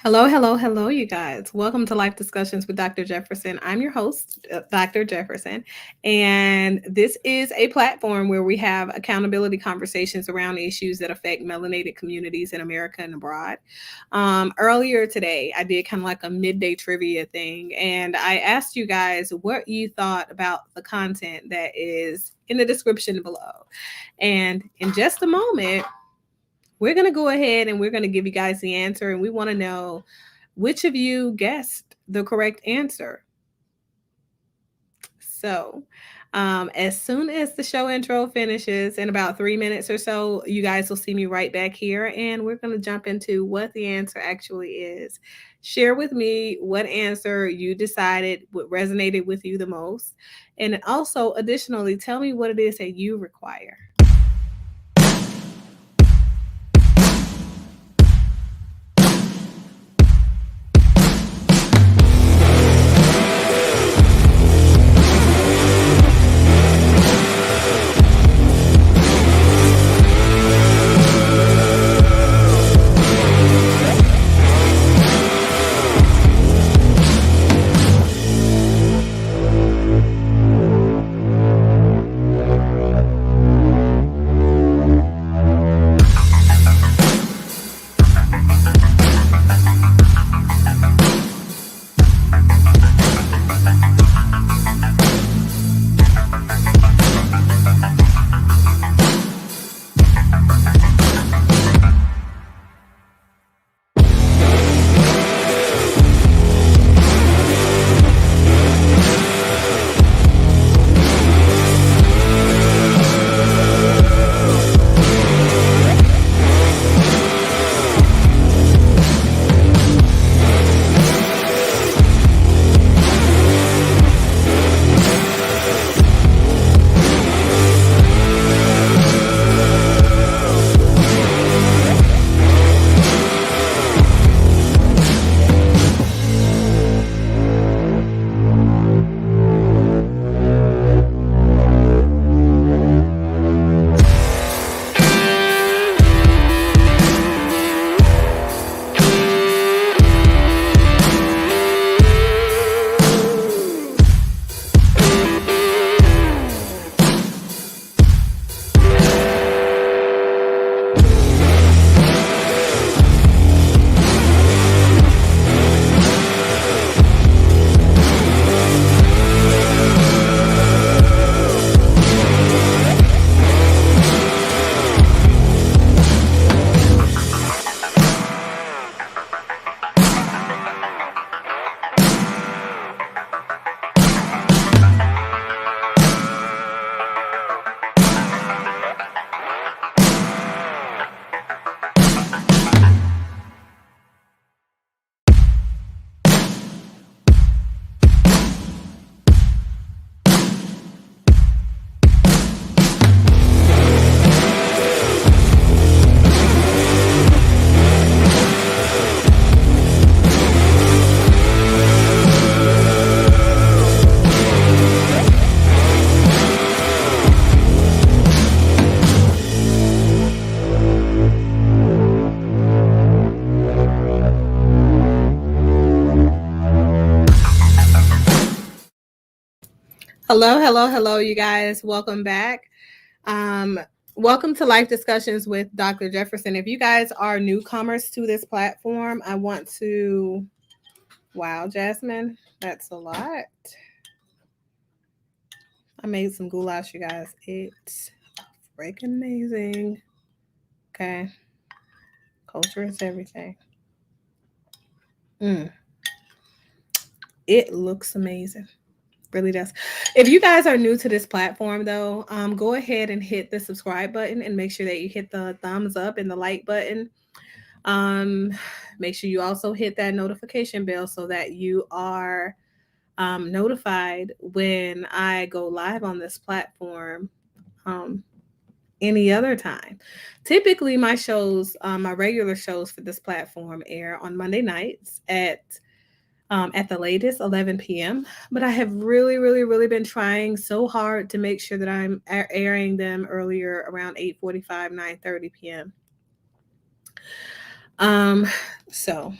Hello, hello, hello, you guys. Welcome to Life Discussions with Dr. Jefferson. I'm your host, Dr. Jefferson, and this is a platform where we have accountability conversations around issues that affect melanated communities in America and abroad. Earlier today, I did kind of like a midday trivia thing, and I asked you guys what you thought about the content that is in the description below. And in just a moment, we're going to go ahead and we're going to give you guys the answer. And we want to know which of you guessed the correct answer. So, as soon as the show intro finishes in about 3 minutes or so, you guys will see me right back here and we're going to jump into what the answer actually is. Share with me what answer you decided what resonated with you the most. And also, additionally, tell me what it is that you require. Hello, hello, hello, you guys. Welcome back. Um, Welcome to Life Discussions with Dr. Jefferson. If you guys are newcomers to this platform, I want to. Wow, Jasmine, that's a lot. I made some goulash, you guys. It's freaking amazing. Okay, culture is everything. Mm, it looks amazing. Really does. If you guys are new to this platform, though, go ahead and hit the subscribe button and make sure that you hit the thumbs up and the like button. Um, Make sure you also hit that notification bell so that you are notified when I go live on this platform um, any other time. Typically, my regular shows for this platform air on Monday nights at the latest 11 p.m. But I have really, really, really been trying so hard to make sure that I'm airing them earlier around 8:45, 9:30 p.m. Um, so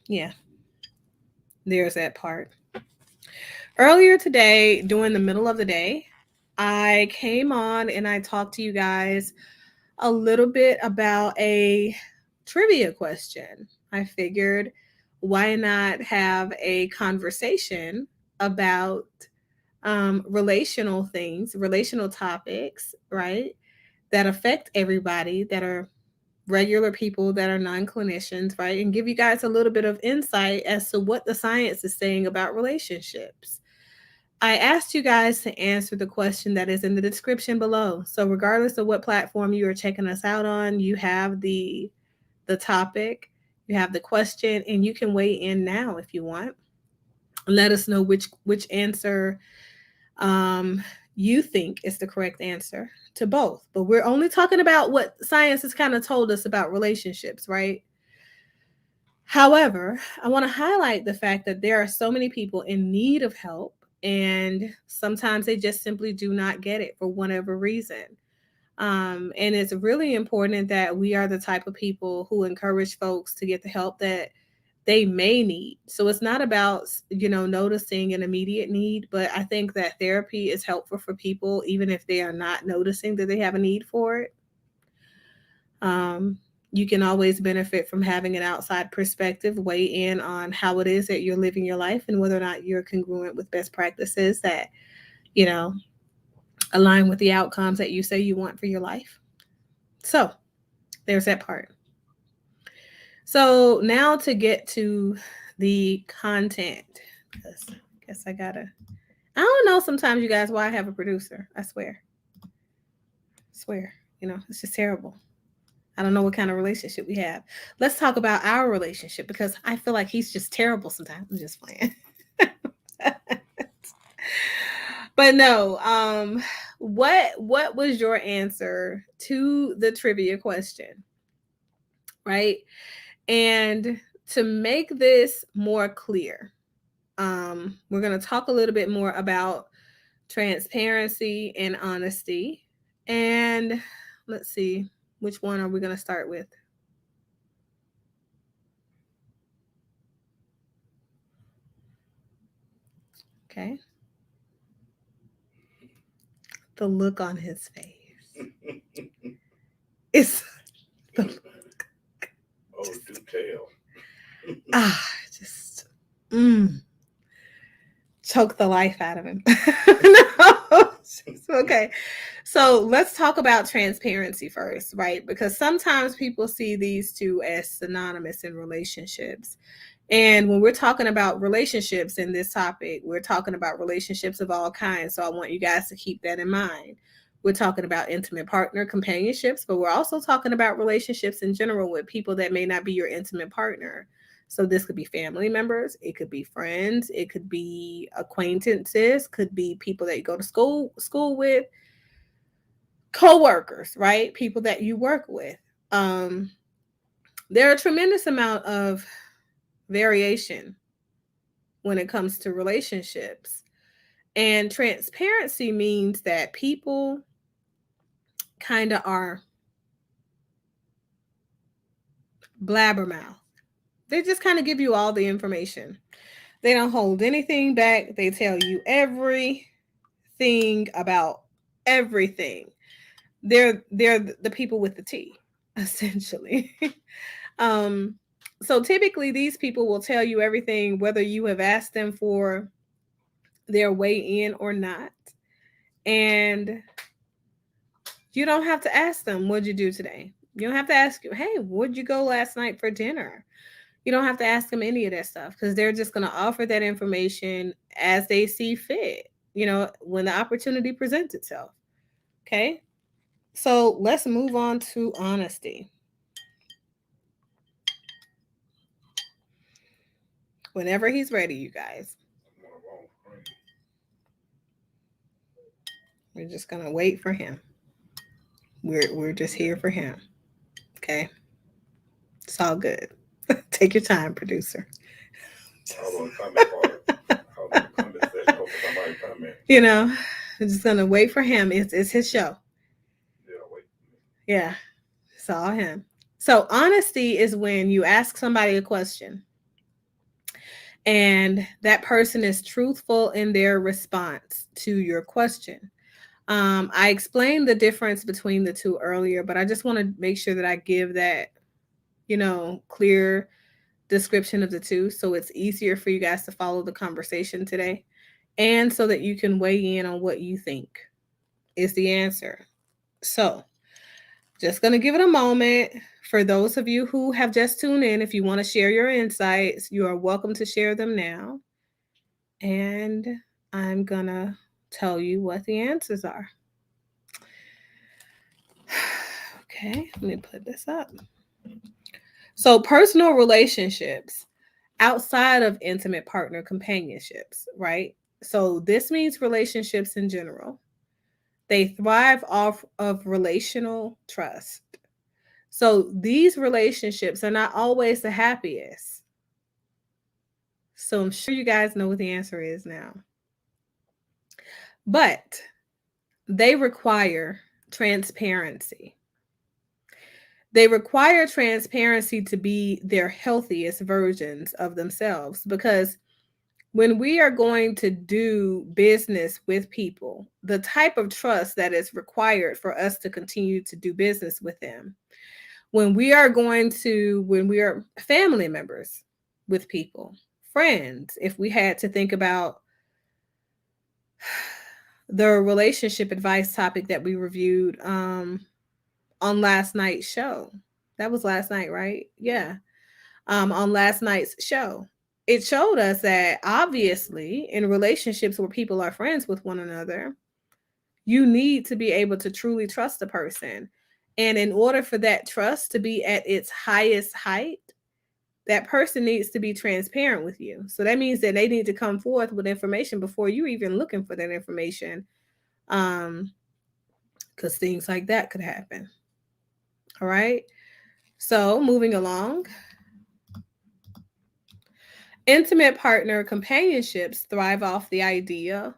Yeah, there's that part. Earlier today, during the middle of the day, I came on and I talked to you guys a little bit about a trivia question. I figured why not have a conversation about relational things, relational topics, right? That affect everybody, that are regular people, that are non clinicians, right? And give you guys a little bit of insight as to what the science is saying about relationships. I asked you guys to answer the question that is in the description below. So regardless of what platform you are checking us out on, you have the topic, you have the question, and you can weigh in now if you want. Let us know which answer um, you think is the correct answer to both. But we're only talking about what science has kind of told us about relationships, right? However, I want to highlight the fact that there are so many people in need of help, and sometimes they just simply do not get it for whatever reason. And it's really important that we are the type of people who encourage folks to get the help that they may need. So it's not about, noticing an immediate need, but I think that therapy is helpful for people even if they are not noticing that they have a need for it. Um, you can always benefit from having an outside perspective, weigh in on how it is that you're living your life and whether or not you're congruent with best practices that, you know, align with the outcomes that you say you want for your life. So there's that part. So now to get to the content, because I guess I don't know sometimes, you guys, why I have a producer. I swear, it's just terrible. I don't know what kind of relationship we have. Let's talk about our relationship because I feel like he's just terrible sometimes. I'm just playing. But no, what was your answer to the trivia question? Right? And to make this more clear, we're going to talk a little bit more about transparency and honesty. And let's see, which one are we going to start with? Okay. The look on his face. It's the look. Oh, do tell. Just choke the life out of him. No. Okay. So let's talk about transparency first, right? Because sometimes people see these two as synonymous in relationships. And when we're talking about relationships in this topic, we're talking about relationships of all kinds. So I want you guys to keep that in mind. We're talking about intimate partner companionships, but we're also talking about relationships in general with people that may not be your intimate partner. So this could be family members, it could be friends, it could be acquaintances, could be people that you go to school with, co-workers, right? People that you work with. Um, there are a tremendous amount of variation when it comes to relationships. And transparency means that people kind of are blabbermouth. They just kind of give you all the information. They don't hold anything back. They tell you everything about everything. They're the people with the tea, essentially. um, so typically these people will tell you everything, whether you have asked them for their way in or not. And you don't have to ask them, what'd you do today? You don't have to ask you, hey, where'd you go last night for dinner? You don't have to ask them any of that stuff because they're just going to offer that information as they see fit, when the opportunity presents itself. Okay. So let's move on to honesty. Whenever he's ready, you guys. We're just going to wait for him. We're just here for him. Okay. It's all good. Take your time, producer. I'm just gonna wait for him. It's his show. Yeah, it's all him. So honesty is when you ask somebody a question and that person is truthful in their response to your question. I explained the difference between the two earlier, but I just want to make sure that I give that, clear description of the two so it's easier for you guys to follow the conversation today and so that you can weigh in on what you think is the answer. So, just going to give it a moment. For those of you who have just tuned in, if you want to share your insights, you are welcome to share them now. And I'm going to tell you what the answers are. Okay, let me put this up. So, personal relationships outside of intimate partner companionships, right? So, this means relationships in general. They thrive off of relational trust. So, these relationships are not always the happiest. So, I'm sure you guys know what the answer is now. But they require transparency. They require transparency to be their healthiest versions of themselves because when we are going to do business with people, the type of trust that is required for us to continue to do business with them, when we are family members with people, friends, if we had to think about the relationship advice topic that we reviewed on last night's show. That was last night, right? Yeah. On last night's show. It showed us that obviously in relationships where people are friends with one another, you need to be able to truly trust a person. And in order for that trust to be at its highest height, that person needs to be transparent with you. So that means that they need to come forth with information before you even looking for that information. Because things like that could happen. All right. So moving along, intimate partner companionships thrive off the idea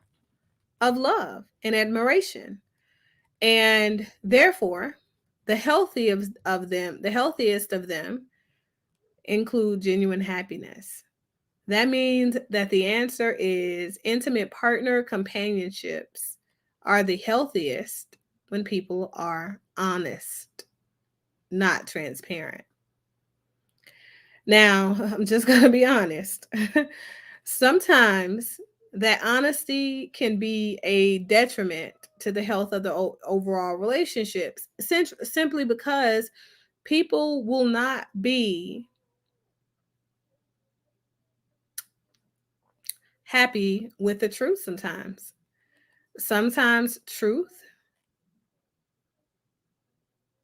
of love and admiration. And therefore, the healthiest of them include genuine happiness. That means that the answer is intimate partner companionships are the healthiest when people are honest, not transparent. Now, I'm just going to be honest. Sometimes that honesty can be a detriment to the health of the overall relationships, simply because people will not be happy with the truth sometimes. Sometimes truth,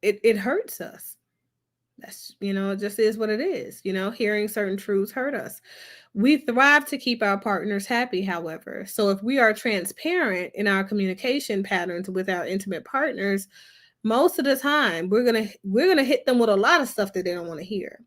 it hurts us. That's, it just is what it is. Hearing certain truths hurt us. We thrive to keep our partners happy, however. So if we are transparent in our communication patterns with our intimate partners, most of the time we're gonna hit them with a lot of stuff that they don't want to hear.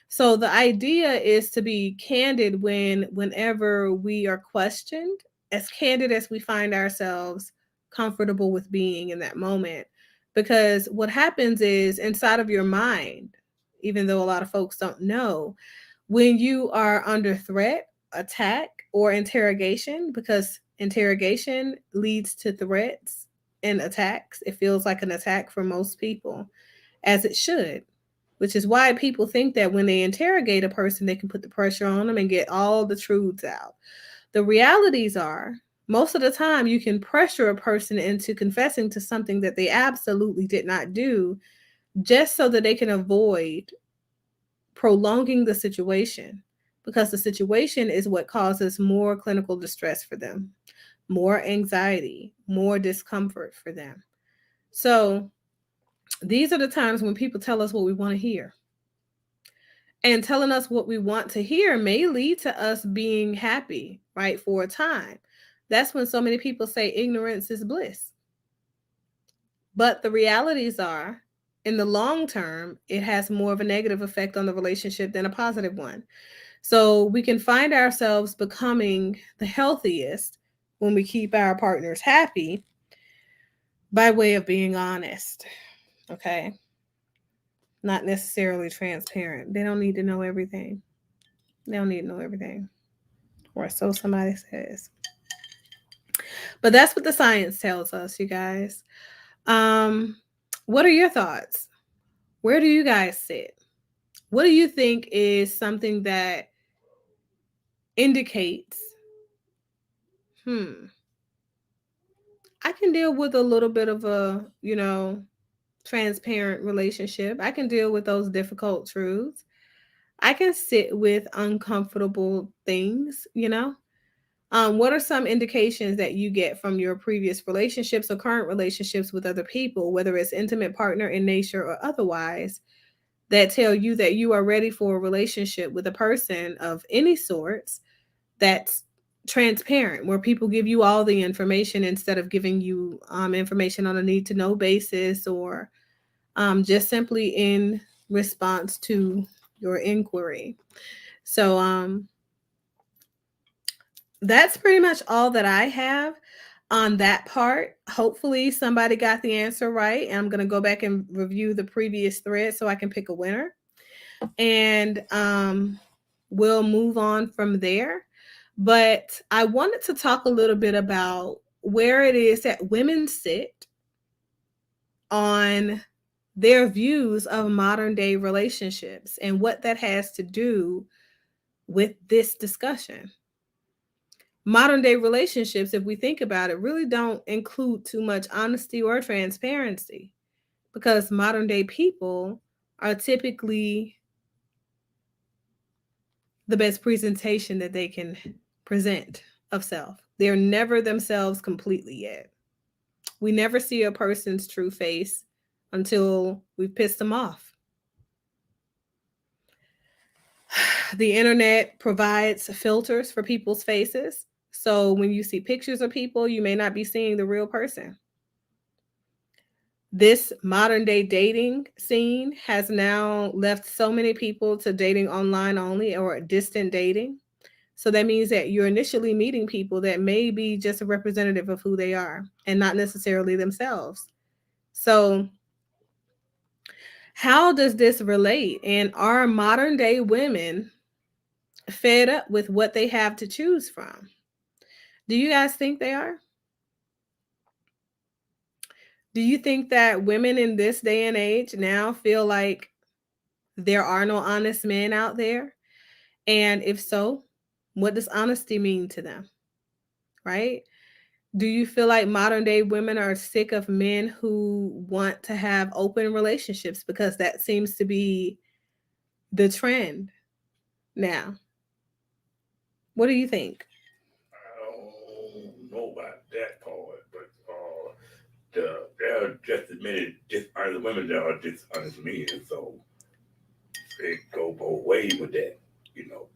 So the idea is to be candid whenever we are questioned, as candid as we find ourselves comfortable with being in that moment. Because what happens is inside of your mind, even though a lot of folks don't know, when you are under threat, attack, or interrogation, because interrogation leads to threats and attacks, it feels like an attack for most people, as it should, which is why people think that when they interrogate a person, they can put the pressure on them and get all the truths out. The realities are, most of the time, you can pressure a person into confessing to something that they absolutely did not do just so that they can avoid prolonging the situation, because the situation is what causes more clinical distress for them, more anxiety, more discomfort for them. So these are the times when people tell us what we want to hear. And telling us what we want to hear may lead to us being happy, right, for a time. That's when so many people say ignorance is bliss. But the realities are, in the long term, it has more of a negative effect on the relationship than a positive one. So we can find ourselves becoming the healthiest when we keep our partners happy by way of being honest. Okay. Not necessarily transparent. They don't need to know everything. They don't need to know everything. or so somebody says. But that's what the science tells us, you guys. Um, what are your thoughts? Where do you guys sit? What do you think is something that indicates, hmm, I can deal with a little bit of a, transparent relationship. I can deal with those difficult truths. I can sit with uncomfortable things. What are some indications that you get from your previous relationships or current relationships with other people, whether it's intimate partner in nature or otherwise, that tell you that you are ready for a relationship with a person of any sorts that's transparent, where people give you all the information instead of giving you information on a need to know basis, or just simply in response to your inquiry. So that's pretty much all that I have on that part. Hopefully, somebody got the answer right. And I'm going to go back and review the previous thread so I can pick a winner. And we'll move on from there. But I wanted to talk a little bit about where it is that women sit on their views of modern day relationships and what that has to do with this discussion. Modern day relationships, if we think about it, really don't include too much honesty or transparency, because modern day people are typically the best presentation that they can present of self. They're never themselves completely yet. We never see a person's true face until we've pissed them off. The internet provides filters for people's faces. So when you see pictures of people, you may not be seeing the real person. This modern day dating scene has now left so many people to dating online only or distant dating. So that means that you're initially meeting people that may be just a representative of who they are and not necessarily themselves. So, how does this relate? And are modern day women fed up with what they have to choose from? Do you guys think they are? Do you think that women in this day and age now feel like there are no honest men out there? And if so, what does honesty mean to them? Right? Do you feel like modern day women are sick of men who want to have open relationships because that seems to be the trend now? What do you think? I don't know about that part, but there are just as many dishonest women that are dishonest men, so it go both ways with that. You know,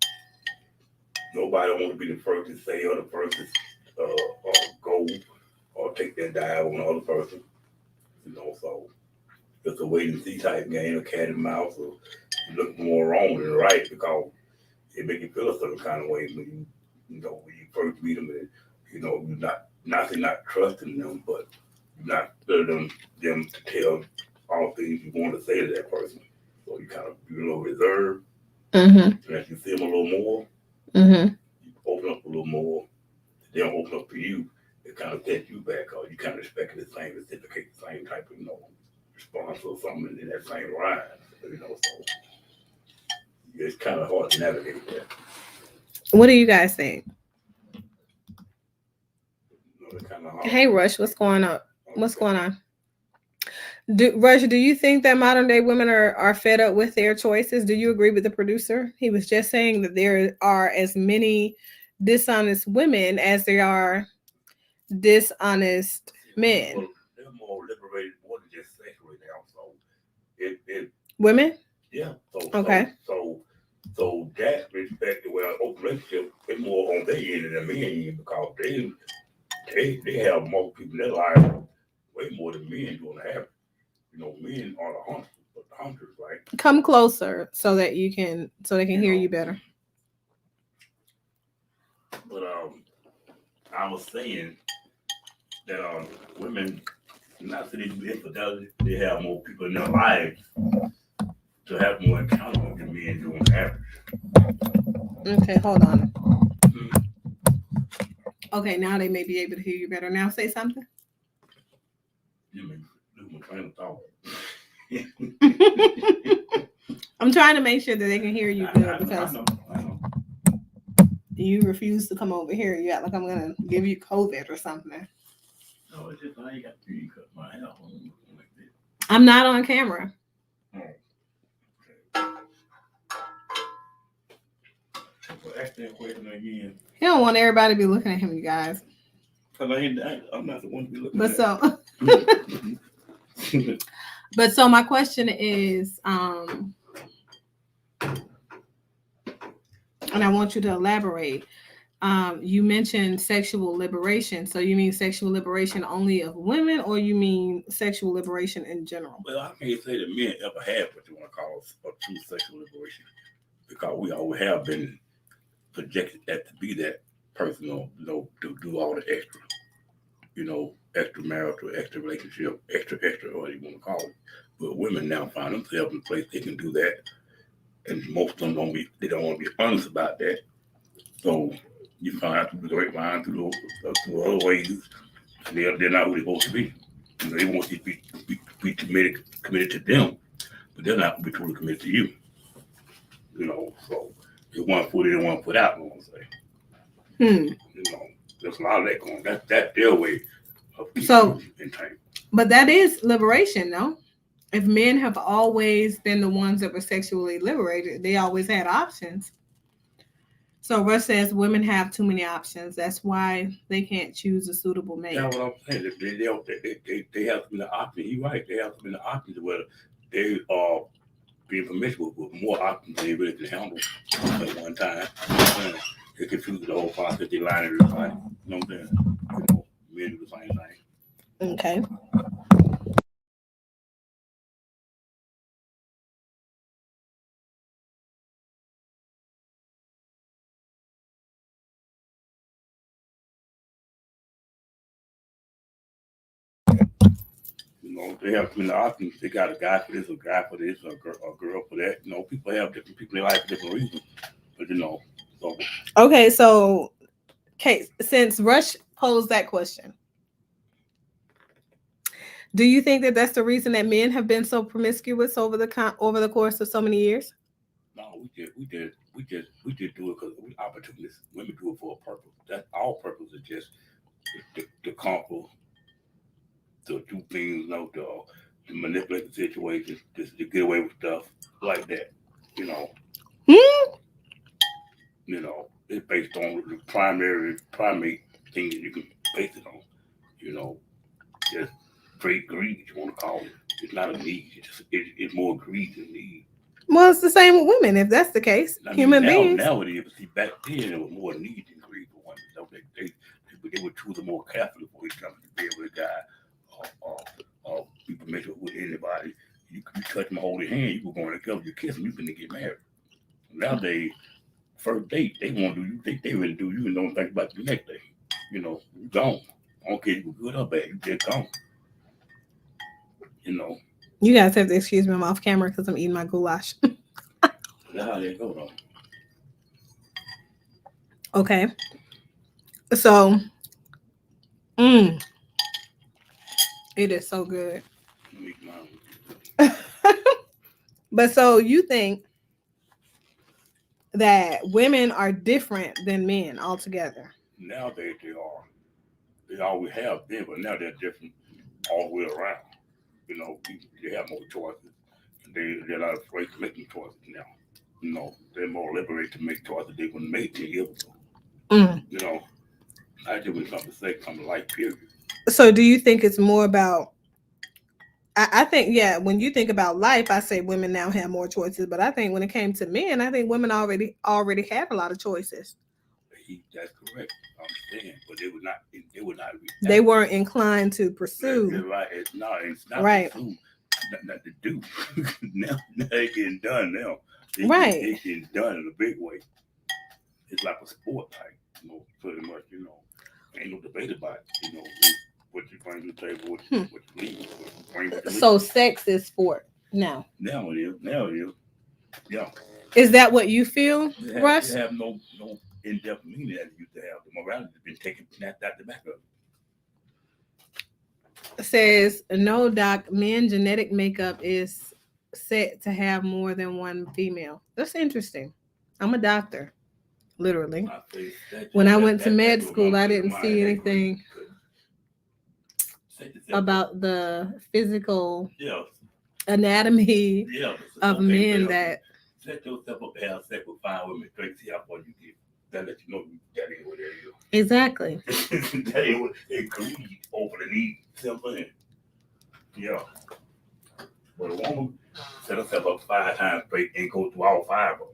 nobody want to be the first to say or the first to go or take that dive on the other person. So it's a wait and see type game, a cat and mouse, or you look more wrong than right because it make you feel a certain kind of way when you first meet them, and you're not trusting them, but you're not letting them to tell all things you want to say to that person. So you kind of be a little reserved, Mm-hmm. and as you see them a little more, Mm-hmm. you open up a little more. They don't open up for you. It kind of sets you back, or you kind of expect the same, reciprocate the same type of response or something in that same line. So it's kind of hard to navigate that. What do you guys think? It's kind of hard. Hey, Rush, what's going on? What's going on? Rush, do you think that modern day women are fed up with their choices? Do you agree with the producer? He was just saying that there are as many dishonest women as there are dishonest men. They're more liberated, more than just sexually now. So it Women? yeah. Okay. So that respect, well, open relationship is more on their end than men end because they have more people in their life way more than men do on the average. Men are the hunters, but the hunters, right? Come closer so that so they can hear you better. But I was saying that women, not that they do infidelity, they have more people in their lives to have more encounters than men do on average. Okay, hold on. Okay, now they may be able to hear you better. Now say something. You mean lose my train of thought. I'm trying to make sure that they can hear you good I because know. you refuse to come over here. You act like I'm gonna give you COVID or something. No, it's just I ain't got to cut my hair on like that. I'm not on camera. Oh, well, ask that question again. He don't want everybody to be looking at him, you guys. Cause I'm not the one to be looking But at. so, but so my question is, and I want you to elaborate. You mentioned sexual liberation. So you mean sexual liberation only of women, or you mean sexual liberation in general? Well, I can't say that men ever had what you want to call a true sexual liberation because we always have been projected that to be that person, to do all the extra, extramarital, extra relationship, extra, or whatever you want to call it. But women now find themselves in a place they can do that, and most of them they don't want to be honest about that. So you find through the grapevine, through other ways, they're not who they're supposed to be. They want you to be committed to them, but they're not going to be truly committed to you. So it's one foot in, one foot out, I want to say. There's a lot of that going on. That's their way of keeping you entangled. But that is liberation, no? If men have always been the ones that were sexually liberated, they always had options. So Russ says women have too many options. That's why they can't choose a suitable mate. That's what I'm saying. They have to be the option. You're right. They have to be the options where they are being permissible with more options than they really can handle at one time. They confuse the whole process. They line everybody. You know what I'm saying? Men do the same thing. Okay. They have too many options. They got a guy for this, a guy for this, a girl for that. People have different people in life for different reasons. But so. Okay, so since Rush posed that question, do you think that that's the reason that men have been so promiscuous over the course of so many years? No, we just do it because we opportunists. Women do it for a purpose. That our purpose is just to conquer, to do things, to manipulate the situation, just to get away with stuff like that. It's based on the primary thing that you can base it on. Just straight greed, you want to call it. It's not a need. It's more greed than need. Well, it's the same with women, if that's the case. Human beings. Now it is. See, back then it was more need than greed for women. So they were truly more careful before each other to be able to guy or be permissive with anybody. You touch them, hold their hand, you were going together, you kiss them, you finna get married. Nowadays, first date, they want to do you, they really do you and don't think about the next day. You gone. I don't care if you were good or bad, you just gone. You guys have to excuse me, I'm off camera because I'm eating my goulash. That's how they go, though. Okay. So, it is so good. But so you think that women are different than men altogether? Nowadays they are. They always have been, but now they're different all the way around. They have more choices. They're not afraid to make choices now. They're more liberated to make choices they wouldn't make 10 years ago. I just want something to say, come to life, period. So do you think it's more about, I think, yeah, when you think about life, I say women now have more choices, but I think when it came to men, I think women already had a lot of choices. That's correct. I understand, but they would not. They weren't inclined to pursue. That's right. It's not right. Pursue, not to do. now they getting done now. They getting done in a big way. It's like a sport, pretty much. Ain't no debate about it. What you bring to the table, what you leave. So sex is sport now. Now it is. Yeah. Is that what you feel, Russ? It have no in-depth meaning as it used to have. morality has been taken snapped out the back of Says no, doc. Men genetic makeup is set to have more than one female. That's interesting. I'm a doctor, literally. When I went to med school, I didn't see anything about the physical anatomy of men that set yourself up to have sex with 5 women straight, see how far you get. That let you know that ain't what that is. Exactly. That ain't what they greed over the need. See what I'm saying? Yeah. But a woman set herself up 5 times straight and go through all 5 of them.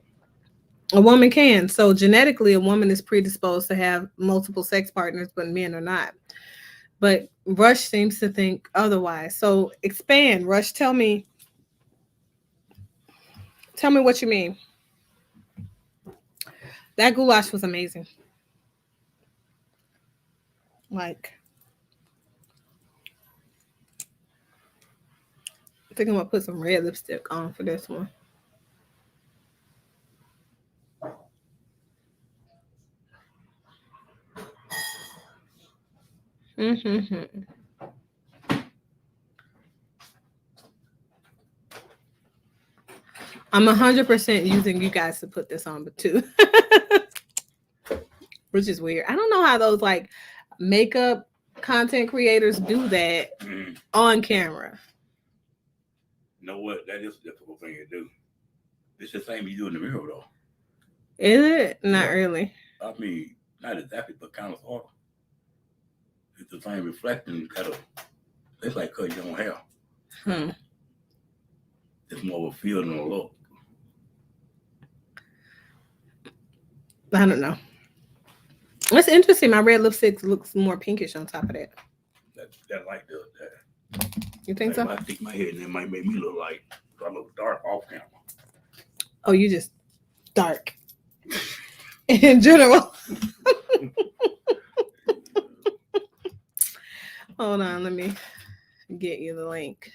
A woman can. So genetically, a woman is predisposed to have multiple sex partners, but men are not. But Rush seems to think otherwise. So expand, Rush. Tell me what you mean. That goulash was amazing. Like, I think I'm gonna put some red lipstick on for this one. Mm-hmm. I'm 100% using you guys to put this on, but too, which is weird. I don't know how those like makeup content creators do that on camera. You know what? That is a difficult thing to do. It's the same you do in the mirror, though. Is it? Not really. I mean, not exactly, but kind of sort of. It's the same reflecting, kind of. It's like cutting your own hair. It's more of a feel than a look. I don't know. That's interesting. My red lipstick looks more pinkish on top of that. That light does that. You think so? If I stick my head in, it might make me look like I look dark off camera. Oh, you just dark in general. Hold on, let me get you the link.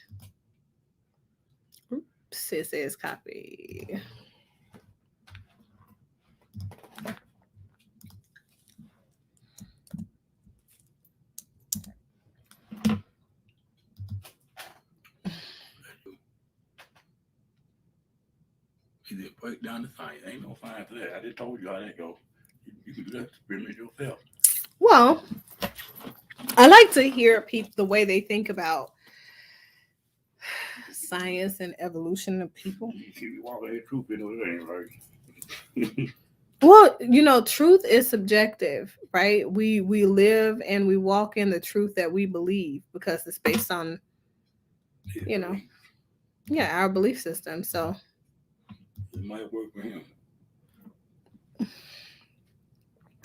Oops, it says copy. You just break down the science. Ain't no science to that. I just told you how that go. You can do that experiment yourself. Well, I like to hear the way they think about science and evolution of people. You walk ahead, truth in it ain't right. Well, truth is subjective, right? We live and we walk in the truth that we believe because it's based on, our belief system. So it might work for him.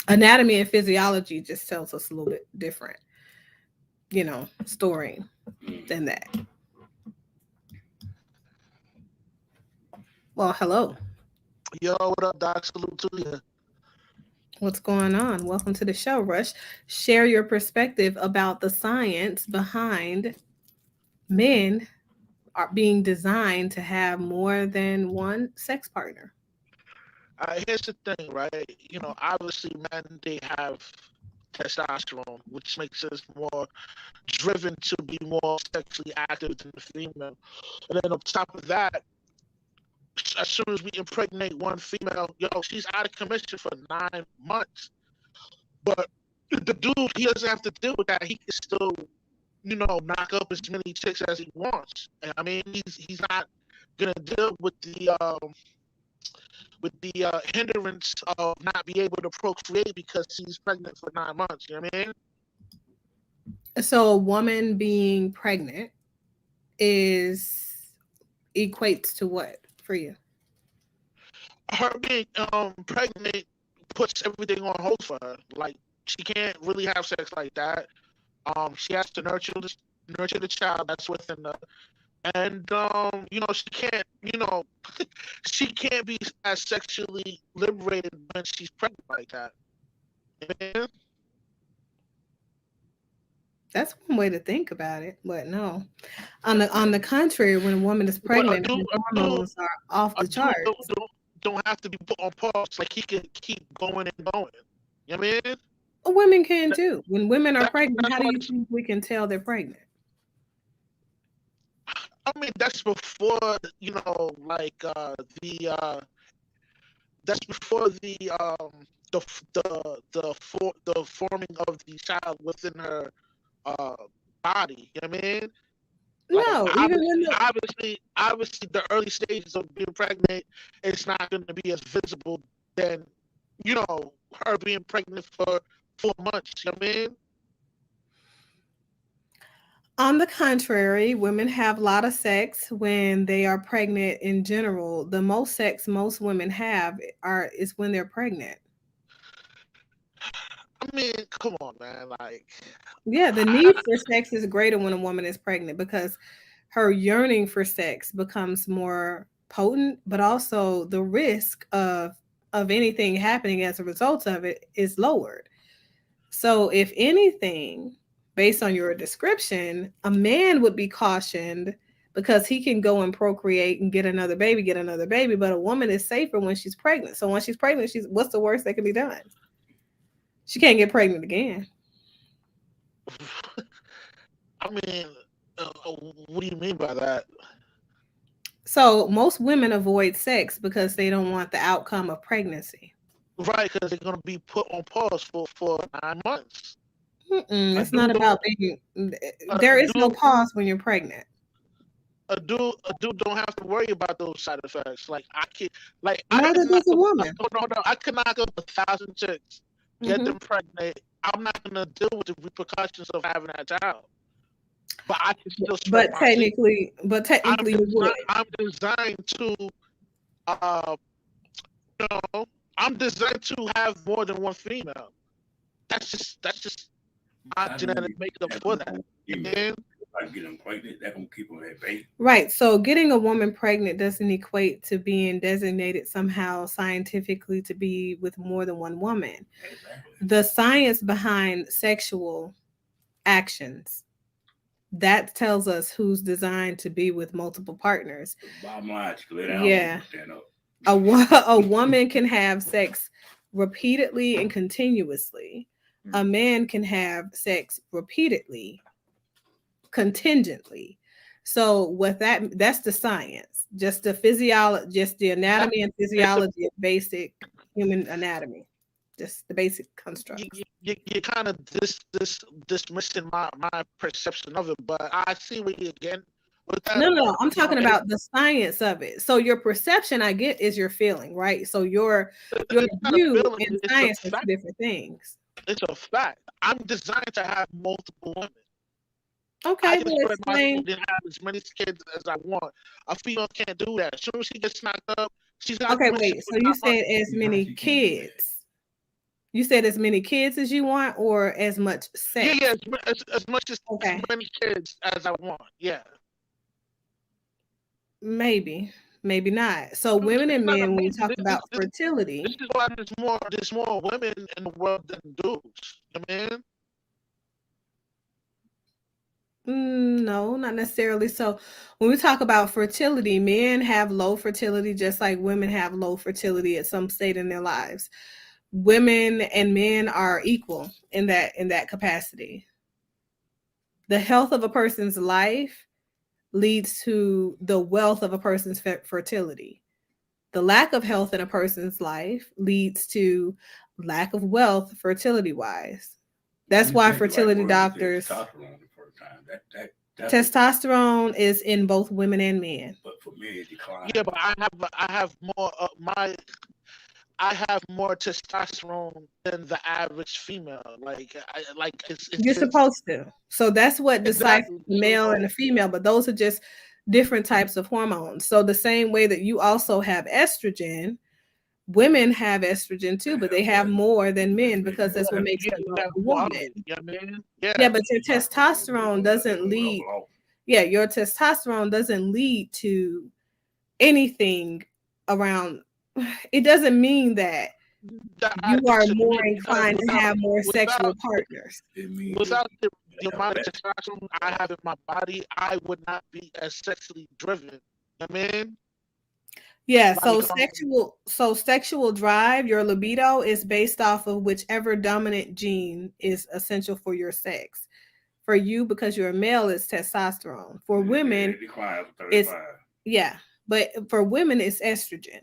Anatomy and physiology just tells us a little bit different, story than that. Well, hello. Yo, what up, Doc? Salute to you. What's going on? Welcome to the show, Rush. Share your perspective about the science behind men are being designed to have more than one sex partner. Here's the thing, right? Obviously, men, they have testosterone, which makes us more driven to be more sexually active than the female. And then on top of that, as soon as we impregnate one female, she's out of commission for 9 months. But the dude, he doesn't have to deal with that. He can still, knock up as many chicks as he wants. I mean, he's not gonna deal with the hindrance of not be able to procreate because she's pregnant for 9 months. You know what I mean? So a woman being pregnant equates to what for you? Her being pregnant puts everything on hold for her. Like, she can't really have sex like that. She has to nurture the child that's within her. And she can't, she can't be as sexually liberated when she's pregnant like that. Yeah. That's one way to think about it, but no. On the contrary, when a woman is pregnant, her hormones are off the charts. Don't have to be put on pause. Like, he can keep going and going. You know what I mean? Women can too. When women are That, pregnant, that's how do what you think we can tell they're pregnant? I mean. That's before like that's before the forming of the child within her uh body. You know what I mean? Like No, even when the obviously, the early stages of being pregnant, it's not going to be as visible than her being pregnant for 4 months. You know what I mean? on the contrary, women have a lot of sex when they are pregnant in general. The most sex most women have is when they're pregnant. I mean, come on, man. Like, Yeah, the need for sex is greater when a woman is pregnant because her yearning for sex becomes more potent, but also the risk of anything happening as a result of it is lowered. So, if anything, based on your description, a man would be cautioned because he can go and procreate and get another baby, but a woman is safer when she's pregnant. So, when she's pregnant, what's the worst that can be done? She can't get pregnant again. I mean, what do you mean by that? So, most women avoid sex because they don't want the outcome of pregnancy. Right, because they're going to be put on pause for 9 months. A It's not dude about don't. being. A There is no dude. pause when you're pregnant. A dude don't have to worry about those side effects. Like I Neither could knock does a up. woman. No. I could knock up 1,000 chicks, get Hmm. them pregnant. I'm not gonna deal with the repercussions of having that child, but I can still spread But my seed. technically, but technically, you would. I'm designed to, uh, you know, I'm designed to have more than one female. That's just my How do genetic you makeup have for more that. females? And If I get them pregnant, that gonna keep them at bay. Right. So getting a woman pregnant doesn't equate to being designated somehow scientifically to be with more than one woman. Exactly. The science behind sexual actions that tells us who's designed to be with multiple partners. The bottom line, she lay down, Yeah. stand up. A woman can have sex repeatedly and continuously. A man can have sex repeatedly, contingently. So with that's the science, just the physiology, just the that anatomy and it's a physiology of basic human anatomy, just the basic you constructs. you kind of dismissing my perception of it, but I see what you're getting with that. No, I'm You know, talking about the science of it. So your perception, I get, is your feeling, right? So your it's not a view feeling; and it's a science are two fact. different things. It's a fact. I'm designed to have multiple women. I Okay, can well, spread my explain. seed and have as many kids as I want. A female can't do that. As soon as she gets knocked up, she's not Okay, gonna sit wait. for So you 9 months. said as many She can't do that. kids. You said as many kids as you want, or as much Yeah, sex. as much as Okay, many kids as I want. Yeah, maybe, maybe not. So women it's and not a men, when we maybe. talk about This fertility, is why there's more women in the world than dudes. I mean, no, not necessarily. So when we talk about fertility, men have low fertility just like women have low fertility at some state in their lives. Women and men are equal in that capacity. The health of a person's life leads to the wealth of a person's fertility. The lack of health in a person's life leads to lack of wealth fertility wise. That's You why said the right fertility word. You said doctors, testosterone the first time. That's what, testosterone is in both women and men. but for me it yeah, declined. but I have more I have more testosterone than the average female. Like You're it's supposed to. So that's what deciphers exactly. the male and So the female, but those are just different types of hormones. So the same way that you also have estrogen, women have estrogen too, but they have more than men because that's what makes yeah, them you a have more of woman. it. You know what I mean? Yeah, Yeah. but your testosterone doesn't lead, yeah, your testosterone doesn't lead to anything around. It doesn't mean that you are To more me, because inclined to have more sexual without partners. It means without the have amount of less. testosterone I have in my body, I would not be as sexually driven. You know what I mean? Yeah, Like, so sexual drive, your libido is based off of whichever dominant gene is essential for your sex. For you, because you're a male, it's testosterone. For women, it's yeah, but for women, it's estrogen.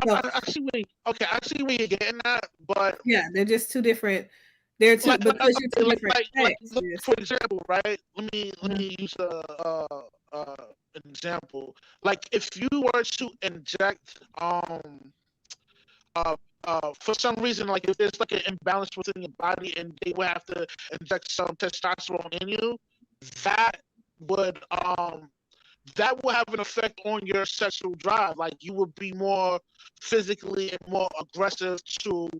So I see where okay, I see where you're getting at, but yeah, they're just two different. They're two because you're two okay, different look, sexes. for example, right? Let Mhm. me use uh an example. Like if you were to inject uh for some reason, like if there's like an imbalance within your body and they would have to inject some testosterone in you, that would that will have an effect on your sexual drive. Like you would be more physically and more aggressive to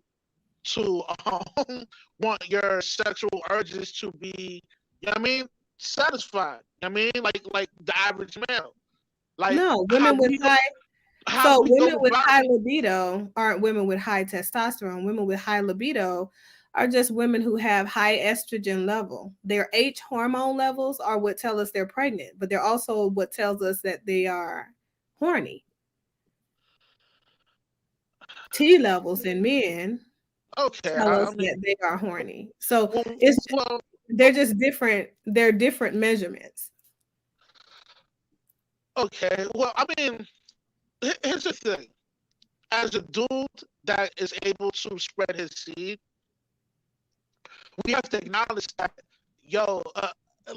want your sexual urges to be, you know what I mean, satisfied. You know what I mean, like the average male. Like No, women with high how so we go women with about high libido aren't women with high testosterone. Women with high libido are just women who have high estrogen level. Their H hormone levels are what tell us they're pregnant, but they're also what tells us that they are horny. T levels in men okay, tell I us mean, that they are horny. So well, it's well, they're just different. They're different measurements. okay, well, I mean, here's the thing. As a dude that is able to spread his seed, we have to acknowledge that, yo,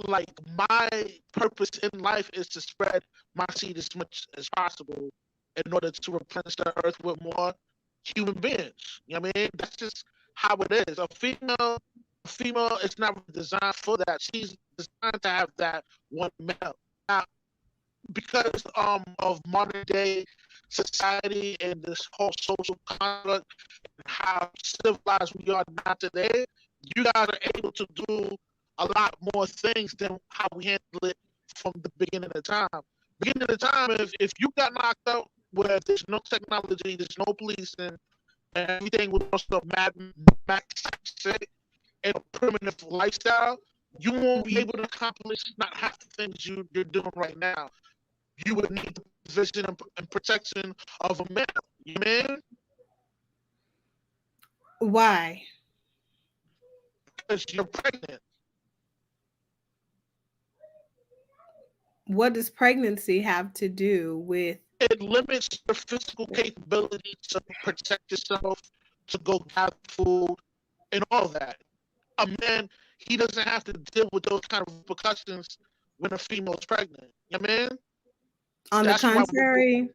like my purpose in life is to spread my seed as much as possible in order to replenish the earth with more human beings. You know what I mean? That's just how it is. A female is not designed for that. She's designed to have that one male. Now, because of modern day society and this whole social construct and how civilized we are now today, you guys are able to do a lot more things than how we handle it from the beginning of the time. Beginning of the time, if you got knocked out where there's no technology, there's no policing, and everything was also mad max sick and a primitive lifestyle, you won't be able to accomplish not half the things you're doing right now. You would need the provision and protection of a man. You mean? Why? Because you're pregnant. What does pregnancy have to do with It limits your physical capability to protect yourself, to go gather food, and all that. A man, he doesn't have to deal with those kind of repercussions when a female is pregnant. You know what I mean? on the That's why contrary,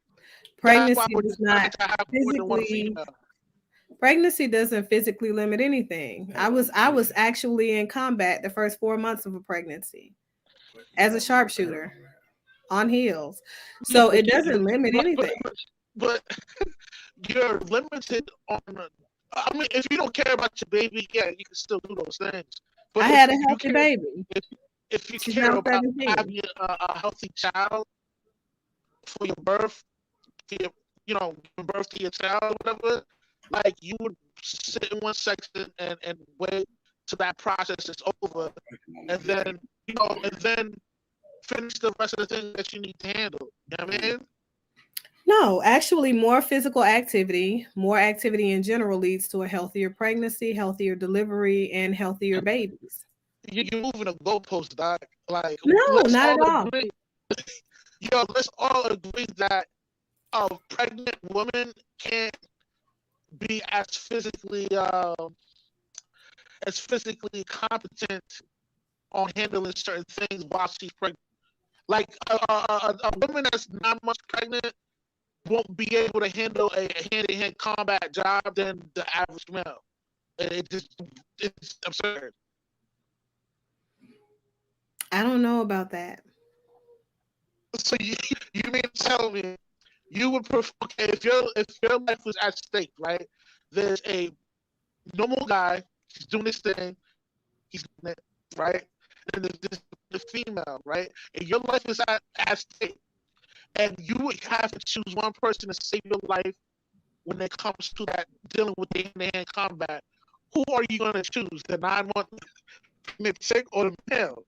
that's why pregnancy we're does not designed to have more than one physically female. pregnancy doesn't physically limit anything. I was actually in combat the first 4 months of a pregnancy as a sharpshooter on heels. Yeah, So it doesn't limit but, but, anything. but you're limited on. I mean, if you don't care about your baby, yeah, you can still do those things. But I if had a you healthy care, baby. if you She's care now about 17. having a healthy child for your birth, for your, giving birth to your child, whatever, like you would sit in one section and wait till that process is over, and then and then finish the rest of the things that you need to handle. You know what I mean? No, actually, more activity in general leads to a healthier pregnancy, healthier delivery, and healthier babies. You're moving a goalpost, doc. Like, No, let's not all at all. agree. Yo, let's all agree that a pregnant woman can't be as physically competent on handling certain things while she's pregnant. Like a woman that's 9 months pregnant won't be able to handle a hand-to-hand combat job than the average male. It's absurd. I don't know about that. So you mean to tell me you would prefer, okay, if your life was at stake, right? There's a normal guy, he's doing this thing, he's doing it, right? And there's this the female, right? And your life is at stake. And you would have to choose one person to save your life when it comes to that dealing with the hand-to-hand combat. Who are you going to choose? The 9 month pregnant chick or the male?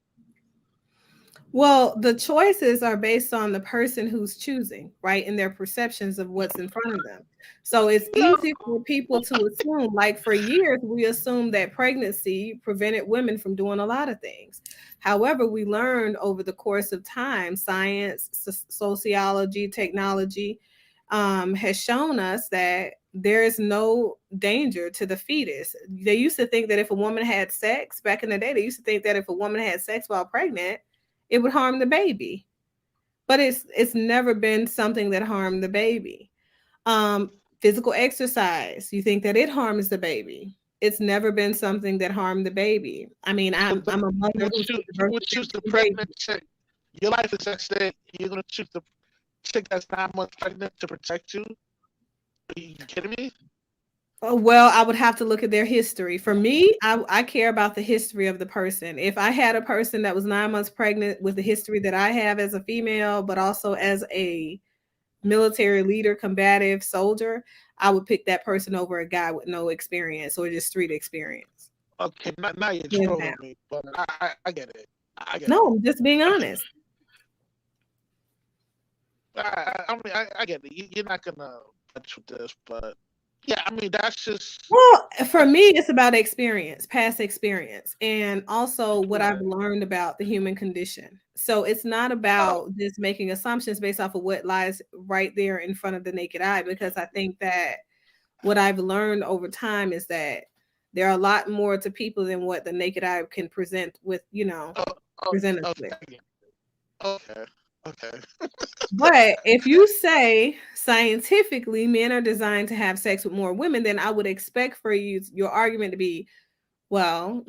Well, the choices are based on the person who's choosing, right? And their perceptions of what's in front of them. So it's No, easy for people to assume, like for years, we assumed that pregnancy prevented women from doing a lot of things. However, we learned over the course of time, science, sociology, technology has shown us that there is no danger to the fetus. They used to think that if a woman had sex back in the day, they used to think that if a woman had sex while pregnant, it would harm the baby. But it's never been something that harmed the baby. Um, Physical exercise, you think that it harms the baby. It's never been something that harmed the baby. I mean, so I'm a you mother would who's choose, given you birth would to choose the 16 babies. pregnant chick. Your life is at stake. You're gonna choose the chick that's 9 months pregnant to protect you. Are you kidding me? Oh, well, I would have to look at their history. For me, I care about the history of the person. If I had a person that was 9 months pregnant with the history that I have as a female, but also as a military leader, combative soldier, I would pick that person over a guy with no experience or just street experience. Okay, now you're Hands down. trolling me, but I get it. I get No, it. I'm just being honest. I mean, I get it. You're not gonna touch with this, but yeah, I mean, that's just Well, for me, it's about experience, past experience, and also what I've right. learned about the human condition. So it's not Oh, about just making assumptions based off of what lies right there in front of the naked eye, because I think that what I've learned over time is that there are a lot more to people than what the naked eye can present with, oh, oh, present us with. okay, okay, okay. But if you say scientifically men are designed to have sex with more women, then I would expect for your argument to be, well,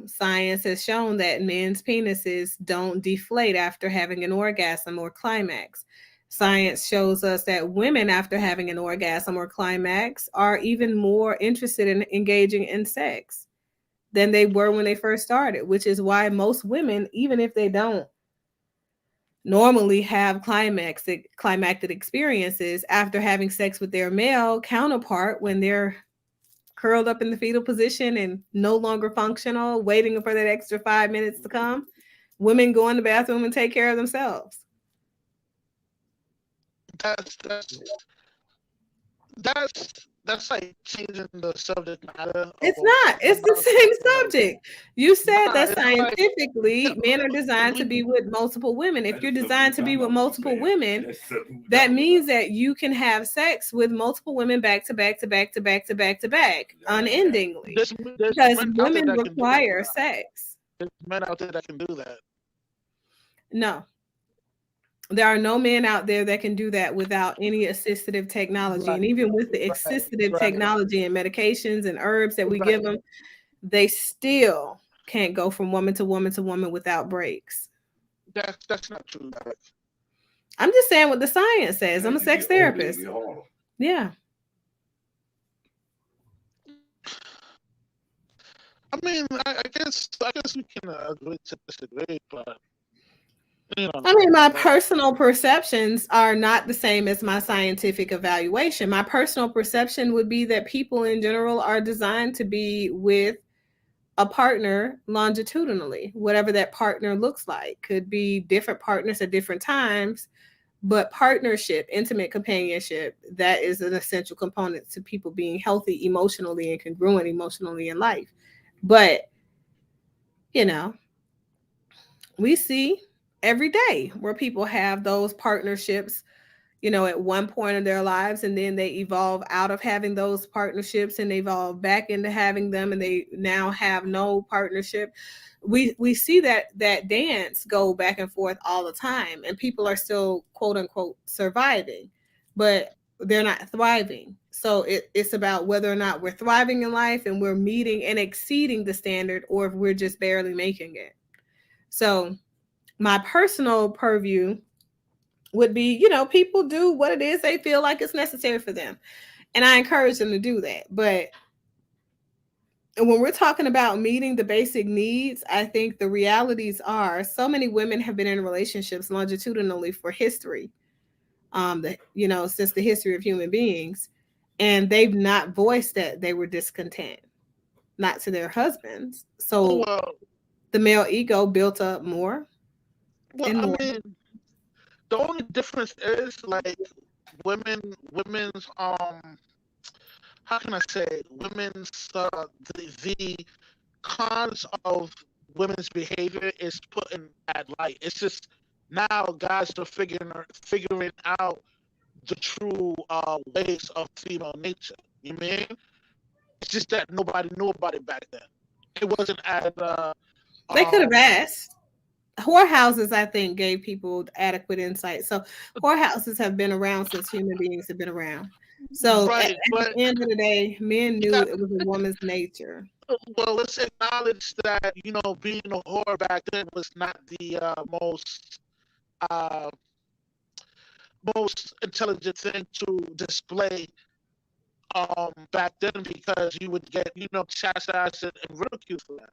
science has shown that men's penises don't deflate after having an orgasm or climax. Science shows us that women, after having an orgasm or climax, are even more interested in engaging in sex than they were when they first started, which is why most women, even if they don't normally have climactic experiences after having sex with their male counterpart when they're curled up in the fetal position and no longer functional, waiting for that extra 5 minutes to come. Women go in the bathroom and take care of themselves. That's that's that's like changing the subject matter It's of not. It's the about same something. subject. You said Nah, that it's like scientifically men are designed to we be with multiple women. If That's you're just something designed we're to be talking with about, what multiple you're saying. women, That's something we're that talking means about. that you can have sex with multiple women back to back to back to back to back to back Yeah. unendingly there's because men out there women that can do that. require sex. There's men out there that can do that. No, there are no men out there that can do that without any assistive technology. Right, And even with the right, assistive right, technology and medications and herbs that we give right. them, they still can't go from woman to woman to woman without breaks. That's not true. I'm just saying what the science says. As I'm a you sex get older, it therapist. get harder. Yeah. I guess we can agree to disagree, but you I mean, know, my personal perceptions are not the same as my scientific evaluation. My personal perception would be that people in general are designed to be with a partner longitudinally, whatever that partner looks like. Could be different partners at different times, but partnership, intimate companionship, that is an essential component to people being healthy emotionally and congruent emotionally in life. But, you know, we see every day where people have those partnerships, at one point in their lives, and then they evolve out of having those partnerships and they evolve back into having them and they now have no partnership. We see that dance go back and forth all the time, and people are still quote unquote surviving, but they're not thriving. So it's about whether or not we're thriving in life and we're meeting and exceeding the standard, or if we're just barely making it. So my personal purview would be, people do what it is they feel like it's necessary for them. And I encourage them to do that. But when we're talking about meeting the basic needs, I think the realities are so many women have been in relationships longitudinally for history, since the history of human beings, and they've not voiced that they were discontent, not to their husbands. oh So well, the male ego built up more. Well, and I more. mean, the only difference is like women's how can I say women's the cons of women's behavior is put in at light. It's just now guys are figuring out the true ways of female nature. You mean? It's just that nobody knew about it back then. It wasn't as They could have um asked. Whorehouses, I think, gave people adequate insight. So whorehouses have been around since human beings have been around. So at right, but the end of the day, men you knew got it was a woman's nature. well. Let's acknowledge that being a whore back then was not the uh, most intelligent thing to display back then because you would get chastised and ridiculed for that.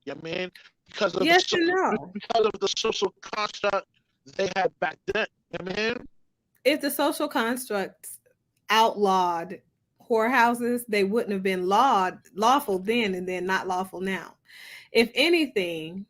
You know what I mean? Because of the Yes and no. because of the social construct they had back then. You know what I mean? If the social constructs outlawed whorehouses, they wouldn't have been lawful then and then not lawful now. If anything,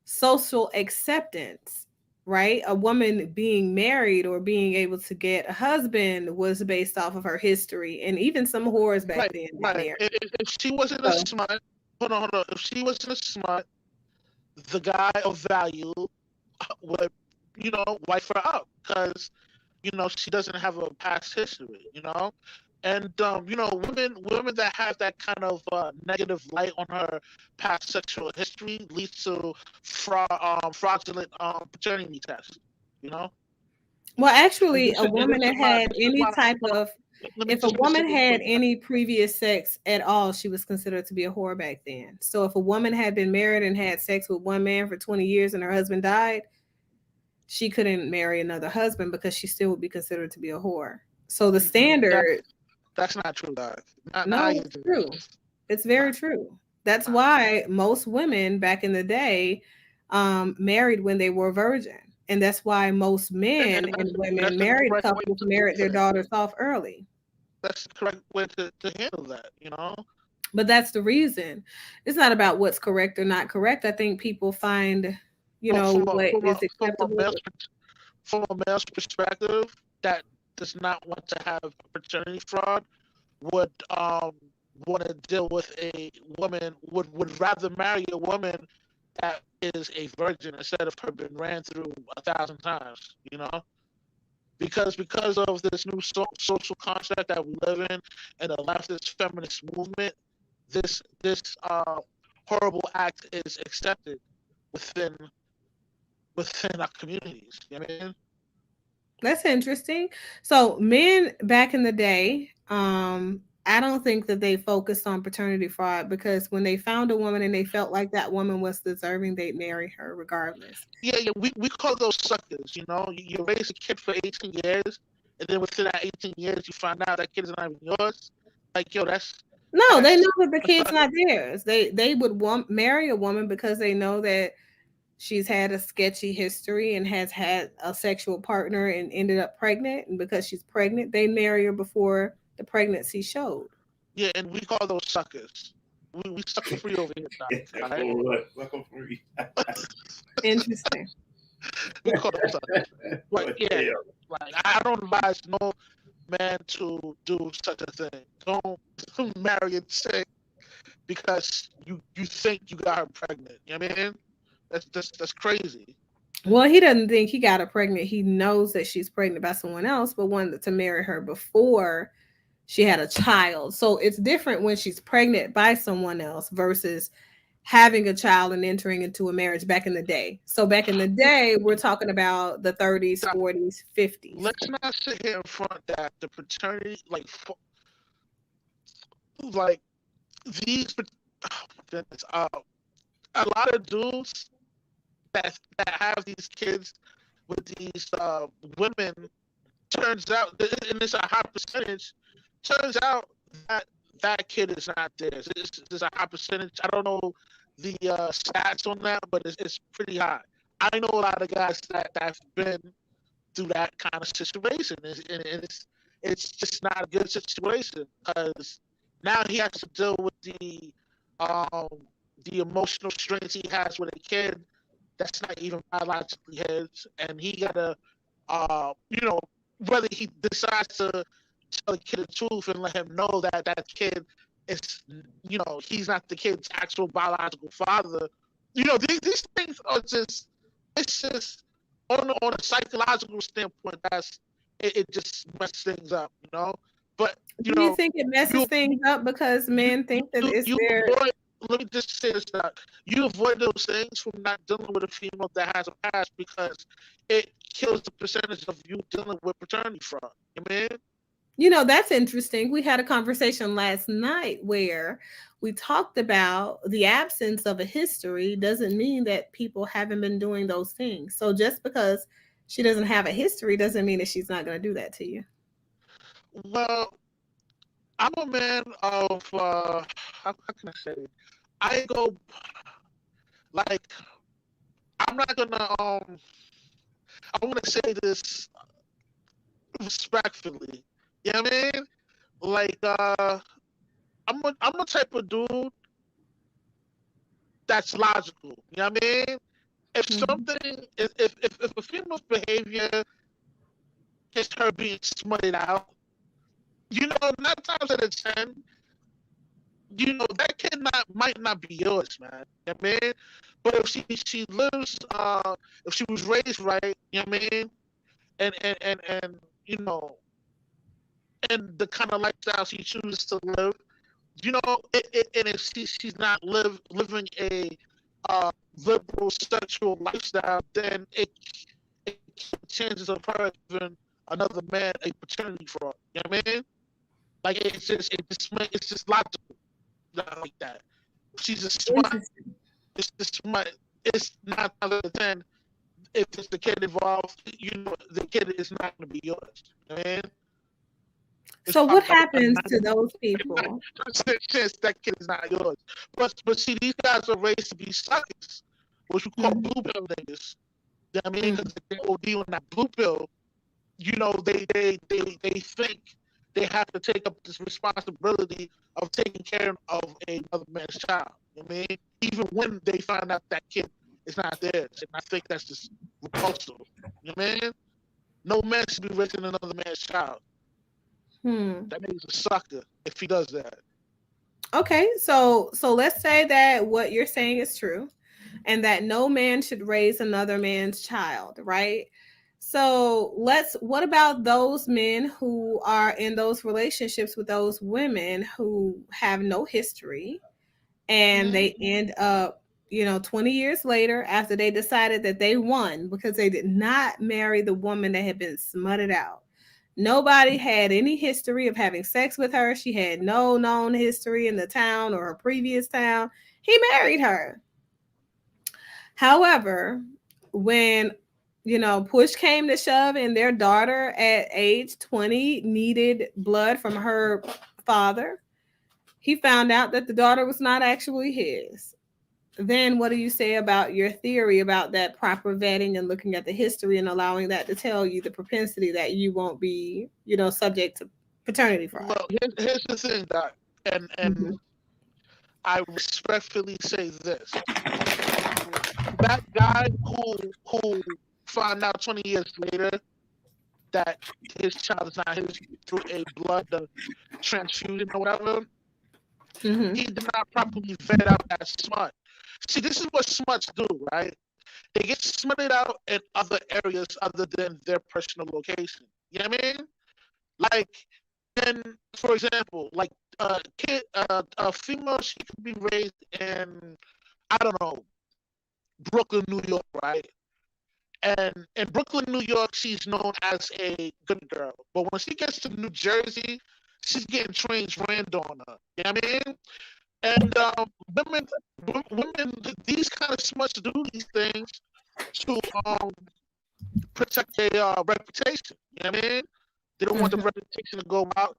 social acceptance, right? A woman being married or being able to get a husband was based off of her history. And even some whores back Right, then got right. married. If she wasn't a So smut, hold on. If she wasn't a smut, the guy of value would, wife her up because she doesn't have a past history. And women that have that kind of negative light on her past sexual history leads to fraudulent paternity tests. You know, well, and actually, a woman that had any type of, let me if a just say woman this had quick. any previous sex at all, she was considered to be a whore back then. So if a woman had been married and had sex with one man for 20 years and her husband died, she couldn't marry another husband because she still would be considered to be a whore. So the That standard, that's not true, guys. Now no, you it's do true. this. It's very Nah, true. That's nah. why most women back in the day married when they were virgin. And that's why most men and women, That's the married correct way couples, to do married their things. daughters off early. That's the correct way to handle that. But that's the reason. It's not about what's correct or not correct. I think people find, From from a what from a is from a acceptable. male's perspective that does not want to have paternity fraud would want to deal with a woman would rather marry a woman that is a virgin instead of her been ran through 1,000 times. Because of this new social construct that we live in and the leftist feminist movement, this horrible act is accepted within our communities. You know what I mean? That's interesting. So men back in the day, I don't think that they focused on paternity fraud because when they found a woman and they felt like that woman was deserving, they'd marry her regardless. Yeah. We call those suckers. You raise a kid for 18 years, and then within that 18 years, you find out that kid is not even yours. Like, yo, No, they that's know that the a kid's sucker. not theirs. They would want marry a woman because they know that she's had a sketchy history and has had a sexual partner and ended up pregnant. And because she's pregnant, they marry her before the pregnancy showed. Yeah, and we call those suckers. We sucker free over here, Doc. All right, For what? Sucker free. Interesting. we call them suckers. But What yeah, the like I don't advise no man to do such a thing. Don't marry a chick because you think you got her pregnant. You know what I mean? That's crazy. Well, he doesn't think he got her pregnant. He knows that she's pregnant by someone else, but wanted to marry her before she had a child. So it's different when she's pregnant by someone else versus having a child and entering into a marriage back in the day. So back in the day, we're talking about the 30s, Doc, 40s, 50s. let's not sit here in front that the paternity like these. Oh my goodness. A lot of dudes that have these kids with these women turns out, and it's a high percentage. Turns out that that kid is not theirs. It's a high percentage. I don't know the stats on that, but it's pretty high. I know a lot of guys that've been through that kind of situation, and it's just not a good situation because now he has to deal with um, the emotional strength he has with a kid that's not even biologically his, and he gotta, you know, whether he decides to tell the kid the truth and let him know that that kid is, you know, he's not the kid's actual biological father. You know, these things are just, it's just on a psychological standpoint, it just messes things up, you know. But you Do you know, think it messes you things up because men think that it's you their? avoid. Let me just say this: that you avoid those things from not dealing with a female that has a past because it kills the percentage of you dealing with paternity fraud. You mean? You know, that's interesting. We had a conversation last night where we talked about the absence of a history doesn't mean that people haven't been doing those things. So just because she doesn't have a history doesn't mean that she's not going to do that to you. Well, I'm a man of how can I say it? I go like I'm not gonna I want to say this respectfully. You know what I mean? Like I'm a type of dude that's logical. You know what I mean? If Mhm. something, if a female's behavior is her being smutted out, you know, 9 times out of 10, you know, that kid might not be yours, man. You know what I mean? But if she lives, if she was raised right, you know what I mean, and you know, and the kind of lifestyle she chooses to live, you know, and if she's not living a liberal sexual lifestyle, then it chances of her giving another man a paternity fraud. You know what I mean? Like it's just logical, not like that. If she's a smart, Interesting. it's just smart. It's 9 out of 10. If there's a kid involved, you know the kid is not going to be yours. You know what I mean? It's So what probably like a happens to those people? 90% chance that kid is not yours. But see, these guys are raised to be suckers, what you call Mhm. blue pill niggas. You know what I mean? Mhm. Because they OD on that blue pill, you know, they think they have to take up this responsibility of taking care of another man's child. You know what I mean? Even when they find out that kid is not theirs. And I think that's just repulsive. You know what I mean? No man should be raising another man's child. Hmm. That nigga's a sucker if he does that. Okay, so let's say that what you're saying is true and that no man should raise another man's child, right? So let's what about those men who are in those relationships with those women who have no history and Mm-hmm. they end up, 20 years later after they decided that they won because they did not marry the woman that had been smutted out. Nobody had any history of having sex with her. She had no known history in the town or her previous town. He married her. However, when push came to shove and their daughter at age 20 needed blood from her father, he found out that the daughter was not actually his. Then what do you say about your theory about that proper vetting and looking at the history and allowing that to tell you the propensity that you won't be, subject to paternity fraud? Well, here's the thing, Doc, and Mhm. I respectfully say this: that guy who found out 20 years later that his child is not his through a blood transfusion or whatever, Mhm. he did not properly vet out that smut. See, this is what smuts do, right? They get smutted out in other areas other than their personal location. You know what I mean? Like, and for example, like a female, she could be raised in, I don't know, Brooklyn, New York, right? And in Brooklyn, New York, she's known as a good girl. But when she gets to New Jersey, she's getting trains ran on her. You know what I mean? And women, these kind of smuts do these things to protect their reputation. You know what I mean? They don't want the Mhm. reputation to go out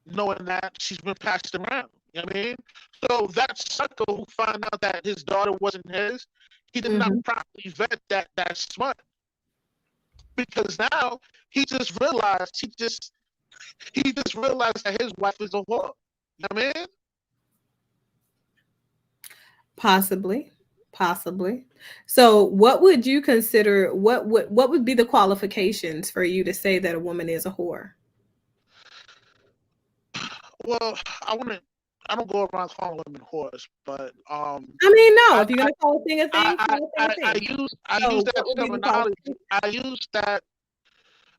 knowing that she's been passed around. You know what I mean? So that sucker who found out that his daughter wasn't his, he did not Mhm. properly vet that smut because now he just realized he just realized that his wife is a whore. You know what I mean? Possibly. Possibly. So, what would you consider? What would be the qualifications for you to say that a woman is a whore? Well, I wouldn't. I don't go around calling women whores, but I mean, no. I If you're gonna call a thing a thing, call a thing a thing. I So, use what that would be the terminology. qualification?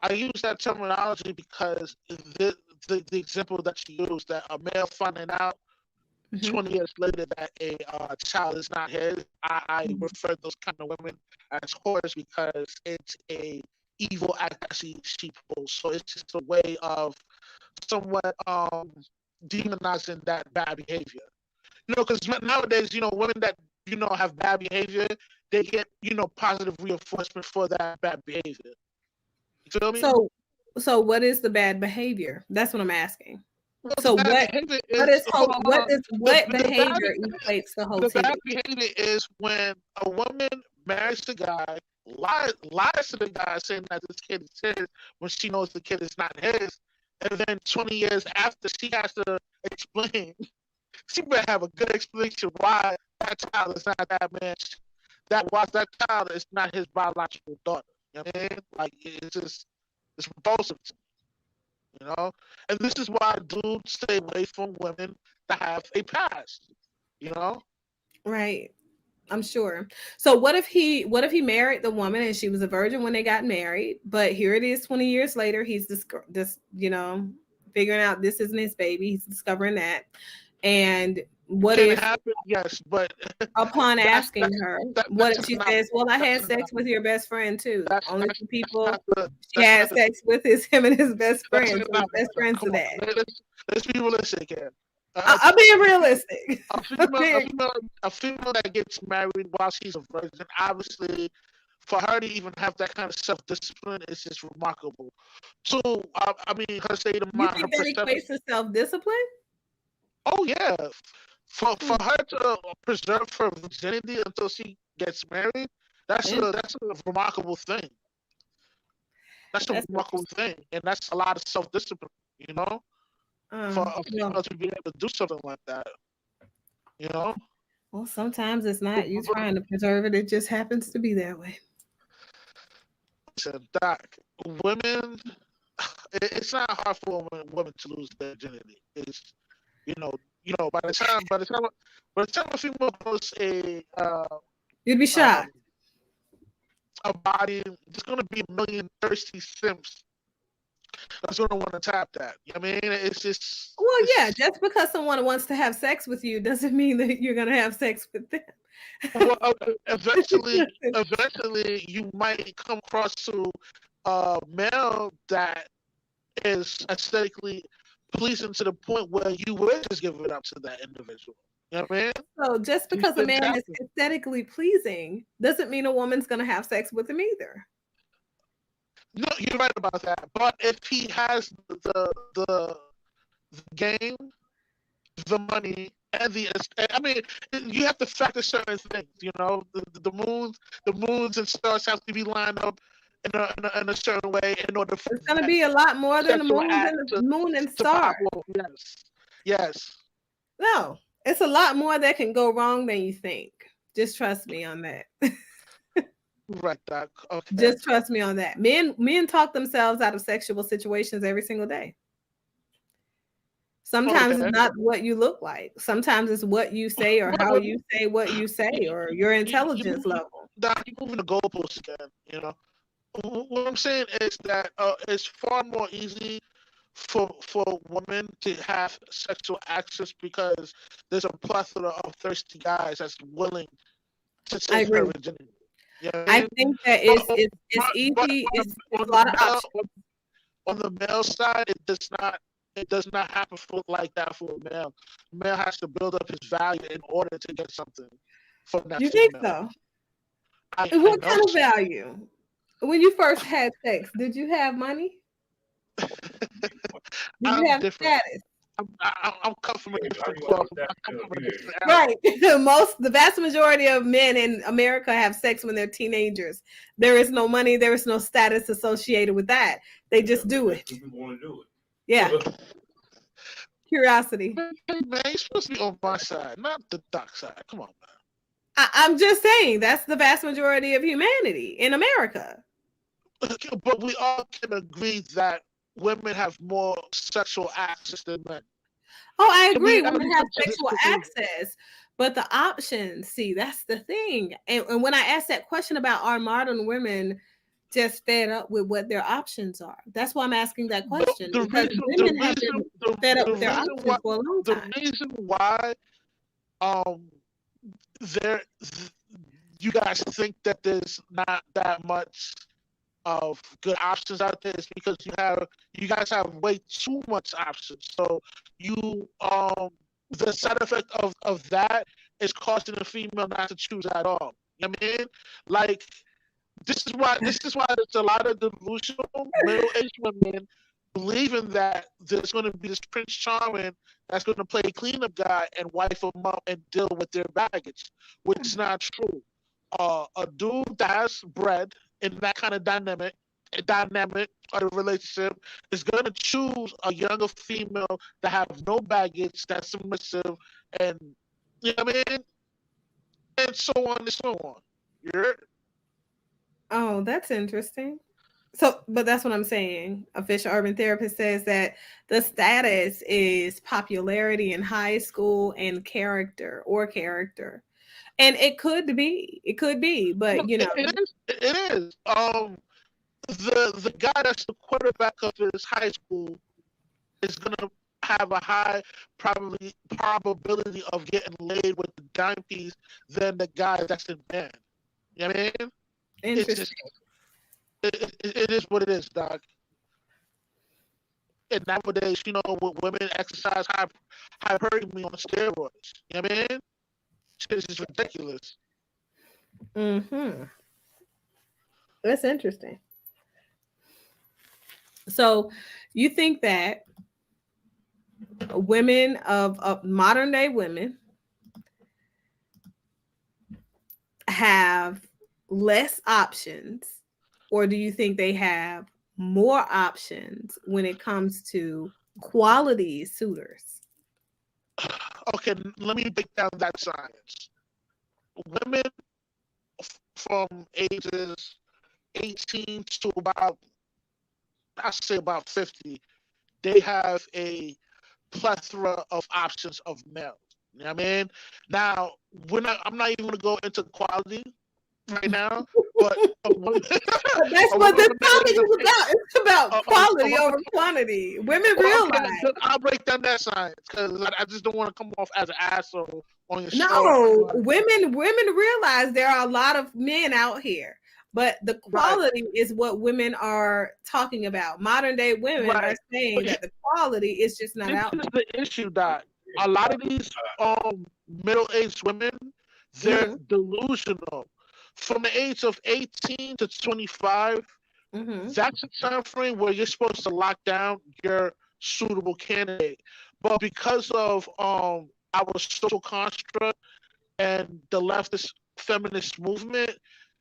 I use that terminology because the example that you use, that a male finding out Mhm. 20 years later that a child is not his, I Mhm. refer those kind of women as whores because it's a evil act that she pulls. So it's just a way of somewhat demonizing that bad behavior. Because nowadays, women that have bad behavior, they get positive reinforcement for that bad behavior. You feel me? So, so what is the bad behavior? That's what I'm asking. Well, the So, bad what behavior what is is hold on, hold what on. is what The bad behavior equates to the bad hostility? behavior is when a woman marries the guy, lies to the guy saying that this kid is his when she knows the kid is not his, and then 20 years after she has to explain, she better have a good explanation why that child is not that man. That child is not his biological daughter. You know what I mean? Like it's repulsive to me, you know. And this is why dudes stay away from women that have a past. You know, Right. I'm sure. So what if he married the woman and she was a virgin when they got married, but here it is 20 years later, he's this figuring out this isn't his baby. He's discovering that. And what can it if happen? Yes, but upon that's asking her, what that's if just she not says, "Well, I that's had not sex with your best friend too. Only the not people the she that's not had the sex with is him and his best that's friend. So his not best friend's come the on. dad." Let's be realistic here. I'm being realistic. A I'm female, a being- female, a female that gets married while she's a virgin, obviously, for her to even have that kind of self-discipline is just remarkable. So, I mean, her state of you mind, her think that perception. equates to self-discipline? Oh yeah, for Hmm. her to preserve her virginity until she gets married, And that's a remarkable thing. That's a that's remarkable interesting. thing, and that's a lot of self-discipline. You know, for a Well, female to be able to do something like that. You know, well, sometimes it's not you trying to preserve it; it just happens to be that way. listen, Doc, women. It's not hard for women to lose their virginity. It's you know, by the time a female grows You'd be um, shocked. a body, there's gonna be a million thirsty simps that's gonna want to tap that. You know what I mean? It's just Well, yeah, it's just because someone wants to have sex with you doesn't mean that you're gonna have sex with them. well, eventually you might come across to a male that is aesthetically pleasing to the point where you would just give it up to that individual. You know what I mean? So just These because a things man is happen. aesthetically pleasing doesn't mean a woman's gonna have sex with him either. No, you're right about that. But if he has the game, the money, and I mean, you have to factor certain things. You know, the moons and stars have to be lined up in a certain way in order for It's gonna that be a lot more than the sexual moons act and the moon and to pop stars. off. Yes, yes. No, it's a lot more that can go wrong than you think. Just trust me on that. Right, Doc. Okay. Just trust me on that. Men talk themselves out of sexual situations every single day. Sometimes it's Okay. not what you look like. Sometimes it's what you say or how Well, you say what you say or your intelligence level. Doc, you're moving the goalposts again. You know, what I'm saying is that it's far more easy for women to have sexual access because there's a plethora of thirsty guys that's willing to I take her agree. virginity. You know what I I mean? think that But, it's but easy. It's on a lot of the options. on the male side, it does not happen like that for a male. Male has to build up his value in order to get something from that You think female. so? And I what know kind of value? When you first had sex, did you have money? Did you I'm have different. status? I'm cut from a Hey, how different you want cloth. to I that come to from a a teenager? different era. Right. The vast majority of men in America have sex when they're teenagers. There is no money, there is no status associated with that. They just do it. People want to do Yeah. it. Curiosity. Hey man, you're supposed to be on my side, not the dark side. Come on, man. I'm just saying that's the vast majority of humanity in America. But we all can agree that women have more sexual access than men. Oh, I Can we agree. at Women least have come to this sexual conclusion? access, but the options, see, that's the thing. And when I asked that question about are modern women just fed up with what their options are, that's why I'm asking that The, question the because reason the women have reason been fed up the with their reason options why for a long the time. reason why um there you guys think that there's not that much of good options out there is because you guys have way too much options. So you the side effect of that is causing a female not to choose at all. You know what I mean? Like this is why there's a lot of delusional middle-aged women believing that there's going to be this Prince Charming that's going to play cleanup guy and wife them up and deal with their baggage, which is not true. A dude that has bread in that kind of dynamic of the relationship is going to choose a younger female that have no baggage, that's submissive, and you know what I mean, and so on and so on. You're Oh, that's interesting. So, but that's what I'm saying. Official Urban Therapist says that the status is popularity in high school and character. And it could be, No, but it is. It is. The guy that's the quarterback of his high school is gonna have a high probability of getting laid with the dime piece than the guy that's in band. You know what I mean? It's just interesting. it is what it is, dog. And nowadays, women exercise hypergamy on steroids. You know what I mean? It's just ridiculous. Mm-hmm. That's interesting. So, you think that women of modern day women have less options, or do you think they have more options when it comes to quality suitors? Okay, let me break down that science. Women from ages 18 to about, I say about 50, they have a plethora of options of males. You know what I mean? Now, I'm not even going to go into quality right now, but a woman, But that's a what woman this from the topic age of is about. It's about a quality woman. over quantity. Women Well, okay, realize. I'll break down that science because I just don't want to come off as an asshole on your show. No, women realize there are a lot of men out here, but the Right, quality is what women are talking about. Modern day women are right. saying But that the quality is just not this out is the issue that a lot of these middle-aged women, there. they're delusional. From the age of 18 to 25, Hmm. that's a time frame where you're supposed to lock down your suitable candidate. But because of our social construct and the leftist feminist movement,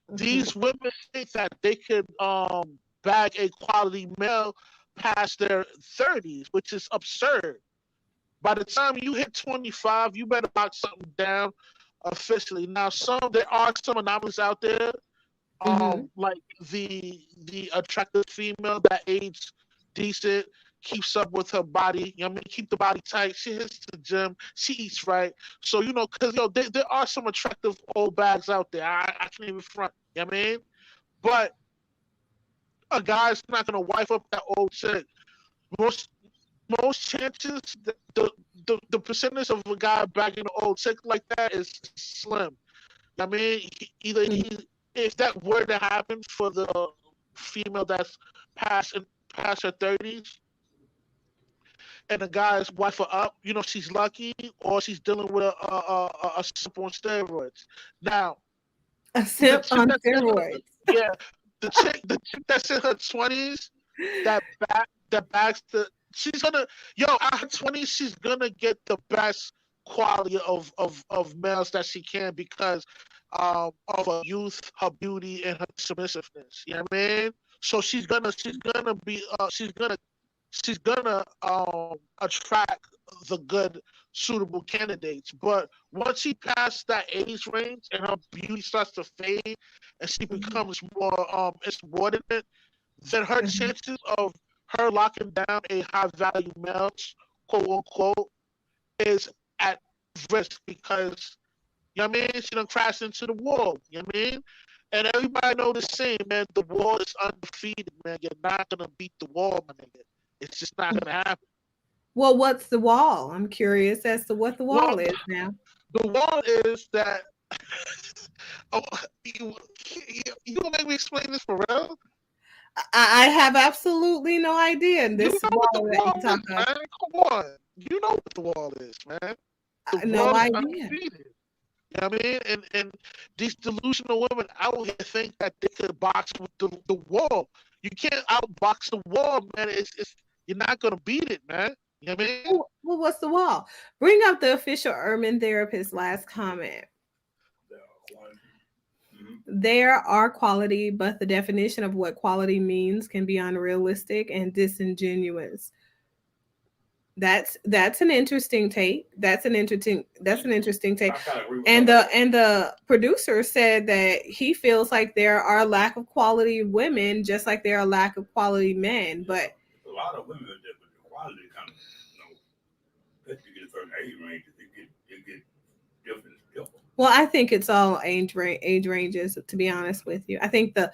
Hmm. these women think that they could bag a quality male past their 30s, which is absurd. By the time you hit 25, you better lock something down officially. Now, there are some anomalies out there, Hmm. like the attractive female that aids decent, keeps up with her body. You know what I mean? Keep the body tight. She hits the gym. She eats right. So because there are some attractive old bags out there. I can't even front. You know what I mean? But a guy's not gonna wife up that old chick. Most most chances, the percentage of a guy bagging an old chick like that is slim. I mean, either if that were to happen for the female that's past her 30s, and the guy's wife her up, she's lucky, or she's dealing with a simp on steroids. Now, A the simp chick on that's in her, steroids. yeah, the chick that's in her 20s that backs she's gonna at her 20s she's gonna get the best quality of males that she can because of her youth, her beauty, and her submissiveness. You know what I mean? So she's gonna she's gonna attract the good, suitable candidates. But once she passes that age range and her beauty starts to fade, and she Mhm. becomes more insubordinate, then her Mhm. chances of her locking down a high value male, quote unquote, is at risk because you know what I mean? She done crashed into the wall. You know what I mean? And everybody know the same, man. The wall is undefeated, man. You're not gonna beat the wall, my nigga. It's just not gonna happen. Well, what's the wall? I'm curious as to what the Well, wall is now. the wall is that. Oh, you gonna make me explain this for real? I have absolutely no idea. And You this know what the wall that you wall talk is, of, man. Come on. You know what the wall is, man. The no wall is idea. undefeated. You know what I mean? And these delusional women out here think that they could box with the wall. You can't outbox the wall, man. It's you're not gonna beat it, man. You know what I mean? Well, what's the wall? Bring up the official Urban Therapist last comment. The quality. Mhm. There are quality, but the definition of what quality means can be unrealistic and disingenuous. That's an interesting take. That's an interesting take. I kind of agree with And some of the that. and the producer said that he feels like there are lack of quality women, just like there are lack of quality men. But It's a lot of women that, but the quality kind of, especially you get a certain age range, it get different. well, I think it's all age ranges. To be honest with you, I think the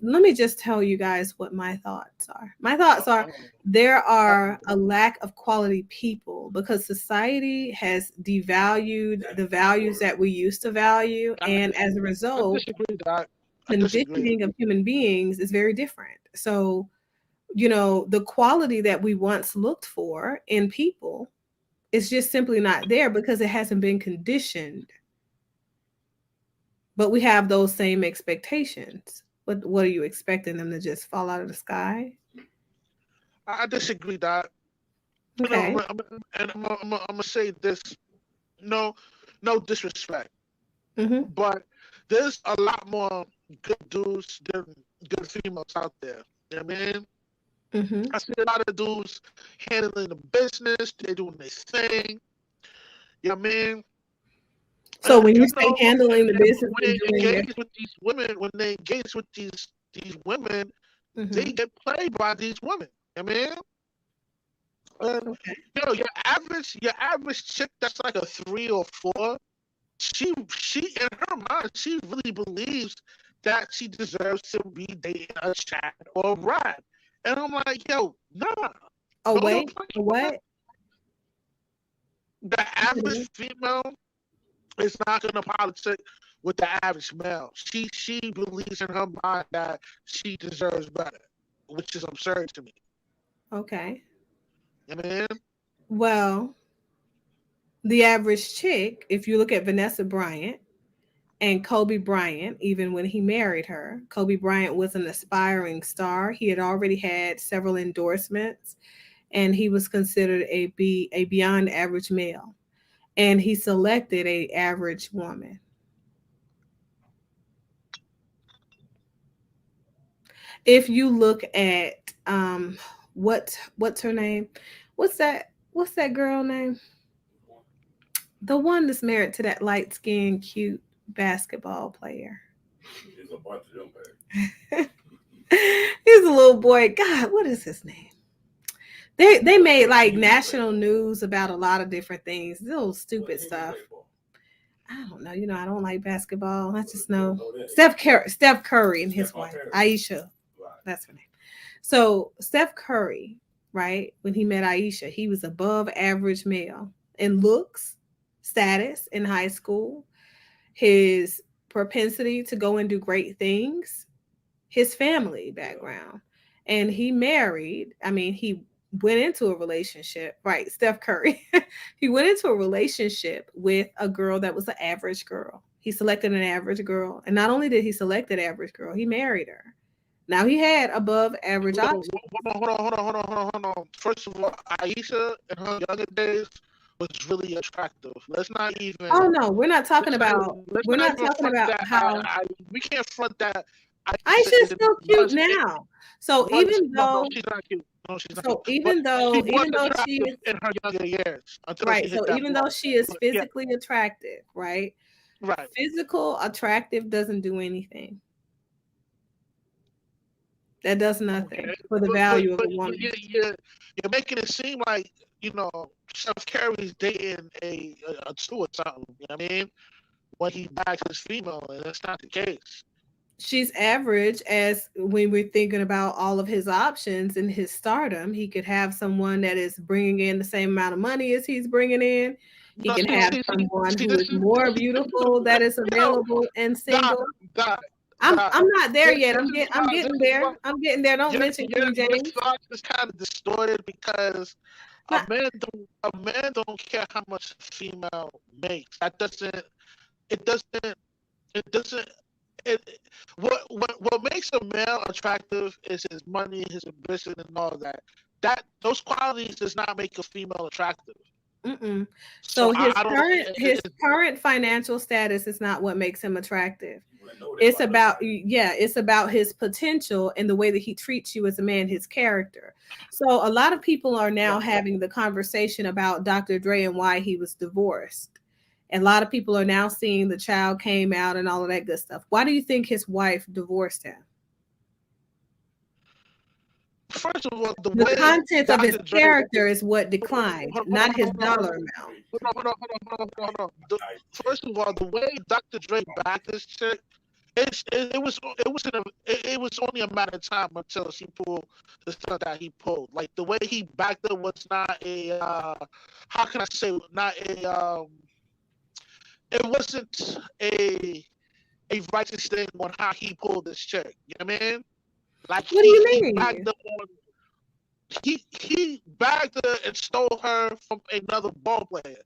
let me just tell you guys what my thoughts are. My thoughts are there are a lack of quality people because society has devalued the values that we used to value, I, and as a I result, disagree, Doc. I disagree. conditioning of human beings is very different. So, the quality that we once looked for in people, it's just simply not there because it hasn't been conditioned. But we have those same expectations. What are you expecting them to just fall out of the sky? I disagree, Doc. You know, Okay. and I'm gonna say this. No, no disrespect, Mhm. but there's a lot more good dudes than good females out there. You know what I mean? Mhm. I see a lot of dudes handling the business, they doing their thing. You know what I mean? So when you You say know, handling the and business when and they doing their engage with these women, when they engage with these women, they mhm. get played by these women. I mean, and Okay. your average chick that's like a 3 or 4, she in her mind she really believes that she deserves to be dating a Chad or a Brad. And I'm like, yo, nah, Oh know your wait. place, man. What? The average female is not gonna politic with the average male. She believes in her mind that she deserves better, which is absurd to me. Okay. You know what I mean? Well, the average chick, if you look at Vanessa Bryant and Kobe Bryant, even when he married her, Kobe Bryant was an aspiring star. He had already had several endorsements and he was considered a beyond average male. And he selected a average woman. If you look at what's her name? What's that girl name? The one that's married to that light skinned cute basketball player. It's a bunch of them, baby. He's a little boy. God, what is his name? They made like national news about a lot of different things. Little stupid stuff. I don't know. I don't like basketball. I just know Steph Curry and his wife Aisha. That's her name. So Steph Curry, right? When he met Aisha, he was above average male in looks, status in high school, his propensity to go and do great things, his family background. And he married, he went into a relationship, right? Steph Curry. He went into a relationship with a girl that was an average girl. He selected an average girl. And not only did he select an average girl, he married her. Now he had above average Hold options. on, hold on. First of all, Aisha in her younger days was really attractive. Let's not even Oh no, we're not talking let's about not, let's we're not not even talking front about that. how We can't front that Aisha's still cute once now. So once even no, though, she's not cute. No, she's not cute. so But even she though, was even though she attractive is in her younger years until she right, hit so that even though block. she is But yeah, physically attractive, right? right. Physical attractive doesn't do anything. That does Okay. nothing for the value of a But woman. you're making it seem like, Chef Curry's dating a two or something. You know what I mean? When he bags his female, and that's not the case. She's average as when we're thinking about all of his options in his stardom. He could have someone that is bringing in the same amount of money as he's bringing in. He No, can have someone who is more beautiful that is you know, available and Doc, single. Doc, I'm Doc. I'm not there yet. This is I'm why getting there. I'm getting there. Don't mention King your James. thoughts is kind of distorted because Not a man don't care how much a female makes. It doesn't it doesn't it what makes a male attractive is his money, his ambition, and all that. Those qualities does not make a female attractive. mm-mm. So So I don't. his current financial status is not what makes him attractive. You know that It's by about, yeah, it's about his potential and the way that he treats you as a man, his character. So a lot of people are now Right. having the conversation about Dr. Dre and why he was divorced. And a lot of people are now seeing the child came out and all of that good stuff. Why do you think his wife divorced him? First of all, the The way content of his Dr. Dre. character is what declined, Hold on, not his hold on, dollar amount. First of all, the way Dr. Dre backed this chick, it was only a matter of time until she pulled the stuff that he pulled. Like the way he backed it was not a how can I say, not a it wasn't a righteous thing on how he pulled this chick. You know what I mean? Like What do you he backed mean? up on he bagged her and stole her from another ball player.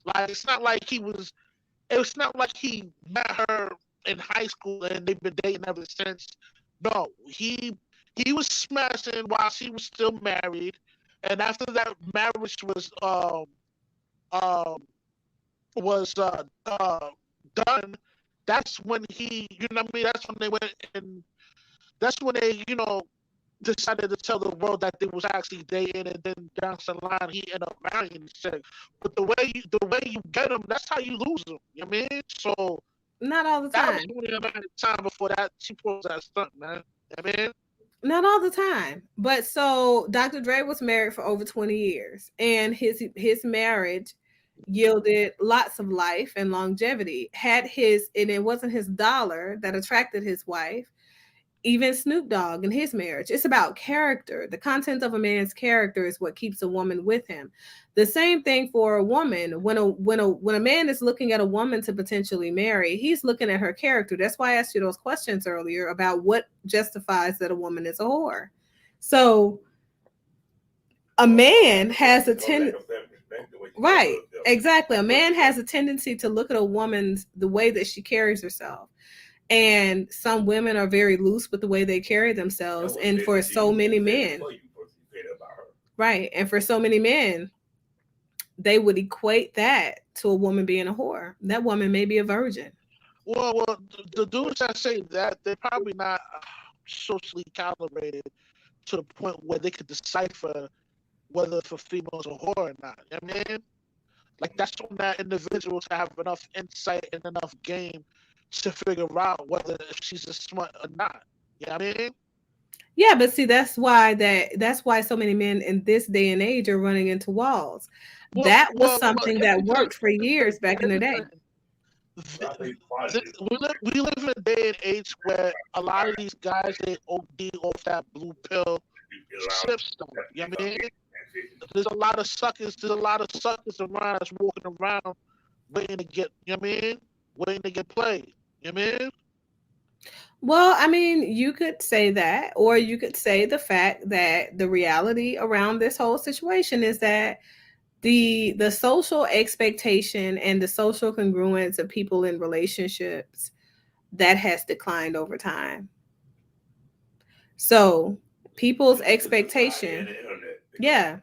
Like it's not like he met her in high school and they've been dating ever since. No, he was smashing while she was still married, and after that marriage um was done, that's when that's when they went and that's when they decided to tell the world that they was actually dating, and then down the line he ended up marrying the chick. But the way you get them, that's how you lose them. You know what I mean? So Not all the that was time. only a matter of time before that she pulls that stunt, man. You know what I mean? Not all the time. But so Dr. Dre was married for over 20 years, and his marriage yielded lots of life and longevity. And it wasn't his dollar that attracted his wife. Even Snoop Dogg and his marriage, it's about character. The content of a man's character is what keeps a woman with him. The same thing for a woman. When a man is looking at a woman to potentially marry, he's looking at her character. That's why I asked you those questions earlier about what justifies that a woman is a whore. So a man has a tendency. Right, exactly. A man has a tendency to look at a woman's the way that she carries herself. And some women are very loose with the way they carry themselves. And for so many men, right. And for so many men, they would equate that to a woman being a whore. That woman may be a virgin. Well, the dudes that say that they're probably not socially calibrated to the point where they could decipher whether if a female's a whore or not. You know what I mean? Like that's on that individual to have enough insight and enough game to figure out whether if she's a smut or not. You know what I mean? Yeah, but see, that's why so many men in this day and age are running into walls. That was Well, something that worked for years back in the day. We live in a day and age where a lot of these guys they OD off that blue pill sip stuff. You know what I mean? There's a lot of suckers. There's a lot of suckers around that's walking around waiting to get. You know what I mean? Waiting to get played. You know what I mean? Well, I mean, you could say that, or you could say the fact that the reality around this whole situation is that the social expectation and the social congruence of people in relationships that has declined over time. So people's expectation, yeah,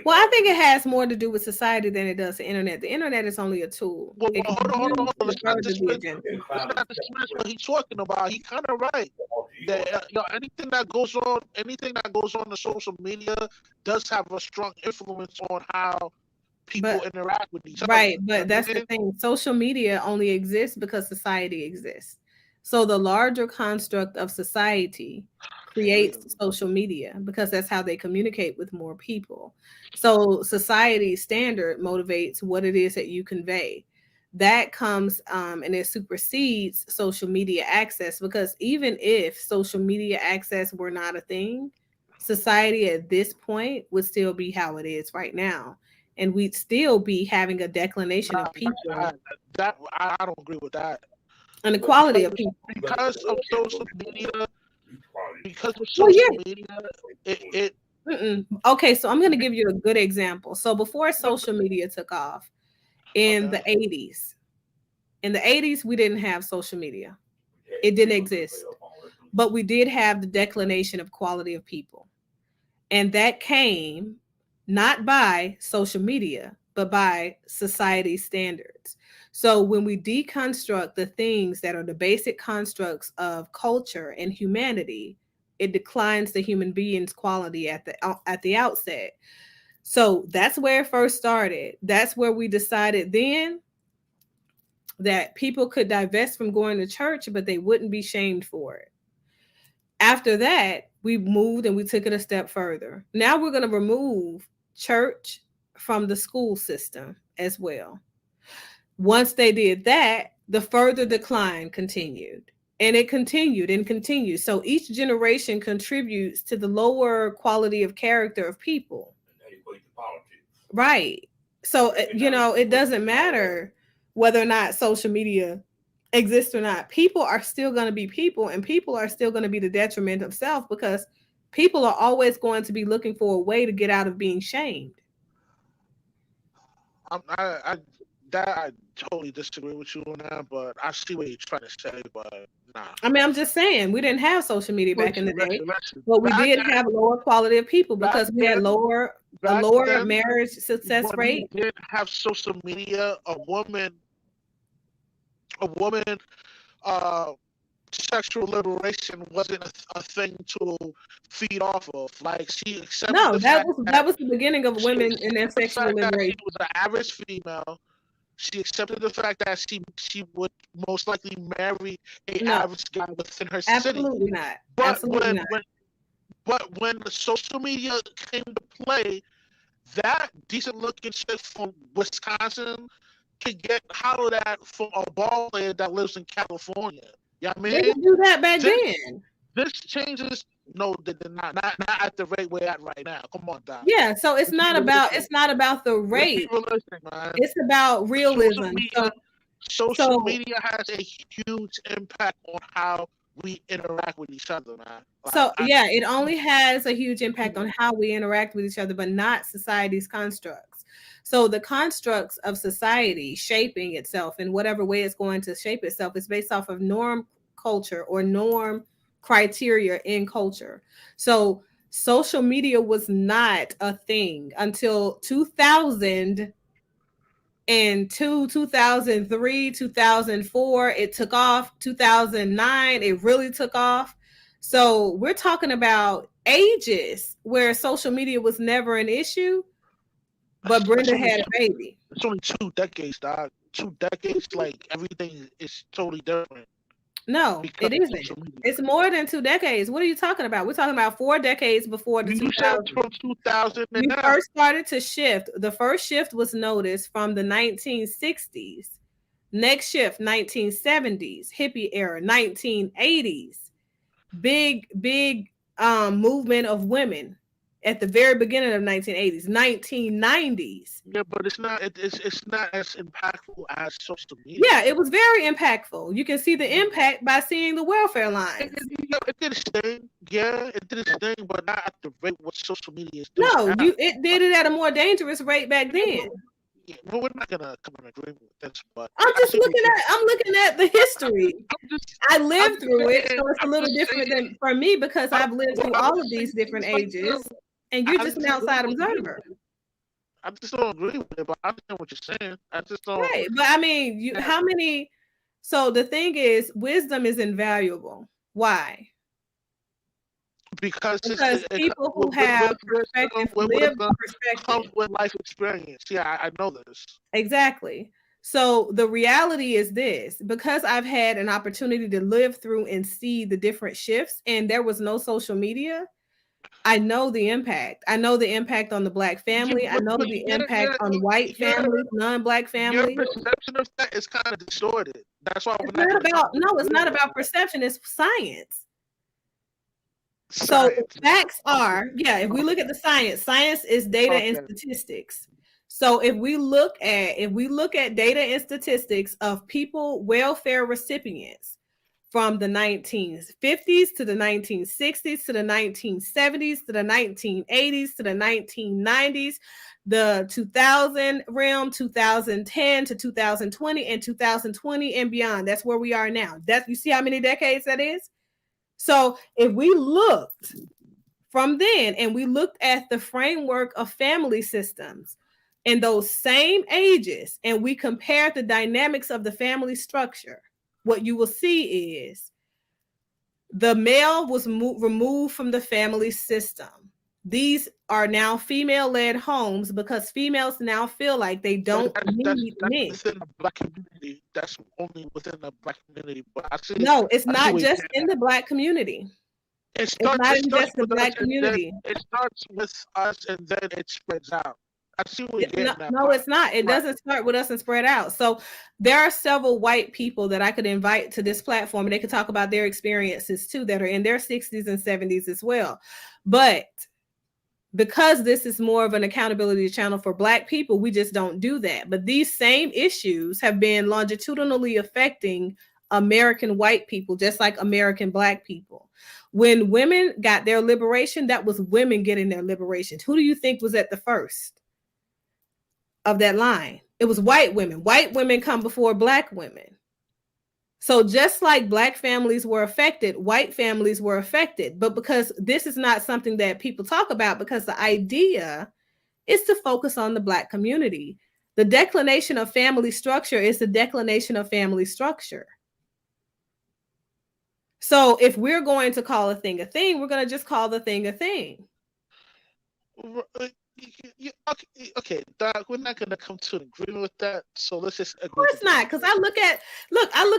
Well, I think it has more to do with society than it does the internet. The internet is only a tool. Well, It can be hold on. used to Let's not further the dismiss. agenda. Let's not dismiss what he's talking about. He's kind of right. That anything that goes on in social media does have a strong influence on how people But interact with each other. right, but that's the thing. Social media only exists because society exists. So the larger construct of society creates social media because that's how they communicate with more people. So society's standard motivates what it is that you convey. That comes and it supersedes social media access, because even if social media access were not a thing, society at this point would still be how it is right now, and we'd still be having a declination of people I don't agree with that. and the quality of people. Because of social media, Well, yeah. it Okay, so I'm going to give you a good example. So before social media took off in the 80s, we didn't have social media. It didn't exist. But we did have the declination of quality of people. And that came not by social media, but by society standards. So when we deconstruct the things that are the basic constructs of culture and humanity, it declines the human being's quality at the outset. So that's where it first started. That's where we decided then that people could divest from going to church, but they wouldn't be shamed for it. After that, we moved and we took it a step further. Now we're going to remove church from the school system as well. Once they did that, the further decline continued. And it continued and continued. So each generation contributes to the lower quality of character of people. Right. So, it doesn't matter whether or not social media exists or not. People are still going to be people, and people are still going to be the detriment of self, because people are always going to be looking for a way to get out of being shamed. I totally disagree with you on that, but I see what you're trying to say, but nah. I mean, I'm just saying, we didn't have social media back in the day, but we did have lower quality of people because we had a lower marriage success rate. We didn't have social media. A woman, sexual liberation wasn't a thing to feed off of. Like, she accepted. No, that was the beginning of women in their sexual liberation. She was an average female. She accepted the fact that she would most likely marry an average guy within her city. Absolutely not. But when the social media came to play, that decent looking chick from Wisconsin could get hollered at from a ball player that lives in California. Yeah, I mean, they could do that back then. This changes. No, they did not at the rate we're at right now. Come on, Doc. Yeah, so it's not about the rate. It's about realism. Social media has a huge impact on how we interact with each other, man. It only has a huge impact on how we interact with each other, but not society's constructs. So the constructs of society shaping itself in whatever way it's going to shape itself is based off of norm culture or norm criteria in culture. So social media was not a thing until 2002, 2003, 2004. It took off. 2009, it really took off. So we're talking about ages where social media was never an issue, but Brenda had a baby. It's only 2 decades, dog. 2 decades, like everything is totally different. No, it isn't. It's more than 2 decades. What are you talking about? We're talking about 4 decades before the 2000s. From 2000 we first started to shift. The first shift was noticed from the 1960s. Next shift, 1970s, hippie era, 1980s. Big movement of women at the very beginning of 1980s, 1990s. Yeah, but it's not as impactful as social media. Yeah, it was very impactful. You can see the impact by seeing the welfare lines. It did its thing. Yeah, it did its thing, but not at the rate what social media is doing. No, it did it at a more dangerous rate back then. Yeah, well, we're not gonna come in agreement with this, but I'm looking at the history. I lived through it, so it's a little different than for me because I've lived through all of these different ages. And you're just an outside observer. I just don't agree with it, but I understand what you're saying. I just don't. Right. But I mean, how many? So the thing is, wisdom is invaluable. Why? Because people who have perspective live perspective. Comes with life experience. Yeah, I know this. Exactly. So the reality is this, because I've had an opportunity to live through and see the different shifts, and there was no social media, I know the impact. I know the impact on the Black family. I know the impact on white families, non-Black families. Your perception of that is kind of distorted. That's why it's not about perception. It's science. So facts are, if we look at the science is data and statistics. So if we look at data and statistics of people welfare recipients from the 1950s to the 1960s to the 1970s to the 1980s to the 1990s, the 2000 realm, 2010 to 2020 and 2020 and beyond. That's where we are now. You see how many decades that is? So if we looked from then and we looked at the framework of family systems in those same ages and we compared the dynamics of the family structure, what you will see is the male was removed from the family system. These are now female-led homes because females now feel like they don't need men. Within the Black community. That's only within the Black community. But no, it's not just in the Black community. It's not in just the Black community. It starts with us and then it spreads out. I see what you're getting at. No, it's not. It doesn't start with us and spread out. So there are several white people that I could invite to this platform and they could talk about their experiences too that are in their 60s and 70s as well. But because this is more of an accountability channel for Black people, we just don't do that. But these same issues have been longitudinally affecting American white people, just like American Black people. When women got their liberation, that was women getting their liberation. Who do you think was at the first of that line? It was white women. White women come before Black women. So just like Black families were affected, white families were affected. But because this is not something that people talk about, because the idea is to focus on the Black community. The declination of family structure is the declination of family structure. So if we're going to call a thing, we're going to just call the thing a thing. Okay, Doc, we're not going to come to an agreement with that. So let's just agree. Of course not, because I look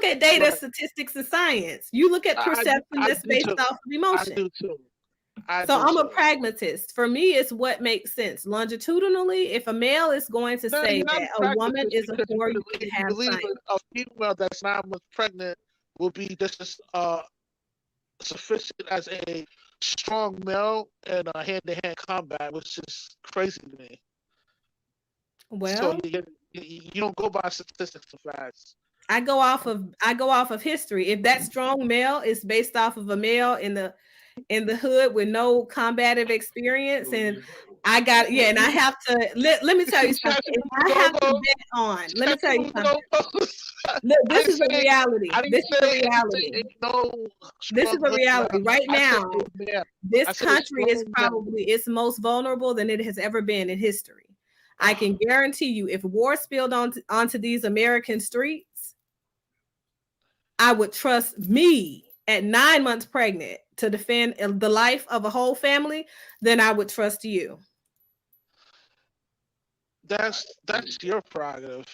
at data, statistics, and science. You look at perception that's based off of emotion. I do too. I'm a pragmatist. For me, it's what makes sense. Longitudinally, if a male is going to say that a woman is a whore, you can have science. A female that's 9 months pregnant will be just as sufficient as a strong male in a hand-to-hand combat, which is crazy to me. Well, so you don't go by statistics and facts. I go off of history. If that strong male is based off of a male in the hood with no combative experience, and I have to let me tell you something. If I have to bet on, let me tell you something. Look, this is a reality. This is a reality. This is a reality. Right now, this country is probably its most vulnerable than it has ever been in history. I can guarantee you, if war spilled onto these American streets, I would trust me at 9 months pregnant to defend the life of a whole family than I would trust you. That's your prerogative,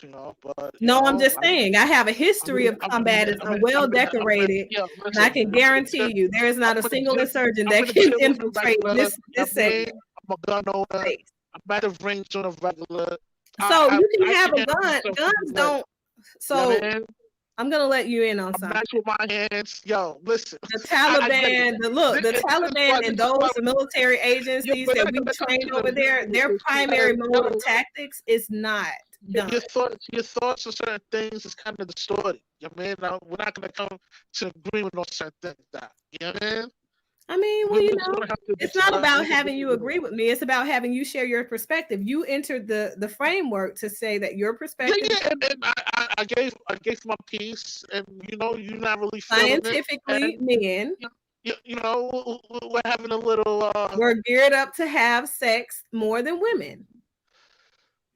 but I'm just saying I have a history of combatants. I'm well decorated, and I can guarantee you there is not a single insurgent that can infiltrate this segment. I'm a gun owner. I'm at the range on a regular. So you can have a gun. Guns don't. So I'm gonna let you in on something. Match with my hands, listen. The Taliban, the Taliban and those military agencies that we train over there, their primary mode of tactics is not done. Your thoughts on certain things is kind of distorted. We're not gonna come to agreement on certain things. You know what I mean? It's not about having you agree with me. It's about having you share your perspective. You entered the framework to say that your perspective. And I gave my piece, and you're not really scientifically, men you know, we're having a little. We're geared up to have sex more than women.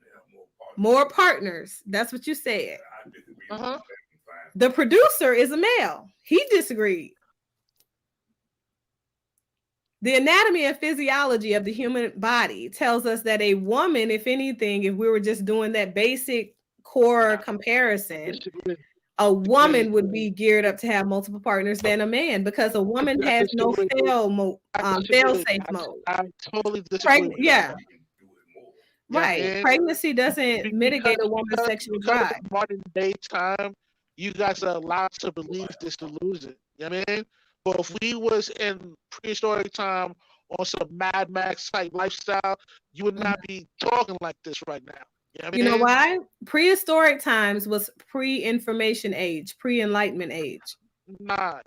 Yeah, More partners. That's what you said. I disagree with Uh-huh. that. Fine. The producer is a male. He disagreed. The anatomy and physiology of the human body tells us that a woman, if anything, if we were just doing that basic core comparison, Disagree. a woman would be geared up to have multiple partners than a man because a woman has no fail-safe mode. I totally disagree. With Yeah. that. You can do it more. Right. Yeah, man. Pregnancy doesn't mitigate a woman's sexual because drive. of modern day time, you guys are allowed to believe this delusion. You know what I mean? But if we was in prehistoric time on some Mad Max type lifestyle, you would not be talking like this right now. You know what I You know mean? why? Prehistoric times was pre-information age, pre-enlightenment age. Nah.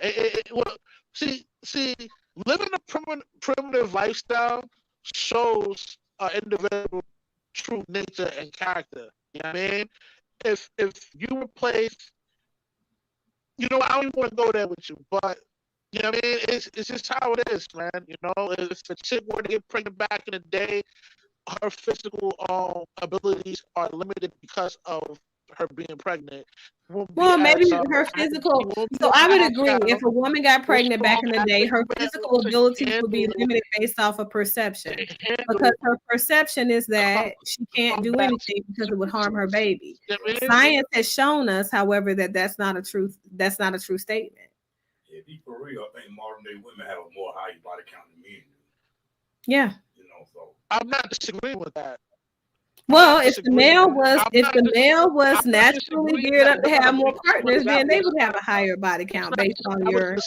Well, see, living a primitive lifestyle shows an individual true nature and character. You know what I mean? If you replace, you know, I don't even want to go there with you, but you know what I mean? It's just how it is, man. You know, if a chick were to get pregnant back in the day, her physical abilities are limited because of her being pregnant. Well, maybe her physical. So I would agree. If a woman got pregnant back in the day, her physical abilities would be limited based off of perception, because her perception is that she can't do anything because it would harm her baby. Science has shown us, however, that that's not a truth. That's not a true statement. Yeah, be for real. I think modern day women have a more high body count than men do. Yeah. You know, so I'm not disagreeing with that. Well, if the male was naturally geared up to have more partners, then they would have a higher body count based on your.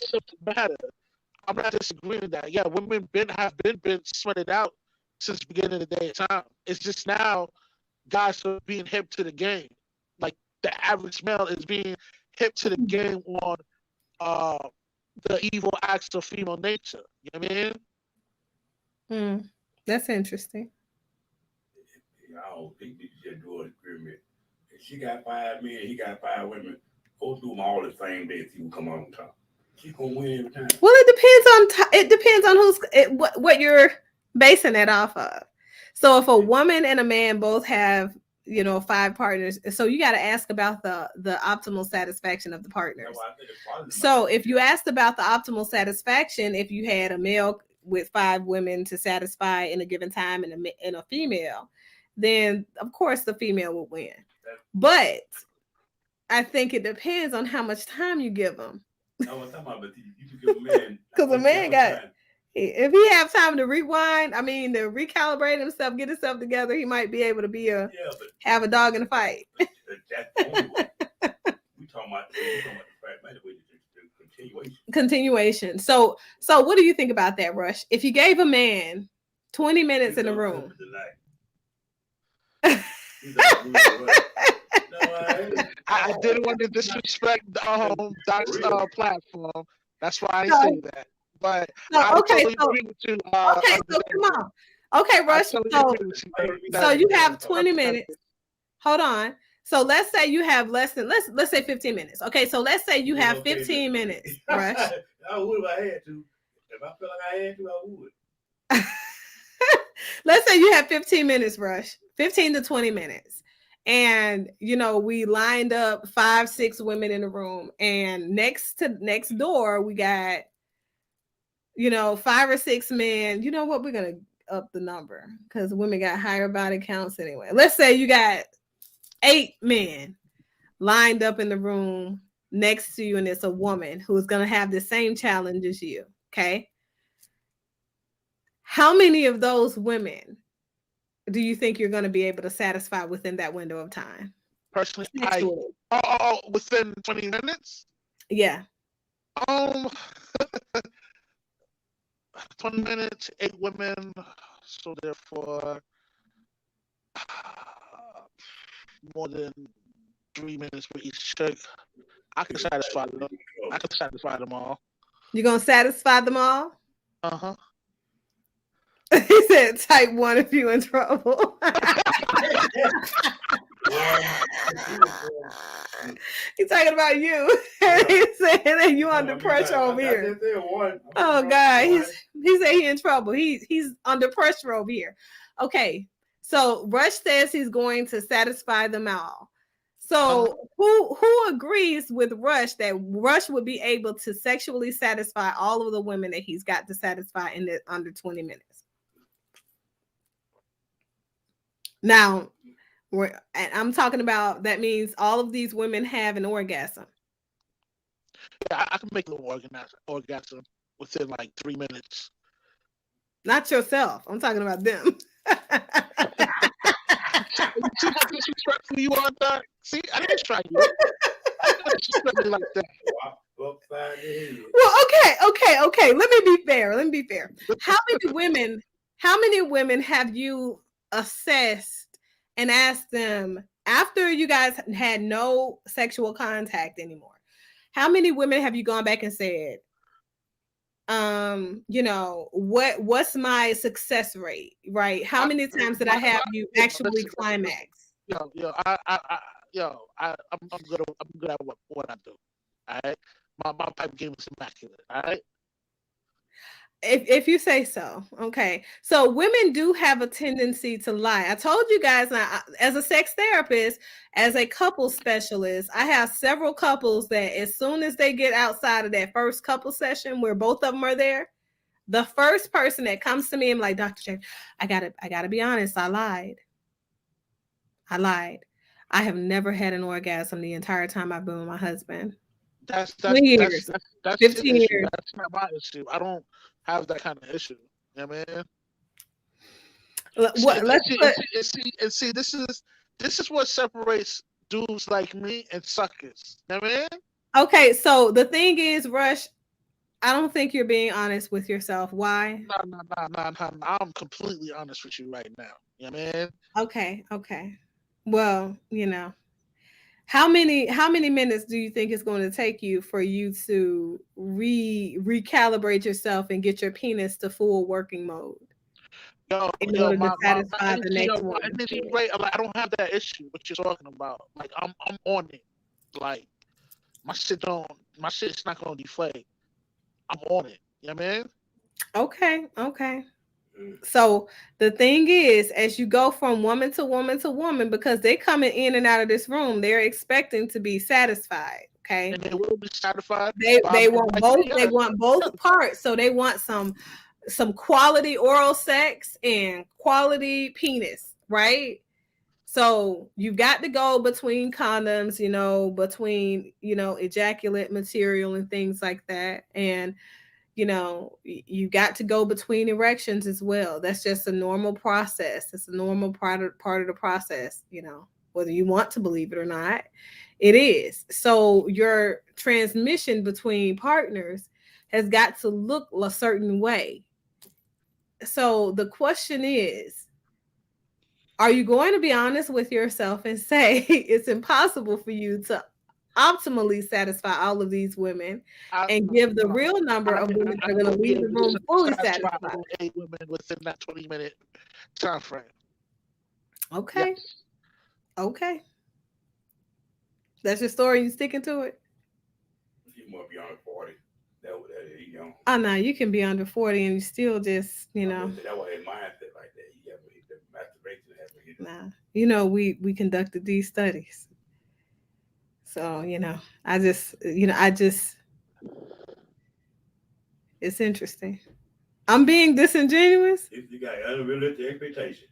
I'm not disagreeing with that. Yeah, women have been sweated out since the beginning of the day of time. It's just now guys are being hip to the game. Like the average male is being hip to the game on the evil acts of female nature. You know what I mean? That's interesting. I don't think they should do an agreement. If she got 5 men, he got 5 women, go through them all the same day, see who come on top. She's gonna win every time. Well, it depends on what you're basing that off of. So if a woman and a man both have 5 partners, so you got to ask about the optimal satisfaction of the partners. So if you asked about the optimal satisfaction, if you had a male with 5 women to satisfy in a given time and a female, then of course the female will win. But I think it depends on how much time you give them. No, I'm talking about, but you can give a man, because a man if he have time to rewind, to recalibrate himself, get himself together, he might be able to have a dog in the fight. That's the only way. We talking about the fact, man, continuation. So what do you think about that, Rush? If you gave a man 20 minutes in a room. I didn't want to disrespect Doc's platform. That's why I say that. But okay, so come on. Okay, Rush. So you have 20 minutes. Hold on. So let's say you have let's say 15 minutes. Okay, so let's say you have 15 minutes, Rush. I would if I had to. If I felt like I had to, I would. Let's say you have 15 minutes, Rush. 15 to 20 minutes. And we lined up 5, 6 women in the room, and next door we got 5 or 6 men. You know what? We're gonna up the number because women got higher body counts anyway. Let's say you got 8 men lined up in the room next to you, and it's a woman who's gonna have the same challenge as you. Okay. How many of those women do you think you're going to be able to satisfy within that window of time? Personally, within 20 minutes? Yeah. 20 minutes, 8 women. So therefore, more than 3 minutes for each chick. I can satisfy them. I can satisfy them all. You're going to satisfy them all? Uh-huh. He said, type 1 if you in trouble. He's talking about you. He's saying that you under pressure over here. Oh God, he said he in trouble. He's under pressure over here. Okay, so Rush says he's going to satisfy them all. So who agrees with Rush that Rush would be able to sexually satisfy all of the women that he's got to satisfy in under 20 minutes? Now, I'm talking about that means all of these women have an orgasm. Yeah, I can make an orgasm within like 3 minutes. Not yourself. I'm talking about them. See how disrespectful you are, Doc? See, I didn't try you. I didn't disrespect me like that. Well, okay. Let me be fair. How many women have you assessed and asked them after you guys had no sexual contact anymore? How many women have you gone back and said, what's my success rate, right? How many times did I have you actually climax? I'm good at what I do. All right, my pipe game is immaculate. All right. If you say so. Okay. So women do have a tendency to lie. I told you guys, as a sex therapist, as a couple specialist, I have several couples that as soon as they get outside of that first couple session where both of them are there, the first person that comes to me, I'm like, Dr. J, I gotta be honest. I lied. I have never had an orgasm the entire time I've been with my husband. That's 20 years. that's 15 years. years. That's not my issue. I don't have that kind of issue. You know what I mean? See, this is what separates dudes like me and suckers. You know what I mean? Okay, so the thing is, Rush, I don't think you're being honest with yourself. Why? No. I'm completely honest with you right now. You know what I mean? Okay. Well, how many minutes do you think it's going to take you for you to recalibrate yourself and get your penis to full working mode? In order to satisfy the next one. Right, like, I don't have that issue. What you're talking about? Like I'm on it. Like my shit's not gonna deflate. I'm on it. You know what I mean? Okay. So the thing is, as you go from woman to woman to woman, because they coming in and out of this room, they're expecting to be satisfied. Okay. And they will be satisfied. They want both. They want both parts. So they want some quality oral sex and quality penis, right? So you've got to go between condoms, between ejaculate material and things like that, and you got to go between erections as well. That's just a normal process. It's a normal part of the process, whether you want to believe it or not, it is. So your transmission between partners has got to look a certain way. So the question is, are you going to be honest with yourself and say it's impossible for you to optimally satisfy all of these women and give the real number of women that are going to leave the room fully satisfied? 8 women within that 20-minute time frame. Okay. Yes. Okay. That's your story. You sticking to it? You must be under 40. That is young. Oh no, you can be under 40 and you still just, That was his mindset like that. You got the masturbation. Nah, we conducted these studies. So, I just, it's interesting. I'm being disingenuous. You got unrealistic expectations.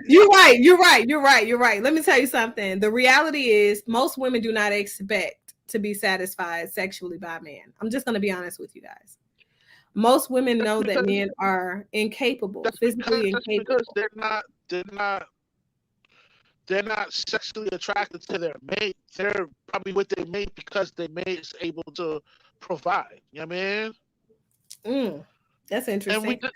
You're right. Let me tell you something. The reality is most women do not expect to be satisfied sexually by a man. I'm just going to be honest with you guys. Most women know that men are incapable, physically incapable. Because they're not sexually attracted to their mate. They're probably with their mate because their mate is able to provide. You know what I mean? That's interesting. And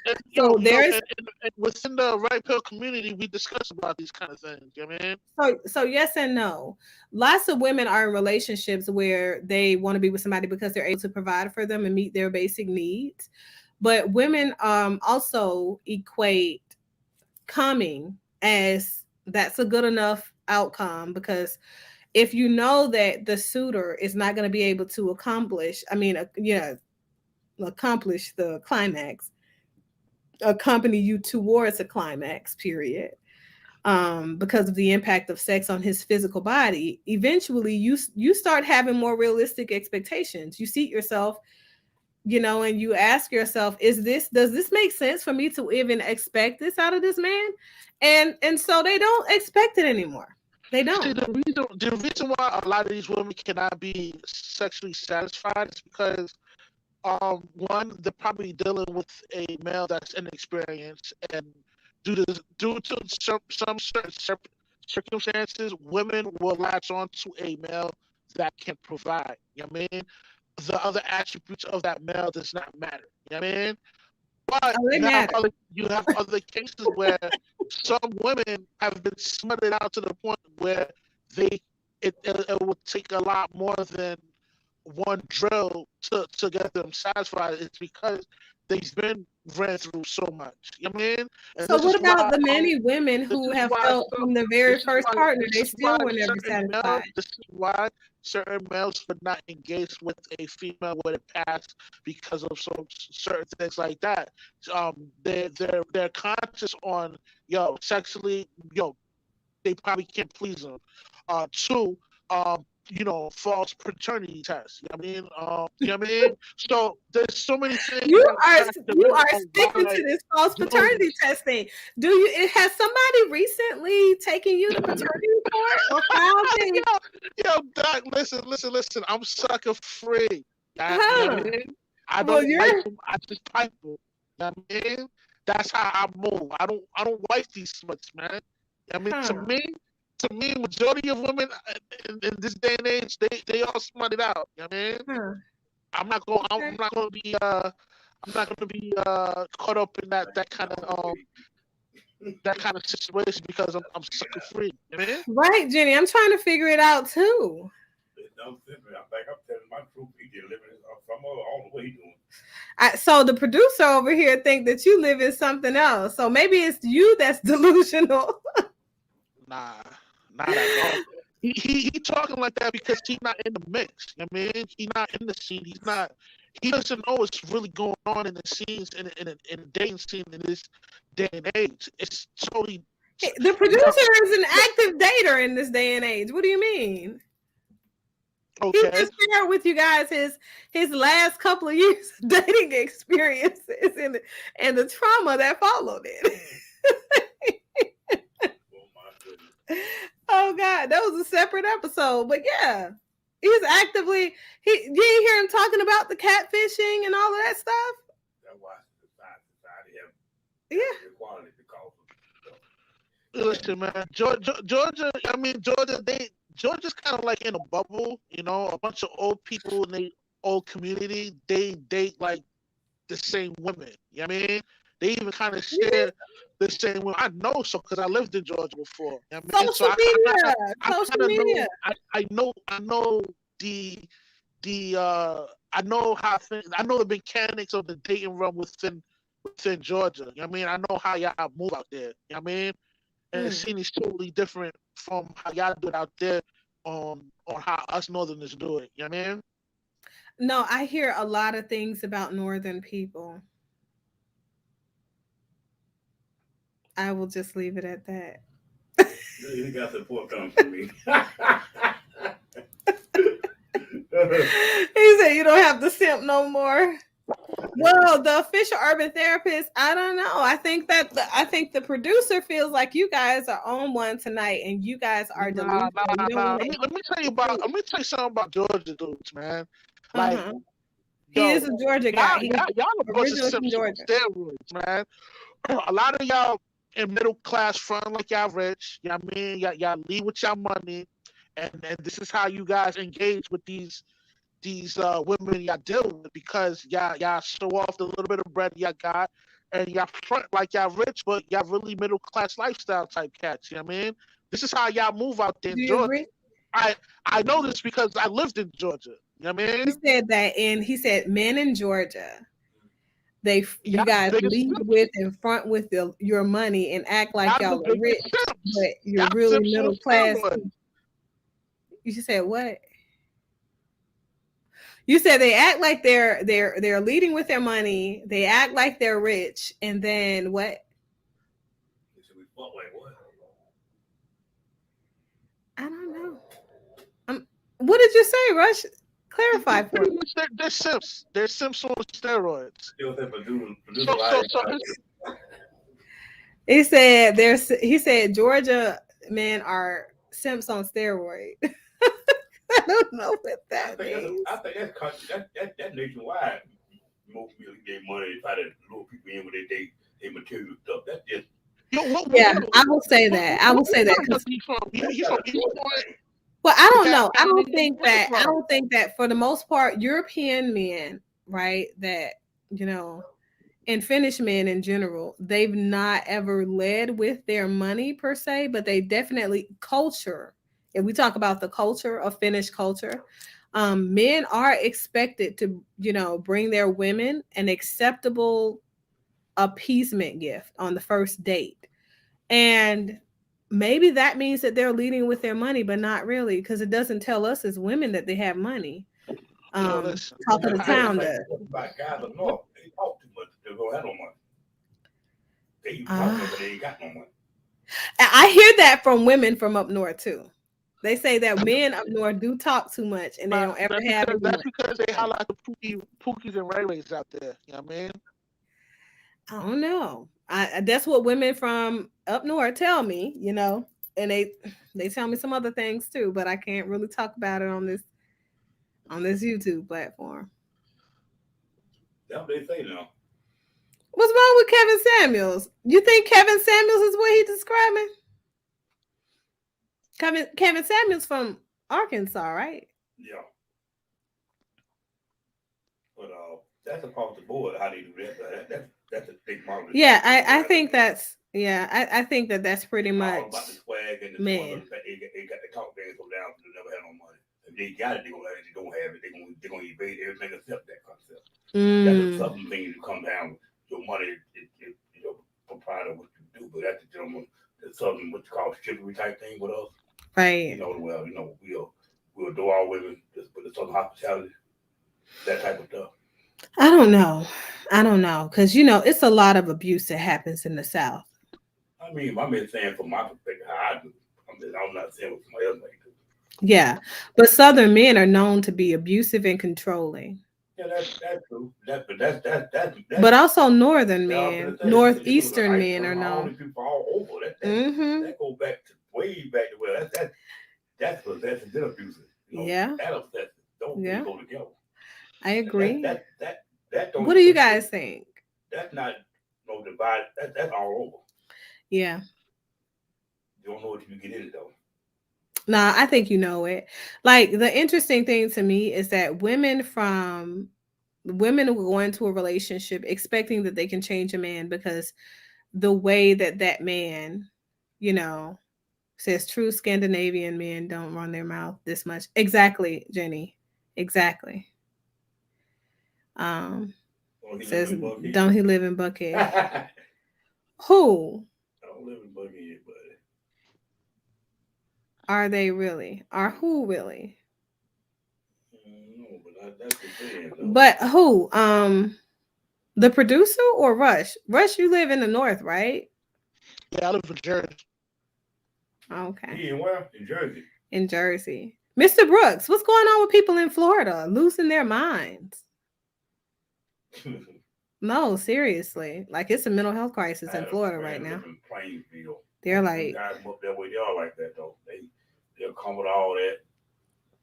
within the right pill community, we discuss about these kind of things. You know what I mean? So yes and no. Lots of women are in relationships where they want to be with somebody because they're able to provide for them and meet their basic needs. But women also equate coming as That's a good enough outcome, because if you know that the suitor is not going to be able to accomplish, accomplish the climax, accompany you towards a climax, period, because of the impact of sex on his physical body, eventually you start having more realistic expectations. You seat yourself, and you ask yourself, does this make sense for me to even expect this out of this man? And so they don't expect it anymore. They See, don't. the reason why a lot of these women cannot be sexually satisfied is because one, they're probably dealing with a male that's inexperienced, and due to some certain circumstances, women will latch on to a male that can provide. You know what I mean? The other attributes of that male does not matter. You know what I mean? But Oh, they matter. you have other cases where some women have been smothered out to the point where it would take a lot more than one drill to get them satisfied. It's because they've been ran through so much. You know what I mean? And So this what is about why the many women this who is have why felt some from the very this is first why partner this they is why still were never certain males satisfied? this is why certain males would not engage with a female with a past because of some certain things like that. They're conscious on sexually, they probably can't please them. Two, false paternity tests. You know what I mean? You know what I mean? So there's so many things You that are factor you in are on sticking why to this false paternity those. testing. Has somebody recently taken you to paternity report or filed a Doc, listen. I'm sucker free. You know what huh? I mean? I Well, don't like you're them. I just pipe them. You know what I mean? That's how I move. I don't like these sluts, man. I mean, to huh. me, majority of women in this day and age, they all smutted out. You know what I mean? Huh. I'm not going. I'm Okay. not going to be. I'm not going to be caught up in that kind of situation because I'm sucker free. You know what I mean? Right, Jenny. I'm trying to figure it out too. No, simply, I think I'm telling my truth. He did live in some other, I don't know what he doing. So the producer over here think that you live in something else. So maybe it's you that's delusional. Nah, not at all. He talking like that because he's not in the mix. I mean, he's not in the scene. He doesn't know what's really going on in the scenes in the dating scene in this day and age. It's totally The no, producer is an active dater in this day and age. What do you mean? He okay. just shared with you guys his last couple of years of dating experiences and the trauma that followed it. Oh my goodness. Oh God, that was a separate episode. But yeah, he's actively you didn't hear him talking about the catfishing and all of that stuff. That's why society have Yeah. equality because of Listen, man, Georgia. I mean, Georgia's kind of like in a bubble. A bunch of old people in the old community. They date like the same women. You know what I mean? They even kind of Yeah. share the same women. I know so because I lived in Georgia before. You know what I mean? So Social media. I Social kind of know. media. I know the I know how things. I know the mechanics of the dating realm within Georgia. You know what I mean? I know how y'all move out there. You know what I mean? And the Mm. scene is totally different from how y'all do it out there on how us Northerners do it. You know what I mean? No, I hear a lot of things about northern people. I will just leave it at that. you got support coming from me. He said you don't have to simp no more. Well, the official urban therapist, I don't know. I think the producer feels like you guys are on one tonight, and you guys are Nah, delusional. You don't nah. want Let me tell you to. something about Georgia dudes, man. Uh Like, huh. He is yo, a Georgia guy. y'all, He's y'all, y'all a bunch of originally from simps on Georgia. steroids, man. A lot of y'all in middle class front like y'all rich. You know what I mean? Y'all lead with y'all money, and this is how you guys engage with these women y'all deal with because y'all show off the little bit of bread y'all got, and y'all front like y'all rich, but y'all really middle class lifestyle type cats. You know what I mean? This is how y'all move out there Do in you Georgia. agree? I know this because I lived in Georgia. You know what I He mean? said that, and he said men in Georgia you Y'all the guys biggest lead simps. with and front with your money and act like Y'all the y'all are rich, biggest but simps. you're Y'all really simps on middle class. steroids. You just said what? You said they act like they're leading with their money. They act like they're rich, and then what? We fuck like what? I don't know. What did you say, Rush? Clarify for me. They're simps. They're simps on steroids. They was produce So, a lot so, of so his, He said there's. He said Georgia men are simps on steroid. I don't know what that means. I think that's nationwide. Most people get money and try to lure people in with their material stuff. That's just Yeah, I will say that. I will say that What because he from? that's He's not from a East Georgia Point. thing. well, I don't know. I County. don't think Where he that. I from? don't think that for the most part, European men, right? That you know, and Finnish men in general, they've not ever led with their money per se, but they definitely culture. If we talk about the culture of Finnish culture, men are expected to, bring their women an acceptable appeasement gift on the first date. And maybe that means that they're leading with their money, but not really, because it doesn't tell us as women that they have money. Listen. Talk of the That's town like does. by guys up north. They talk too much. They don't have no money. They even talk Ah. much, but they ain't got no money. I hear that from women from up north too. They say that men up north do talk too much and they don't ever have any That's money. because they highlight the Pookies and Ray Rays out there. You know what I mean? I don't know. That's what women from up north tell me, and they tell me some other things too, but I can't really talk about it on this YouTube platform. That's what they say now. What's wrong with Kevin Samuels? You think Kevin Samuels is what he's describing? Kevin Samuels from Arkansas, right? Yeah. But that's across the board how they do that. That's a big market. Yeah, I think I think that's pretty all much about the swag and the men. swag. They got the talk game so down to never have no money. If they got it, they gonna have it. If they don't have it, they're gonna evade everything except that concept. That's a southern thing to come down. Your money is your proprietor what you do, but that's the southern what you call chivalry type thing with us. Right. We'll do our women just with the southern hospitality, that type of stuff. I don't know. Because, it's a lot of abuse that happens in the South. I mean, I'm just saying from my perspective how I do. I'm not saying what somebody else may do. Yeah. But Southern men are known to be abusive and controlling. Yeah, that's true. But also Northern Yeah, men, but Northeastern men are all known. these people all over. Mm-hmm. That goes back to way back to where that's possession and abuse. Yeah. That obsession. Those things go together. I agree. That don't. What do you guys think? That's not no divide. That's all over. Yeah. You don't know what you get in it though. Nah, I think you know it. Like the interesting thing to me is that women will go into a relationship expecting that they can change a man because the way that man, says true Scandinavian men don't run their mouth this much. Exactly, Jenny. Exactly. Says, don't he live in Buckhead? Who? I don't live in Buckhead, buddy. Are they really? Are who really? No, but that's the thing. But who? The producer or Rush? Rush, you live in the north, right? Yeah, I live in Jersey. Okay. He in where? In Jersey. In Jersey. Mr. Brooks, what's going on with people in Florida losing their minds? No, seriously. Like it's a mental health crisis in Florida right now. They're like guys up that way, they are like that though. They'll come with all that,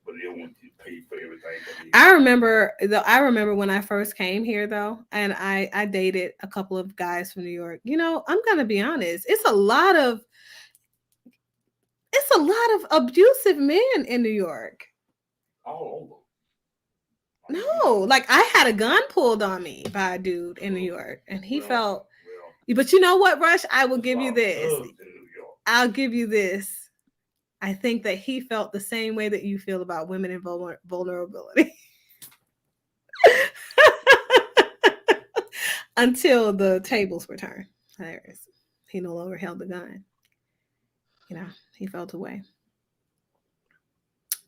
but they don't want you to pay for everything. I remember when I first came here though, and I dated a couple of guys from New York. I'm gonna be honest, it's a lot of abusive men in New York. All over. No, like I had a gun pulled on me by a dude in New York, and he felt. But you know what, Rush? I will give you this. I'll give you this. I think that he felt the same way that you feel about women in vulnerability. until the tables were turned. Hilarious. He no longer held the gun. You know, he felt away.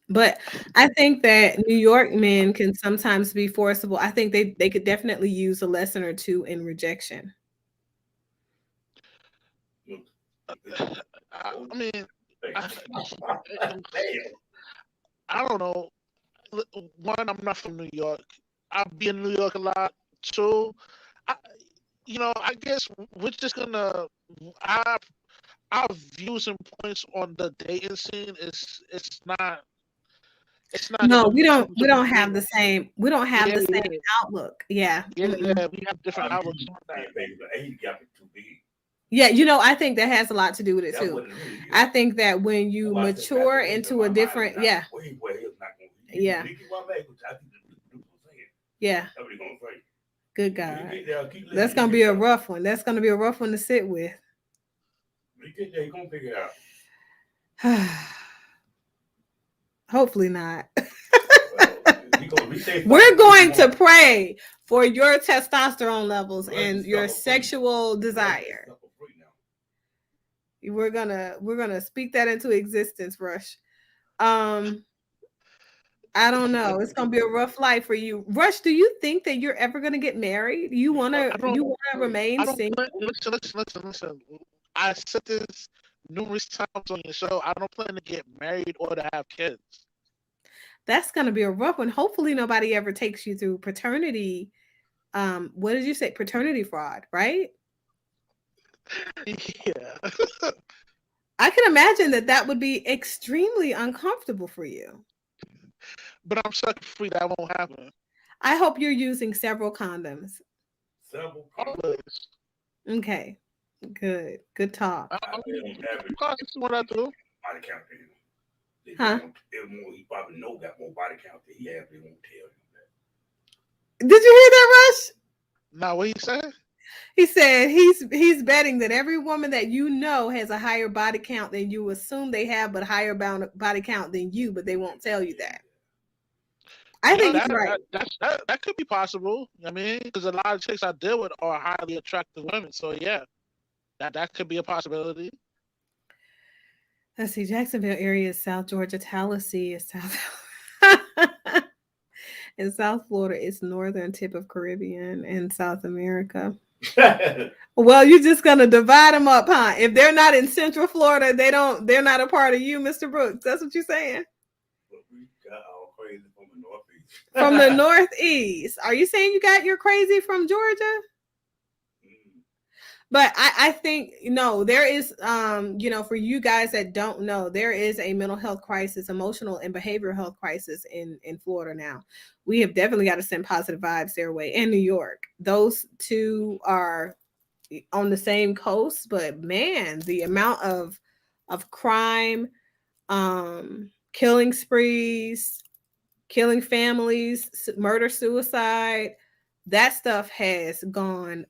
But I think that New York men can sometimes be forcible. I think they could definitely use a lesson or two in rejection. I mean, I, Damn. I don't know. One, I'm not from New York. I'll be in New York a lot. Two, I, I guess we're just gonna our our views and points on the dating scene is it's not No, gonna we don't come we to don't have fruition. the same we don't have Yeah, the same yeah, outlook. Yeah. yeah, Mm-mm. yeah. We have different outlooks on that. Baby, the age gap is too big. Yeah, I think that has a lot to do with it That's too. what it really is. I think that when you That's why I said back mature then, in into my a mind, different, not yeah, way where it's not going to be. yeah, Nikki, why back? I think the dude was saying. yeah. That's what he's going to say. Good When you God. get there, keep That's listening. gonna You be get a there. rough one. That's gonna be a rough one to sit with. When you get there, you're going to figure it out. Hopefully not. Well, he gonna, he say We're something crazy, going to won't pray for your testosterone levels Rush and is your sucker free. sexual Rush is desire. sucker free now. We're gonna speak that into existence, Rush. Um, I don't know. It's gonna be a rough life for you. Rush, do you think that you're ever gonna get married? You wanna I you don't. wanna remain I don't single? plan. Listen. I said this numerous times on your show. I don't plan to get married or to have kids. That's gonna be a rough one. Hopefully nobody ever takes you through paternity. What did you say? Paternity fraud, right? Yeah. I can imagine that that would be extremely uncomfortable for you. But I'm sucker free. That won't happen. I hope you're using several condoms. Several condoms. Always. Okay. Good. Good talk. I bet on average, That's what I do. body count than him. They just Huh? he probably know got more body count than he has. They won't tell him that. Did you hear that, Rush? Now, what you say? He said he's betting that every woman that you know has a higher body count than you assume they have, but higher body count than you, but they won't tell you that. I Yeah, think he's right. that could be possible. I mean, because a lot of chicks I deal with are highly attractive women. So yeah, that could be a possibility. Let's see. Jacksonville area is South Georgia. Tallahassee is South. In South Florida, it's northern tip of Caribbean and South America. Well, you're just gonna divide them up, huh? If they're not in Central Florida, they're not a part of you, Mr. Brooks. That's what you're saying. But we got all crazy from the Northeast. From the Northeast. Are you saying you got your crazy from Georgia? But I think there is for you guys that don't know, there is a mental health crisis, emotional and behavioral health crisis in Florida now. We have definitely got to send positive vibes their way, and New York. Those two are on the same coast, but man, the amount of crime, killing sprees, killing families, murder, suicide, that stuff has blown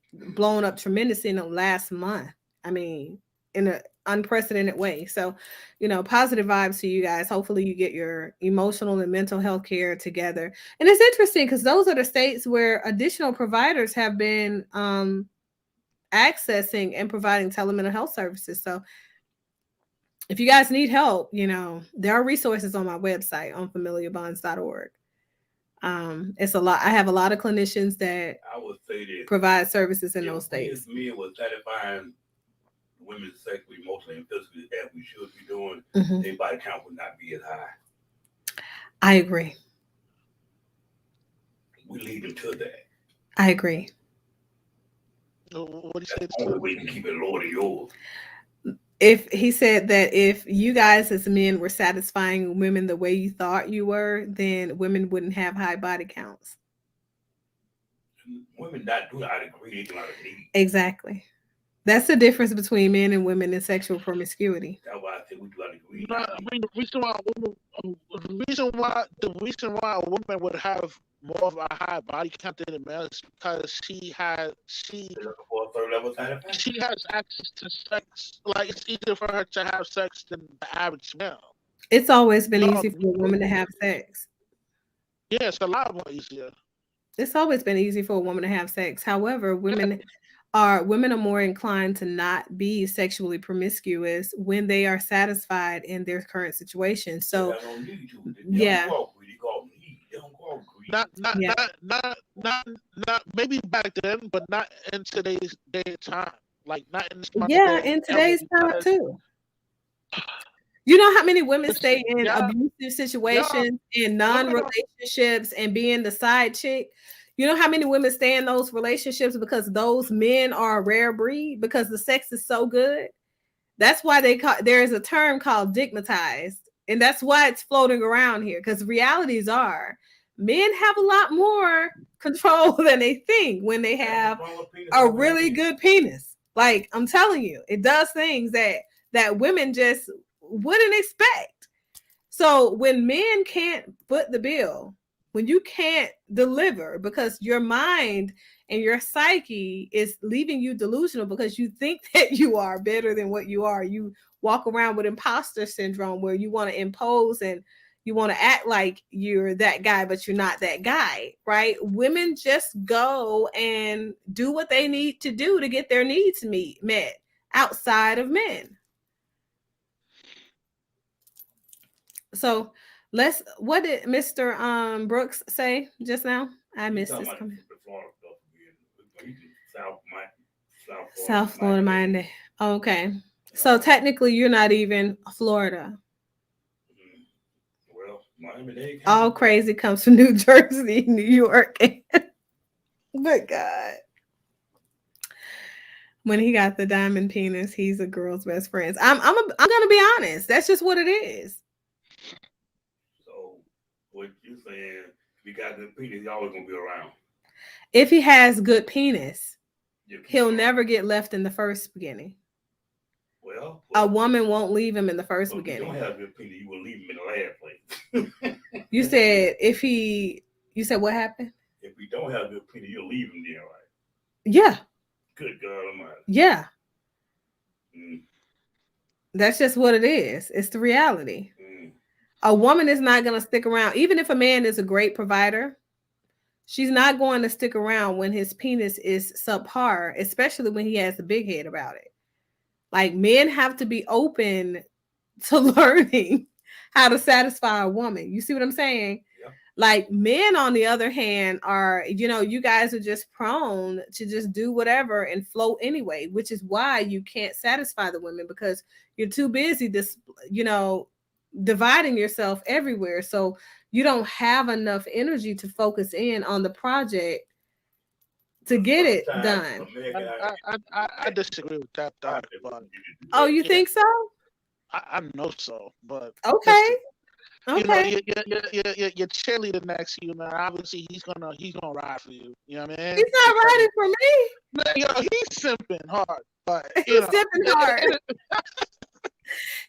up tremendously in the last month. I mean, in an unprecedented way. So, positive vibes to you guys. Hopefully you get your emotional and mental health care together. And it's interesting because those are the states where additional providers have been accessing and providing telemental health services. So if you guys need help, there are resources on my website on familiarbonds.org. It's a lot. I have a lot of clinicians that I would say this: provide services in those states. We as men were satisfying women sexually, emotionally, and physically as we should be doing, their body count would not be as high. I agree. We lead them to that. I agree. What do you say? That's the only way you can keep it lower than yours. If he said that if you guys as men were satisfying women the way you thought you were, then women wouldn't have high body counts. Women not do not agree, they do not need. Exactly. That's the difference between men and women in sexual promiscuity. That's why I say we do not agree. I mean, the reason why a woman would have more of a high body count than a male is because she has access to sex. Like, it's easier for her to have sex than the average male. It's always been easy for a woman to have sex. Yeah, it's a lot more easier. It's always been easy for a woman to have sex. However, women are more inclined to not be sexually promiscuous when they are satisfied in their current situation. They So got no need to. They don't yeah, go out greedy. They go out need. They don't go out Not, greedy. not, yeah, not, not, not, not. Maybe back then, but not in today's day and time. Like not in this modern yeah. day In era, today's time because too. You know how many women listen, stay in yeah, abusive yeah, situations, in no, no, no. non-relationships, and being the side chick? You know how many women stay in those relationships because those men are a rare breed because the sex is so good? That's why there is a term called digmatized, and that's why it's floating around here. Because realities are men have a lot more control than they think when they That's a have smaller penis a over really here. good penis. Like I'm telling you, it does things that women just wouldn't expect. So when men can't foot the bill, when you can't deliver because your mind and your psyche is leaving you delusional because you think that you are better than what you are, you walk around with imposter syndrome where you want to impose and you want to act like you're that guy, but you're not that guy, right? Women just go and do what they need to do to get their needs met outside of men. So what did Mr. Brooks say just now? I He missed talking this about comment. the Florida stuff again. He just South Florida, South Florida, Miami Dade. Miami. Okay. So Uh, technically you're not even Florida. mm, well, Miami Dade All County. crazy comes from New Jersey, New York. Good God. When he got the diamond penis, he's a girl's best friend. I'm gonna be honest. That's just what it is. So what you saying? If you got good penis, you always gonna be around. If he has good penis, You keep he'll him around. never get left in the first beginning. Well, A well, woman won't leave him in the first but if you don't beginning. have good penis, you will leave him in the last place. You said if he, you said what happened? If we don't have good penis, you'll leave him there, right? Yeah, Good God Almighty. yeah. Mm, That's just what it is. It's the reality. mm. A woman is not going to stick around, even if a man is a great provider. She's not going to stick around when his penis is subpar, especially when he has a big head about it. Like men have to be open to learning how to satisfy a woman. You see what I'm saying? Yep. Like men, on the other hand, are, you guys are just prone to just do whatever and float anyway, which is why you can't satisfy the women because you're too busy, you know, dividing yourself everywhere. So you don't have enough energy to focus in on the project to But get it sometimes done. a man I, can have I disagree with that thought, project but you need to do Oh, that. you yeah, think so? I know so. But Okay. listen, Okay. your cheerleader next to you, man. Obviously, he's gonna ride for you. You know what I He's mean? not Because riding for me. he's simping hard, but He's sipping hard.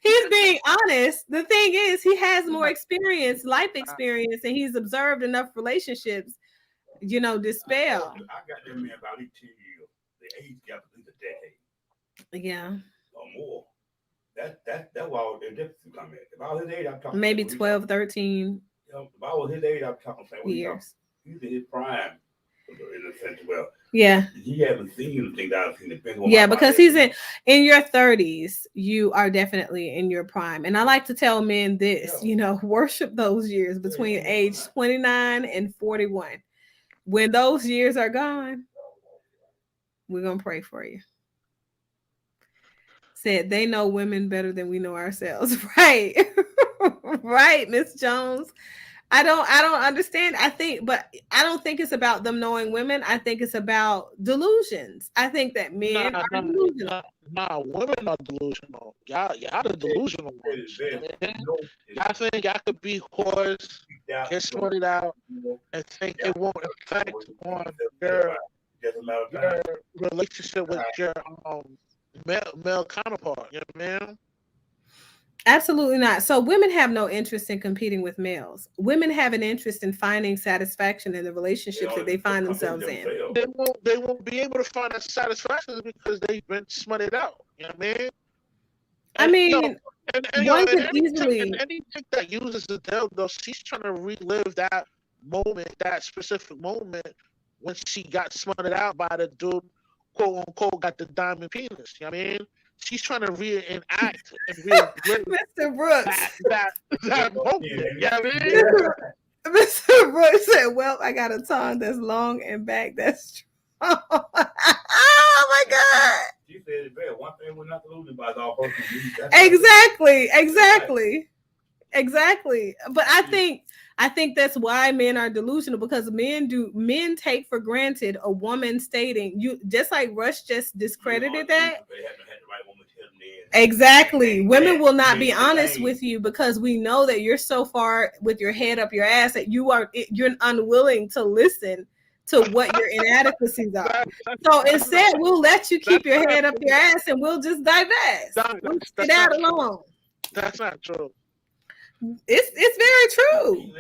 He's being honest. The thing is, he has more nah, experience, life nah, experience, and he's observed enough relationships, dispel. I got that man about 18 years. The age gap is a decade Yeah. or more. That's why the difference come in. If I was his age, I'm talking Maybe what he talking. 12, 13 If I was his age, I'm talking what he talking. years. He's in his prime in a sense. Well, Yeah. he haven't seen the things I've seen. Depends on my Yeah, body. because he's in your 30s, you are definitely in your prime. And I like to tell men this, worship those years Yeah, between you're in your age prime. 29 and 41. When those years are gone, we're going to pray for you. Said they know women better than we know ourselves. Right. Right, Miss Jones. I don't understand. I don't think it's about them knowing women. I think it's about delusions. I think that nah, men are nah, delusional. nah, nah. Women are delusional. Y'all the delusional It is ones. You very, know what I mean? no, Y'all think y'all could be whores, yeah, get sweated out, and think yeah. it won't affect on Just your a matter of your time. relationship with your male counterpart. You know what I mean? Absolutely not. So women have no interest in competing with males. Women have an interest in finding satisfaction in the relationships that they find themselves in. They won't be able to find that satisfaction because they've been smutted out. You know what I mean? I And mean, and one and could any chick, and easily any chick that uses the dildo, she's trying to relive that moment, that specific moment when she got smothered out by the dude, quote unquote, got the diamond penis. You know what I mean? She's trying to reenact and relive Mr. Brooks. that moment. You know what I mean? Mr. Brooks said, "Well, I got a tongue that's long and back that's strong." Oh my God! She said, "One thing we're not losing by is all person." Exactly. But I think that's why men are delusional, because men take for granted a woman stating, you just like Rush just discredited that. They haven't had the right woman tell them. Exactly. Women will not be honest with you because we know that you're so far with your head up your ass that you're unwilling to listen to what your inadequacies are. So instead, we'll let you keep your head up your ass and we'll just divest. We'll sit out alone. That's not true. It's very true.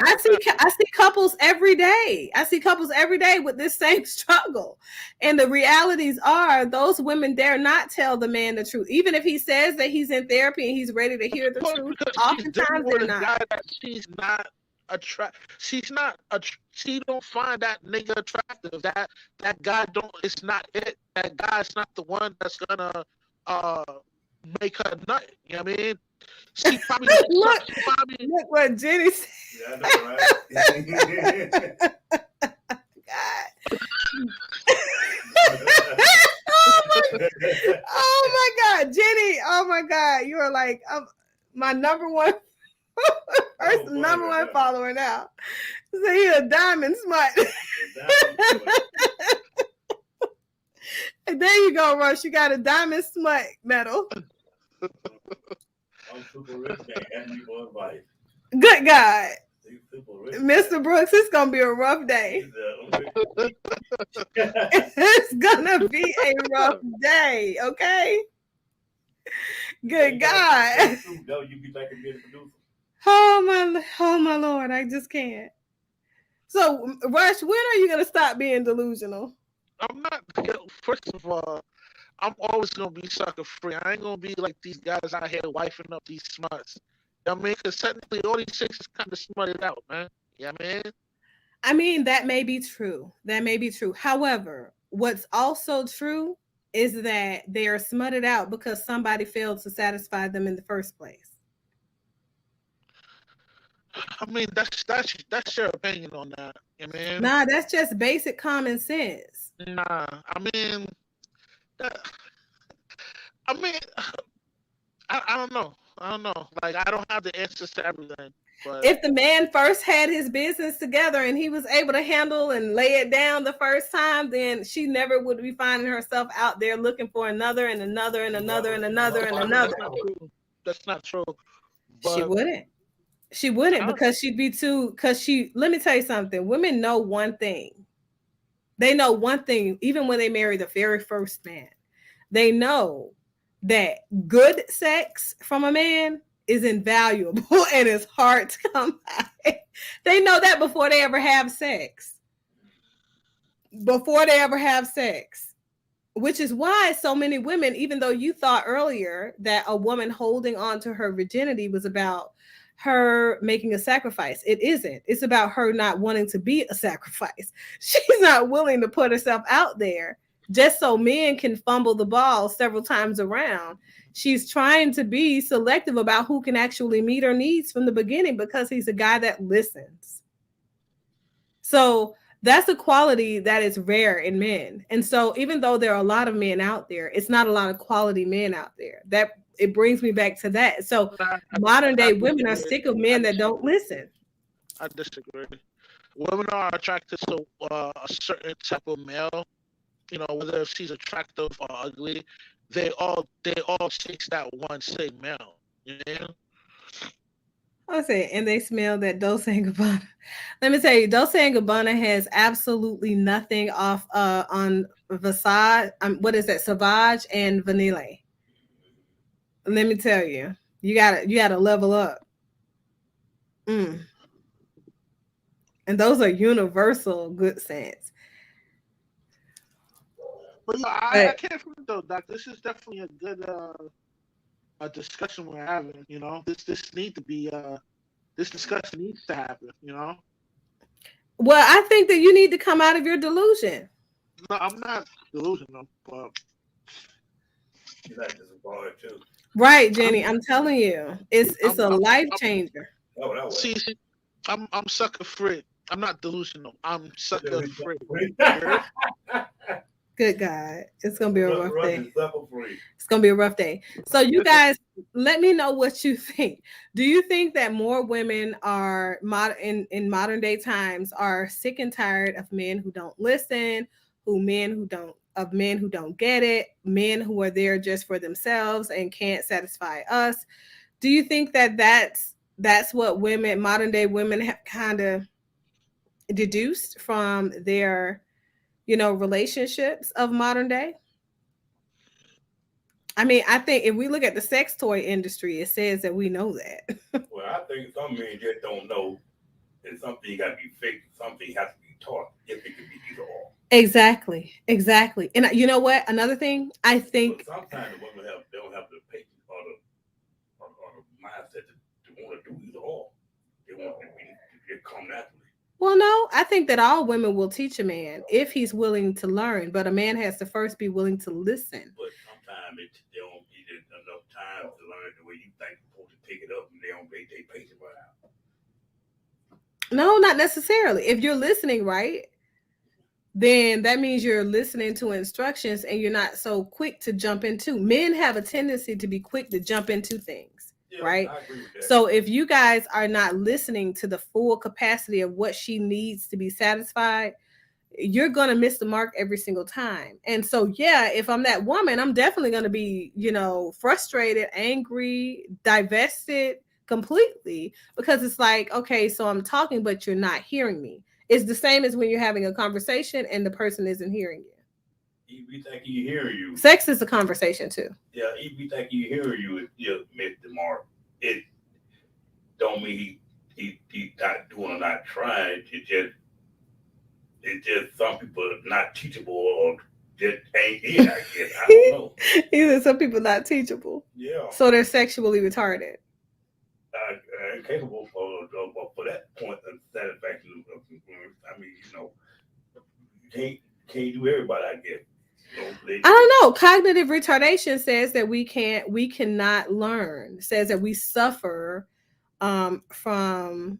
I see couples every day. I see couples every day with this same struggle. And the realities are those women dare not tell the man the truth. Even if he says that he's in therapy and he's ready to hear the truth, oftentimes they're not. She's not she don't find that nigga attractive. That guy it's not it. That guy's not the one that's gonna make her nut. You know what I mean? She probably look what Jenny said. Yeah, I know, right? God. Oh my God, Jenny! Oh my God, you are like my number one follower now. So you're a diamond smut. There you go, Rush. You got a diamond smut medal. I'm super rich, man. Me for advice. Good God. Mr. Brooks, it's gonna be a rough day. It's gonna be a rough day, okay? Good God. Oh my Lord, I just can't. So, Rush, when are you gonna stop being delusional? I'm not. First of all, I'm always gonna be sucker free. I ain't gonna be like these guys out here wifing up these smuts. You know what I mean? Because technically, all these chicks is kind of smutted out, man. You know what I mean? I mean, that may be true. That may be true. However, what's also true is that they are smutted out because somebody failed to satisfy them in the first place. I mean, that's your opinion on that. You know what I mean? Nah, that's just basic common sense. Nah, I mean, I don't know. Like, I don't have the answers to everything. But if the man first had his business together and he was able to handle and lay it down the first time, then she never would be finding herself out there looking for another and another and another and another and another. That's not true. But she wouldn't because she'd be too, let me tell you something. Women know one thing. They know one thing, even when they marry the very first man. They know that good sex from a man is invaluable and it's hard to come by. They know that before they ever have sex. Which is why so many women, even though you thought earlier that a woman holding on to her virginity was about her making a sacrifice. It isn't. It's about her not wanting to be a sacrifice. She's not willing to put herself out there just so men can fumble the ball several times around. She's trying to be selective about who can actually meet her needs from the beginning because he's a guy that listens. So that's a quality that is rare in men. And so even though there are a lot of men out there, it's not a lot of quality men out there. That it brings me back to that. So modern day women are sick of men that don't listen. I disagree. Women are attracted to a certain type of male. You know, whether she's attractive or ugly, they all chase that one same male. You know? I say, and they smell that Dolce & Gabbana. Let me tell you, Dolce & Gabbana has absolutely nothing off on Versace. What is that? Sauvage and Vanilla. Let me tell you, you gotta level up. And those are universal good scents. But yeah, I can't forget though, Doc. This is definitely a good a discussion we're having. You know, this discussion needs to happen. You know. Well, I think that you need to come out of your delusion. No, I'm not delusional, but You like this boy too. Right, I'm Jenny. I'm telling you, it's I'm a I'm, life I'm changer. Oh, that way. see, I'm sucker free. I'm not delusional. I'm sucker free. You heard? Good God. It's gonna be a rough Run day. is sucker free. It's gonna be a rough day. So you Listen, guys, let me know what you think. Do you think that more women are in modern day times are sick and tired of men who don't listen, men who don't get it, men who are there just for themselves and can't satisfy us? Do you think that that's what women modern day women have kind of deduced from their relationships of modern day? I mean, I think if we look at the sex toy industry, it says that we know that. Well, I think some men just don't know that something got to be fixed, something has to be taught if it can be either or. Exactly, exactly. And you know what? Another thing, I But think. sometimes the women they don't have the patience or the mindset to want to do either or. They want it come naturally. Well, no, I think that all women will teach a man if he's willing to learn, but a man has to first be willing to listen. But sometimes they don't get enough time to learn the way you think you're supposed to pick it up, and they don't take patience right out. No, not necessarily. If you're listening right, then that means you're listening to instructions and you're not so quick to jump into. Men have a tendency to be quick to jump into things, Yeah, right? I agree with that. So if you guys are not listening to the full capacity of what she needs to be satisfied, you're going to miss the mark every single time. And so, yeah, if I'm that woman, I'm definitely going to be, frustrated, angry, divested completely, because it's like, okay, so I'm talking, but you're not hearing me. It's the same as when you're having a conversation and the person isn't hearing you. If you think he hear you, Sex is a conversation too. yeah, if you think he hear you, you miss the mark. It don't mean he not doing or not trying. It's just some people are not teachable or just ain't it. I guess I don't know. Either some people not teachable, Yeah, so they're sexually retarded. incapable for that point of satisfaction. I mean, you can't do everybody. I guess. I don't know. Cognitive retardation says that we cannot learn. Says that we suffer from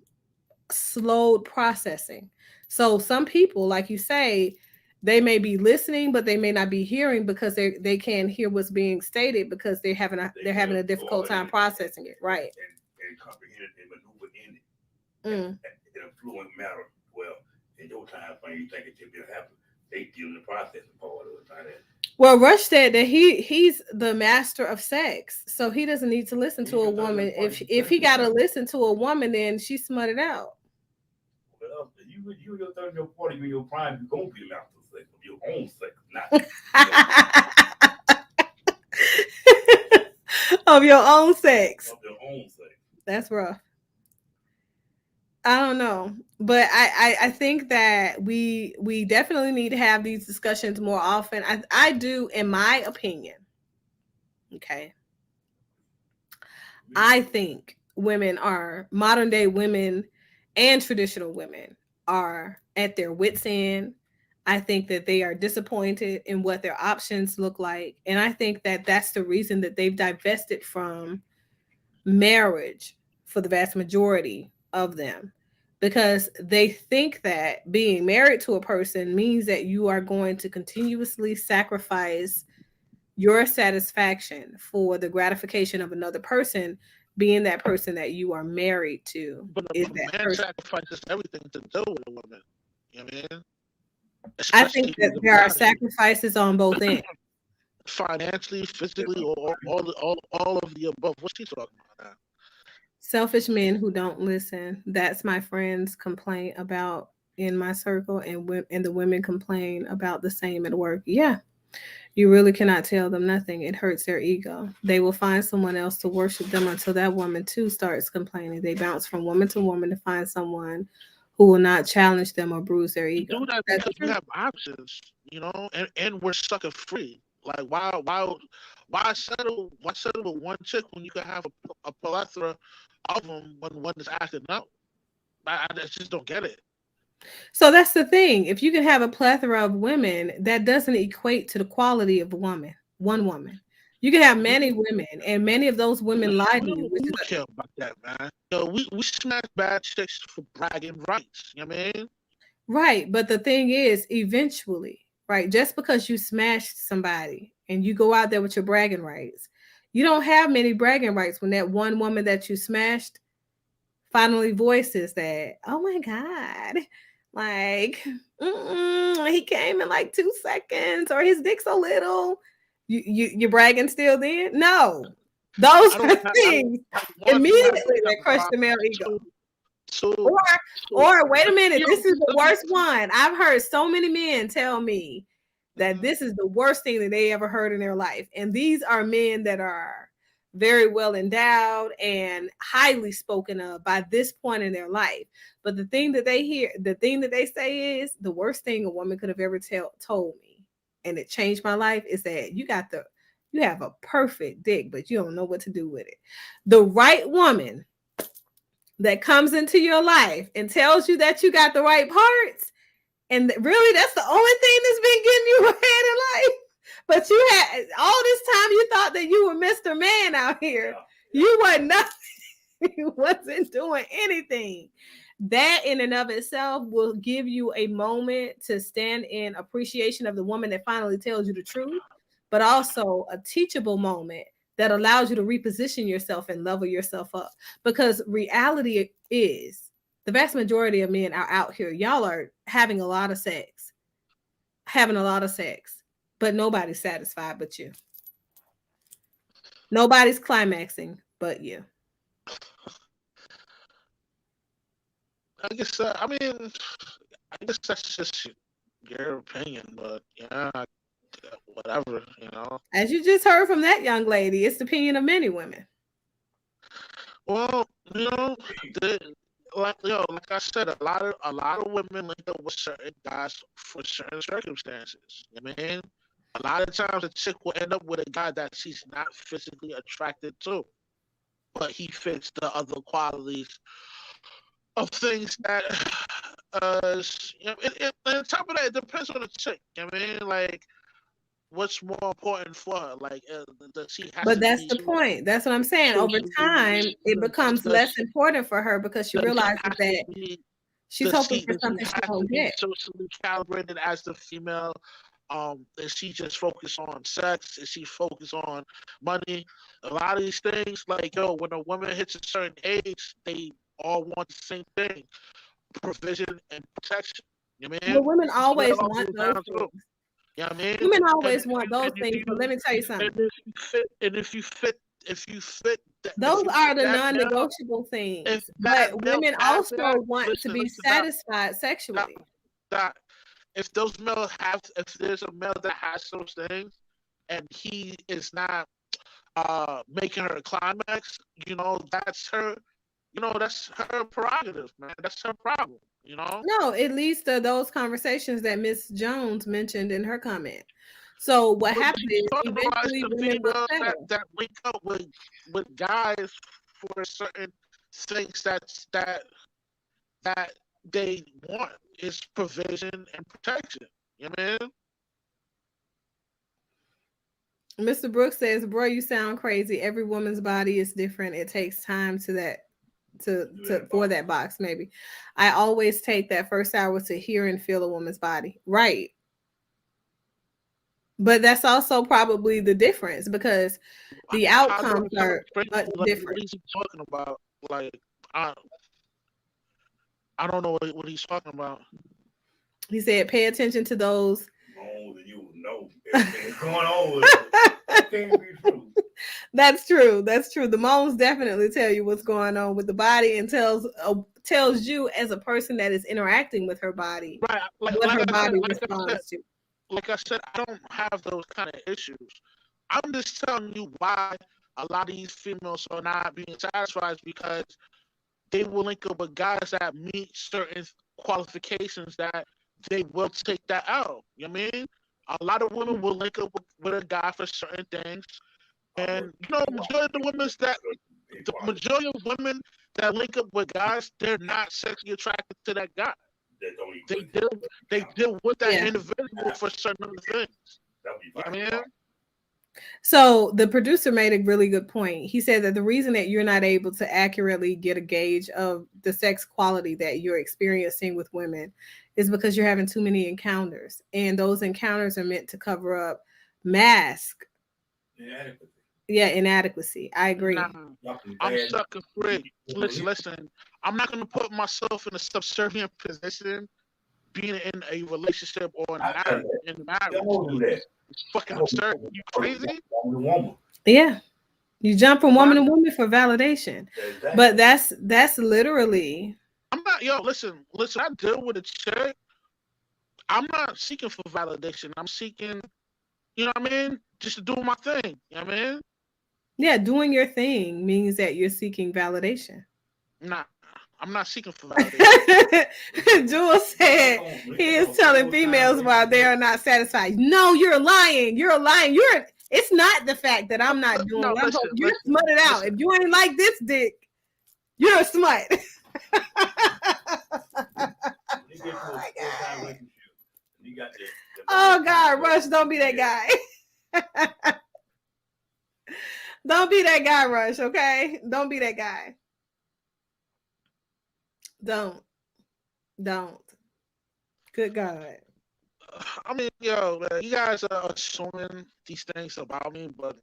slowed processing. So some people, like you say, they may be listening, but they may not be hearing because they can't hear what's being stated because they're having a difficult time processing it. Right. And comprehend it and maneuver in it Mm. in a fluent manner. Well, in your time frame, you think it should be happening. They deal in the processing part of the time. Well, Rush said that he's the master of sex, so he doesn't need to listen to a woman. If he got to listen to a woman, then she smutted out. Well, you your 30 or 40, you in your prime, you're gonna be the master of sex of your own sex, not Of your own sex. of your own sex. That's rough. I don't know, but I think that we definitely need to have these discussions more often. I do, in my opinion. Okay, I think modern day women and traditional women are at their wits' end. I think that they are disappointed in what their options look like. And I think that that's the reason that they've divested from marriage for the vast majority of them, because they think that being married to a person means that you are going to continuously sacrifice your satisfaction for the gratification of another person, being that person that you are married to but is a that man person. sacrifices everything to deal with a woman. You know what I mean? I think Especially that the there are value, sacrifices on both ends. financially, physically, or all of the above. What's he talking about now? Selfish men who don't listen. That's my friends complain about in my circle, and the women complain about the same at work. Yeah, you really cannot tell them nothing. It hurts their ego. They will find someone else to worship them until that woman too starts complaining. They bounce from woman to woman to find someone who will not challenge them or bruise their We do ego. that That's because we true. have options, and we're sucker free. Like why settle with one chick when you can have a plethora of them when one is acting up? I just don't get it. So that's the thing. If you can have a plethora of women, that doesn't equate to the quality of a woman, one woman. You can have We many women, and many of those women lie to you, which we is don't care about that, man. Yo, we smash bad chicks for bragging rights. You know what I mean? right. But the thing is, eventually, right, just because you smashed somebody and you go out there with your bragging rights, you don't have many bragging rights when that one woman that you smashed finally voices that, oh my God, like, he came in like 2 seconds, or his dick's so little. You're bragging still then? No. Those I are don't have. I don't things one. I don't have immediately to that crush have the male ego. two, two, Or two. wait a minute, Yo, this is the let me. worst one. I've heard so many men tell me that Mhm. this is the worst thing that they ever heard in their life. And these are men that are very well endowed and highly spoken of by this point in their life. But the thing that they say is the worst thing a woman could have ever told me, and it changed my life, is that you have a perfect dick, but you don't know what to do with it. The right woman that comes into your life and tells you that you got the right parts, and really that's the only thing that's been getting you ahead in life. But you had all this time, you thought that you were Mr. Man out here. You were nothing. You wasn't doing anything. That in and of itself will give you a moment to stand in appreciation of the woman that finally tells you the truth, but also a teachable moment that allows you to reposition yourself and level yourself up. Because reality is the vast majority of men are out here. Y'all are having a lot of sex, but nobody's satisfied but you. Nobody's climaxing but you. I guess. I mean, I guess that's just your opinion, but yeah, whatever. You know. As you just heard from that young lady, it's the opinion of many women. Well, you know, the, like I said, a lot of women link up with certain guys for certain circumstances. I mean, a lot of times a chick will end up with a guy that she's not physically attracted to, but he fits the other qualities of things that, on top of that, it depends on the chick. I mean, like, what's more important for her? Like, does she has But to that's be the point. That's what I'm saying. Over socially? time, it becomes less Does important for her because she does she realizes have to that be? she's hoping for Does he something she have to won't be get. socially calibrated as the female? Is she just focused on sex? Is she focused on money? A lot of these things, like yo, when a woman hits a certain age, they all want the same thing: provision and protection. You know what I Well, mean? women That's what it always all want goes those down to. things. You know what I mean? Women And always want those and if things. But let you me tell you and something. if you fit and if Those you are fit the that male, non-negotiable if things. that But male women has also that, want to listen, be listen, that satisfied that sexually. that if those male have if there's a male that has those things and he is not making her climax, that's her prerogative, man. That's her problem, you know? No, it leads to those conversations that Miss Jones mentioned in her comment. So what What happens she's is talking about is eventually the women will females that, settle. that link up with guys for certain things that they want is provision and protection. You know what I mean? Mr. Brooks says, "Bro, you sound crazy. Every woman's body is different. It takes time to that to for that box. Maybe I always take that first hour to hear and feel a woman's body. Right, but that's also probably the difference because the How do I outcomes tell a are stranger like what different. is he talking about? Like I I don't know what he's talking about. He said, pay attention to those. More than you know everything's going on with it. That can't be true. That's true. That's true. The moans definitely tell you what's going on with the body and tells you as a person that is interacting with her body Right. Like what like her I said, body like I said, responds to. like I said, I don't have those kind of issues. I'm just telling you why a lot of these females are not being satisfied because they will link up with guys that meet certain qualifications that they will take that out. You know what I mean? A lot of women will link up with a guy for certain things. And the majority of women that link up with guys, they're not sexually attracted to that guy. that don't They even. deal with that Yeah. individual for certain other things. That'll be You know fine. what I mean? So the producer made a really good point. He said that the reason that you're not able to accurately get a gauge of the sex quality that you're experiencing with women is because you're having too many encounters, and those encounters are meant to cover up, mask, Inadequacy. inadequacy. I agree. Nah, Nothing I'm bad. sucker free. Listen. I'm not gonna put myself in a subservient position being in a relationship or I tell you in that. marriage. Don't do that. It's fucking absurd. You crazy? Woman. Yeah. You jump from Why? woman to woman for validation. Exactly. But that's literally I'm not, listen, I deal with a chick. I'm not seeking for validation. I'm seeking, you know what I mean? Just to do my thing. You know what I mean? yeah, doing your thing means that you're seeking validation. Nah, I'm not seeking for validation. Jules said he is telling females why they are not satisfied. No, you're lying. You're lying. It's not the fact that I'm not doing what I'm listen, you're smutted out. listen. If you ain't like this dick, you're a smut. Oh God, Rush, don't be that guy. Don't be that guy, Rush, okay? Don't be that guy. Don't. Good God. I mean, man, you guys are assuming these things about me, but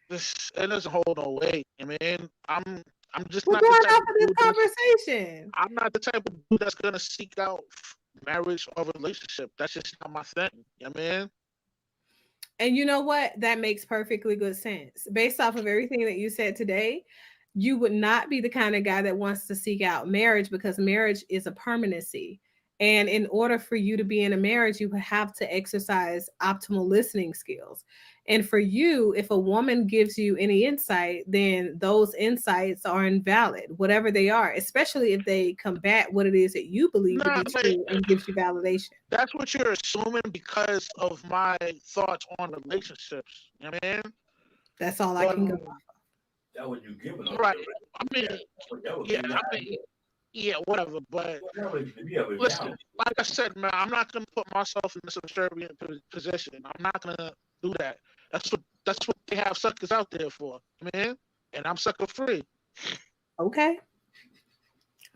it doesn't hold no weight. I mean, I'm just We're not going the type off of this dude conversation. I'm not the type of dude that's gonna seek out marriage or relationship. That's just not my thing. You know what I mean? And you know what? That makes perfectly good sense. Based off of everything that you said today, you would not be the kind of guy that wants to seek out marriage because marriage is a permanency. And in order for you to be in a marriage, you have to exercise optimal listening skills. And for you, if a woman gives you any insight, then those insights are invalid, whatever they are, especially if they combat what it is that you believe to be true and gives you validation. That's what you're assuming because of my thoughts on relationships. You know what I mean? That's all I can go off. That was you giving us. Right. I mean, yeah, whatever. But listen, like I said, man, I'm not gonna put myself in a subservient position. I'm not gonna do that. That's what they have suckers out there for, man. And I'm sucker free. Okay.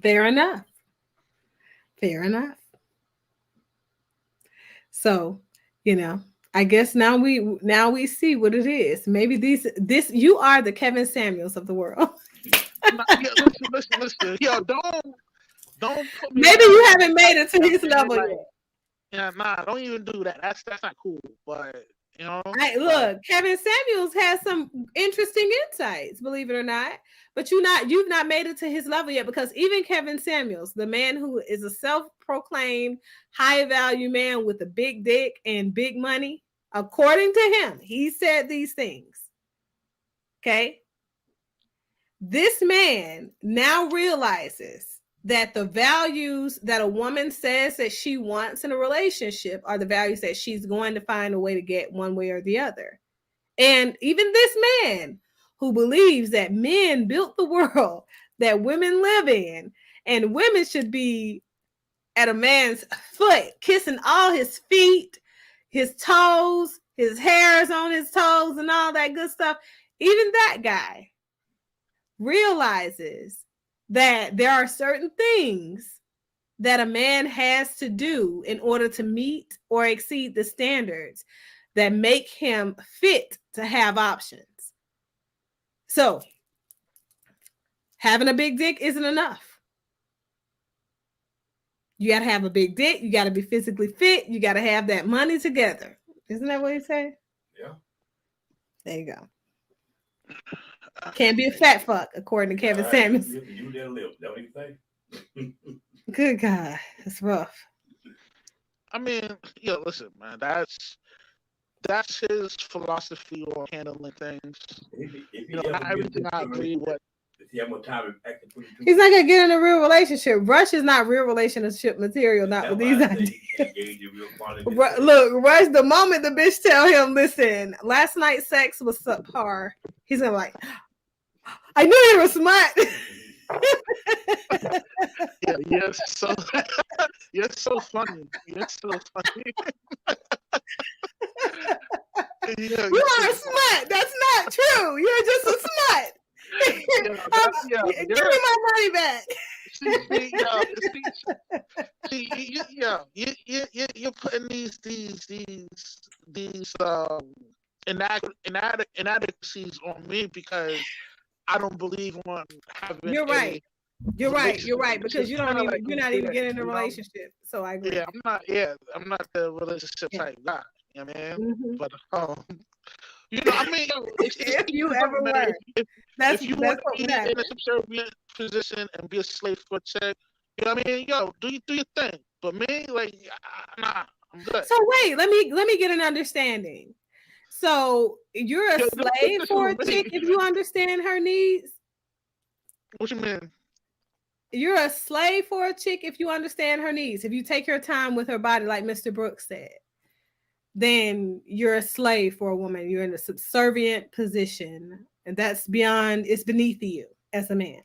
Fair enough. So, I guess now we see what it is. Maybe this you are the Kevin Samuels of the world. Listen. Yo, don't put me. Maybe you haven't made it to his level yet. Yeah, don't even do that. That's not cool. But look, Kevin Samuels has some interesting insights, believe it or not. But you've not made it to his level yet, because even Kevin Samuels, the man who is a self-proclaimed high-value man with a big dick and big money, according to him, he said these things. Okay? This man now realizes that the values that a woman says that she wants in a relationship are the values that she's going to find a way to get one way or the other. And even this man who believes that men built the world that women live in, and women should be at a man's foot, kissing all his feet, his toes, his hairs on his toes, and all that good stuff. Even that guy realizes that there are certain things that a man has to do in order to meet or exceed the standards that make him fit to have options. So, having a big dick isn't enough. You got to have a big dick. You got to be physically fit. You got to have that money together. Isn't that what he said? Yeah. There you go. Can't be a fat fuck, according to Kevin Samuels. You didn't live. That what you say? Good God, it's rough. I mean, listen, man, that's his philosophy on handling things. Not everything I agree with. He's not gonna get in a real relationship. Rush is not real relationship material. Not with these ideas. Look, Rush. The moment the bitch tell him, "Listen, last night's sex was subpar," he's gonna be like, "I knew you were smart." Yeah, you're so funny. You're so funny. Yeah, You are a smut. That's not true. You're just a smut. Give me my money back. You're putting these inadequacies on me because I don't believe on having You're right. You're right. You're right because you're not even getting in a relationship. So I agree. I'm not the relationship type guy. You know what I mean? Mm-hmm. But I mean, If you ever were, if you want what to would be in happen. a subservient position and be a slave for a chick, you know what I mean? Do your thing. But me, like, nah, I'm good. So wait, let me get an understanding. So you're a slave for a chick if you understand her needs? What you mean? You're a slave for a chick if you understand her needs. If you take your time with her body, like Mr. Brooks said, then you're a slave for a woman. You're in a subservient position. And that's it's beneath you as a man.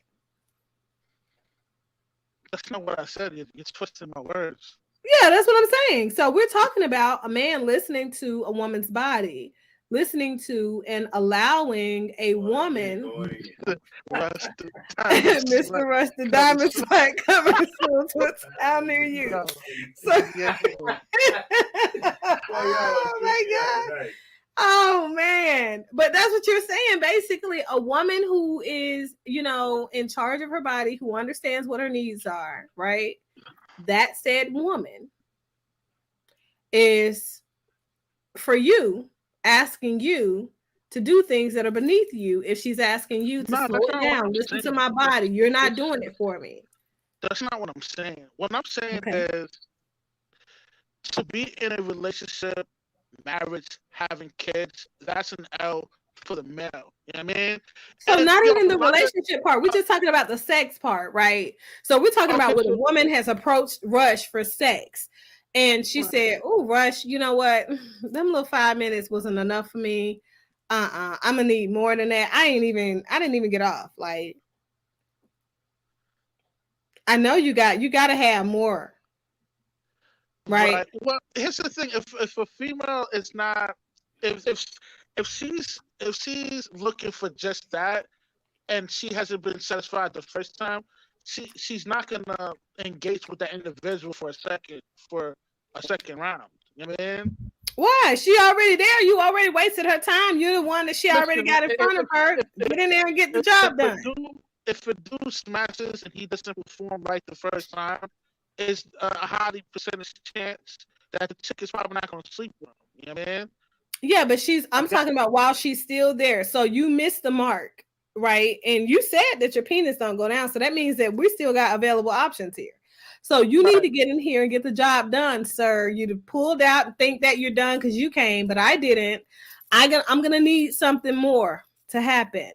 That's not what I said. You're twisting my words. Yeah, that's what I'm saying. So we're talking about a man listening to a woman's body, listening to and allowing a woman. Mr. Rush the Diamond Spot coming soon to a town near you. So, oh my God. Oh man. But that's what you're saying. Basically, a woman who is, in charge of her body, who understands what her needs are, right? That said woman is for you, asking you to do things that are beneath you. If she's asking you to slow it down, listen to my body, you're not doing it for me. That's not what I'm saying. What I'm saying is to be in a relationship, marriage, having kids, that's an L for the male. You know what I mean? So not even the relationship part. We're just talking about the sex part, right? So we're talking about when a woman has approached Rush for sex. And she said, "Oh, Rush, you know what? Them little 5 minutes wasn't enough for me. I'm gonna need more than that. I didn't even get off. Like, I know you got to have more." Right. Well, here's the thing: if a female is not, if she's looking for just that, and she hasn't been satisfied the first time, she's not gonna engage with that individual for a second round. You know what I mean? Why? She already there. You already wasted her time. You're the one that she already got in front of her. Get in there and get the job done. If a dude smashes and he doesn't perform right the first time, it's a highly percentage chance that the chick is probably not going to sleep with him. You know what I mean? Yeah, but I'm talking about while she's still there. So you missed the mark, right? And you said that your penis don't go down. So that means that we still got available options here. So you need to get in here and get the job done, sir. You pulled out and think that you're done because you came, but I didn't. I'm going to need something more to happen.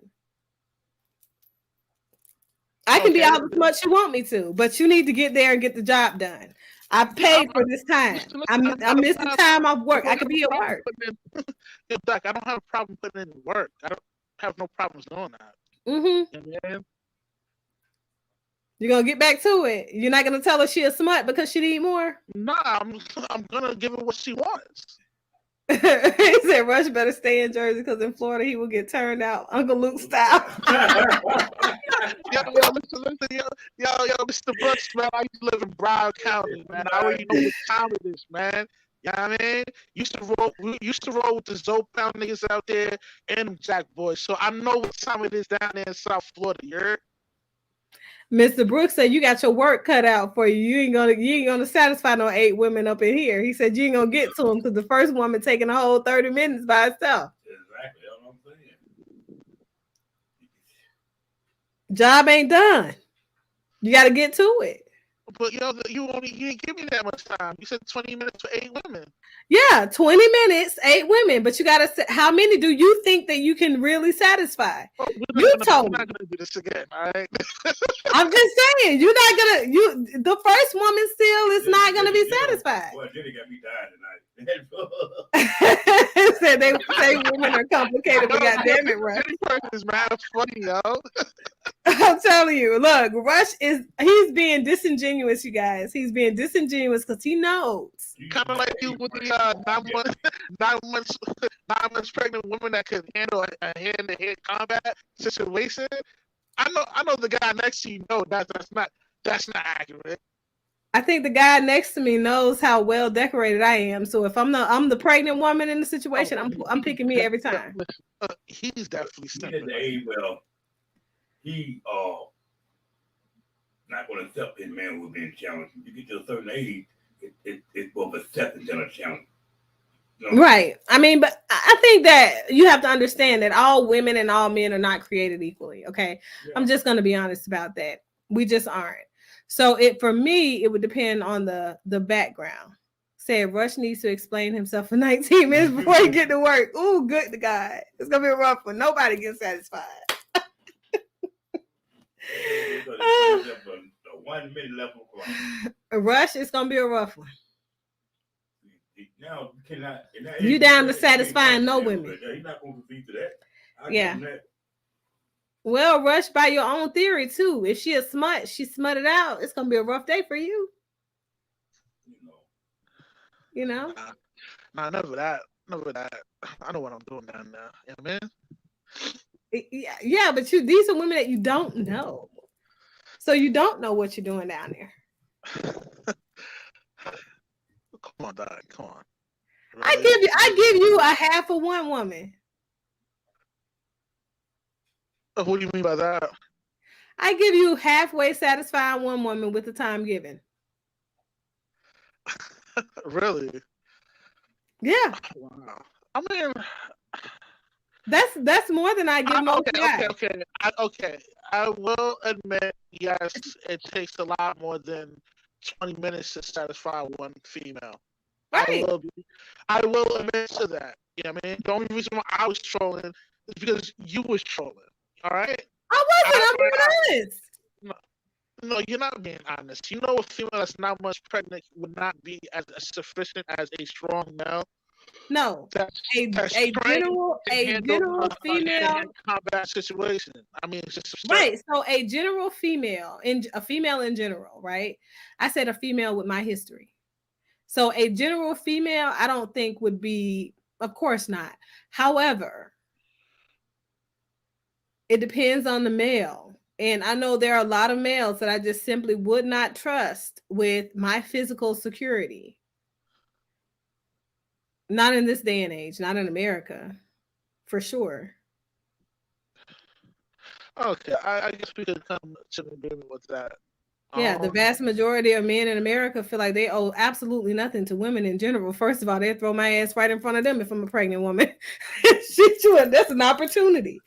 I can be out as much you want me to, but you need to get there and get the job done. I paid for this time. I missed the time off work. I could be at work. Doc, I don't have a problem putting in work. I don't have no problems doing that. Mm-hmm. You're going to get back to it. You're not going to tell her she a smut because she need more? Nah, I'm going to give her what she wants. He said Rush better stay in Jersey because in Florida he will get turned out Uncle Luke style. Yo, Mr. Brooks, man, I used to live in Broward County, man. I already know what time it is, man. You know what I mean? We used to roll with the Zopound niggas out there and them Jack boys. So I know what time it is down there in South Florida. You heard? Mr. Brooks said you got your work cut out for you. You ain't gonna satisfy no 8 women up in here. He said you ain't gonna get to them because the first woman taking a whole 30 minutes by herself. Exactly, that's what I'm saying. Job ain't done. You got to get to it. But you didn't give me that much time. You said 20 minutes for 8 women. Yeah, 20 minutes, 8 women. But you got to. How many do you think that you can really satisfy? We're not gonna do this again, all right? I'm just saying, you're not gonna. The first woman still is not gonna be satisfied. Well, Jenny got me dying tonight. Said they say women are complicated, but goddamn it, right? Jenny person is mad funny, yo. I'm telling you, look, he's being disingenuous, you guys. He's being disingenuous because he knows. Kind of like you with the 9 months, 9 months, 9 months pregnant woman that could handle a hand-to-hand combat situation. I know the guy next to you know that's not accurate. I think the guy next to me knows how well decorated I am. So if I'm the pregnant woman in the situation, I'm picking me every time. He's definitely stepping. He not going to accept his man who's being challenged. You get to a certain age, it's both acceptance and a challenge. No. Right. I mean, but I think that you have to understand that all women and all men are not created equally. Okay. Yeah. I'm just going to be honest about that. We just aren't. So for me, it would depend on the background. Say Rush needs to explain himself for 19 minutes before he get to work. Ooh, good to God. It's going to be a rough one. Nobody gets satisfied. 1 minute left. Rush, it's going to be a rough one. Now, you down to satisfying no women. He's not going to concede to that. Yeah. Well, Rush, by your own theory, too. If she a smut, she smutted out. It's going to be a rough day for you. You know? Nah, never that. I know what I'm doing down there. You know what I mean? Yeah, but these are women that you don't know. So you don't know what you're doing down there. Come on, dog. Come on. Really? I give you a half of one woman. What do you mean by that? I give you halfway satisfying one woman with the time given. Really? Yeah. Wow. I mean, that's more than I give most guys. Okay. I will admit, yes, it takes a lot more than 20 minutes to satisfy one female. Right. I will admit to that. You know what I mean? The only reason why I was trolling is because you was trolling. All right? I wasn't. I'm being honest. No, you're not being honest. You know a female that's not much pregnant would not be as sufficient as a strong male. No, a general female combat situation. I mean, it's just right. So a general female, a female in general, right? I said a female with my history. So a general female, I don't think would be, of course not. However, it depends on the male. And I know there are a lot of males that I just simply would not trust with my physical security. Not in this day and age, not in America, for sure. Okay, I guess we could come to an agreement with that. Yeah, the vast majority of men in America feel like they owe absolutely nothing to women in general. First of all, they throw my ass right in front of them if I'm a pregnant woman. That's an opportunity.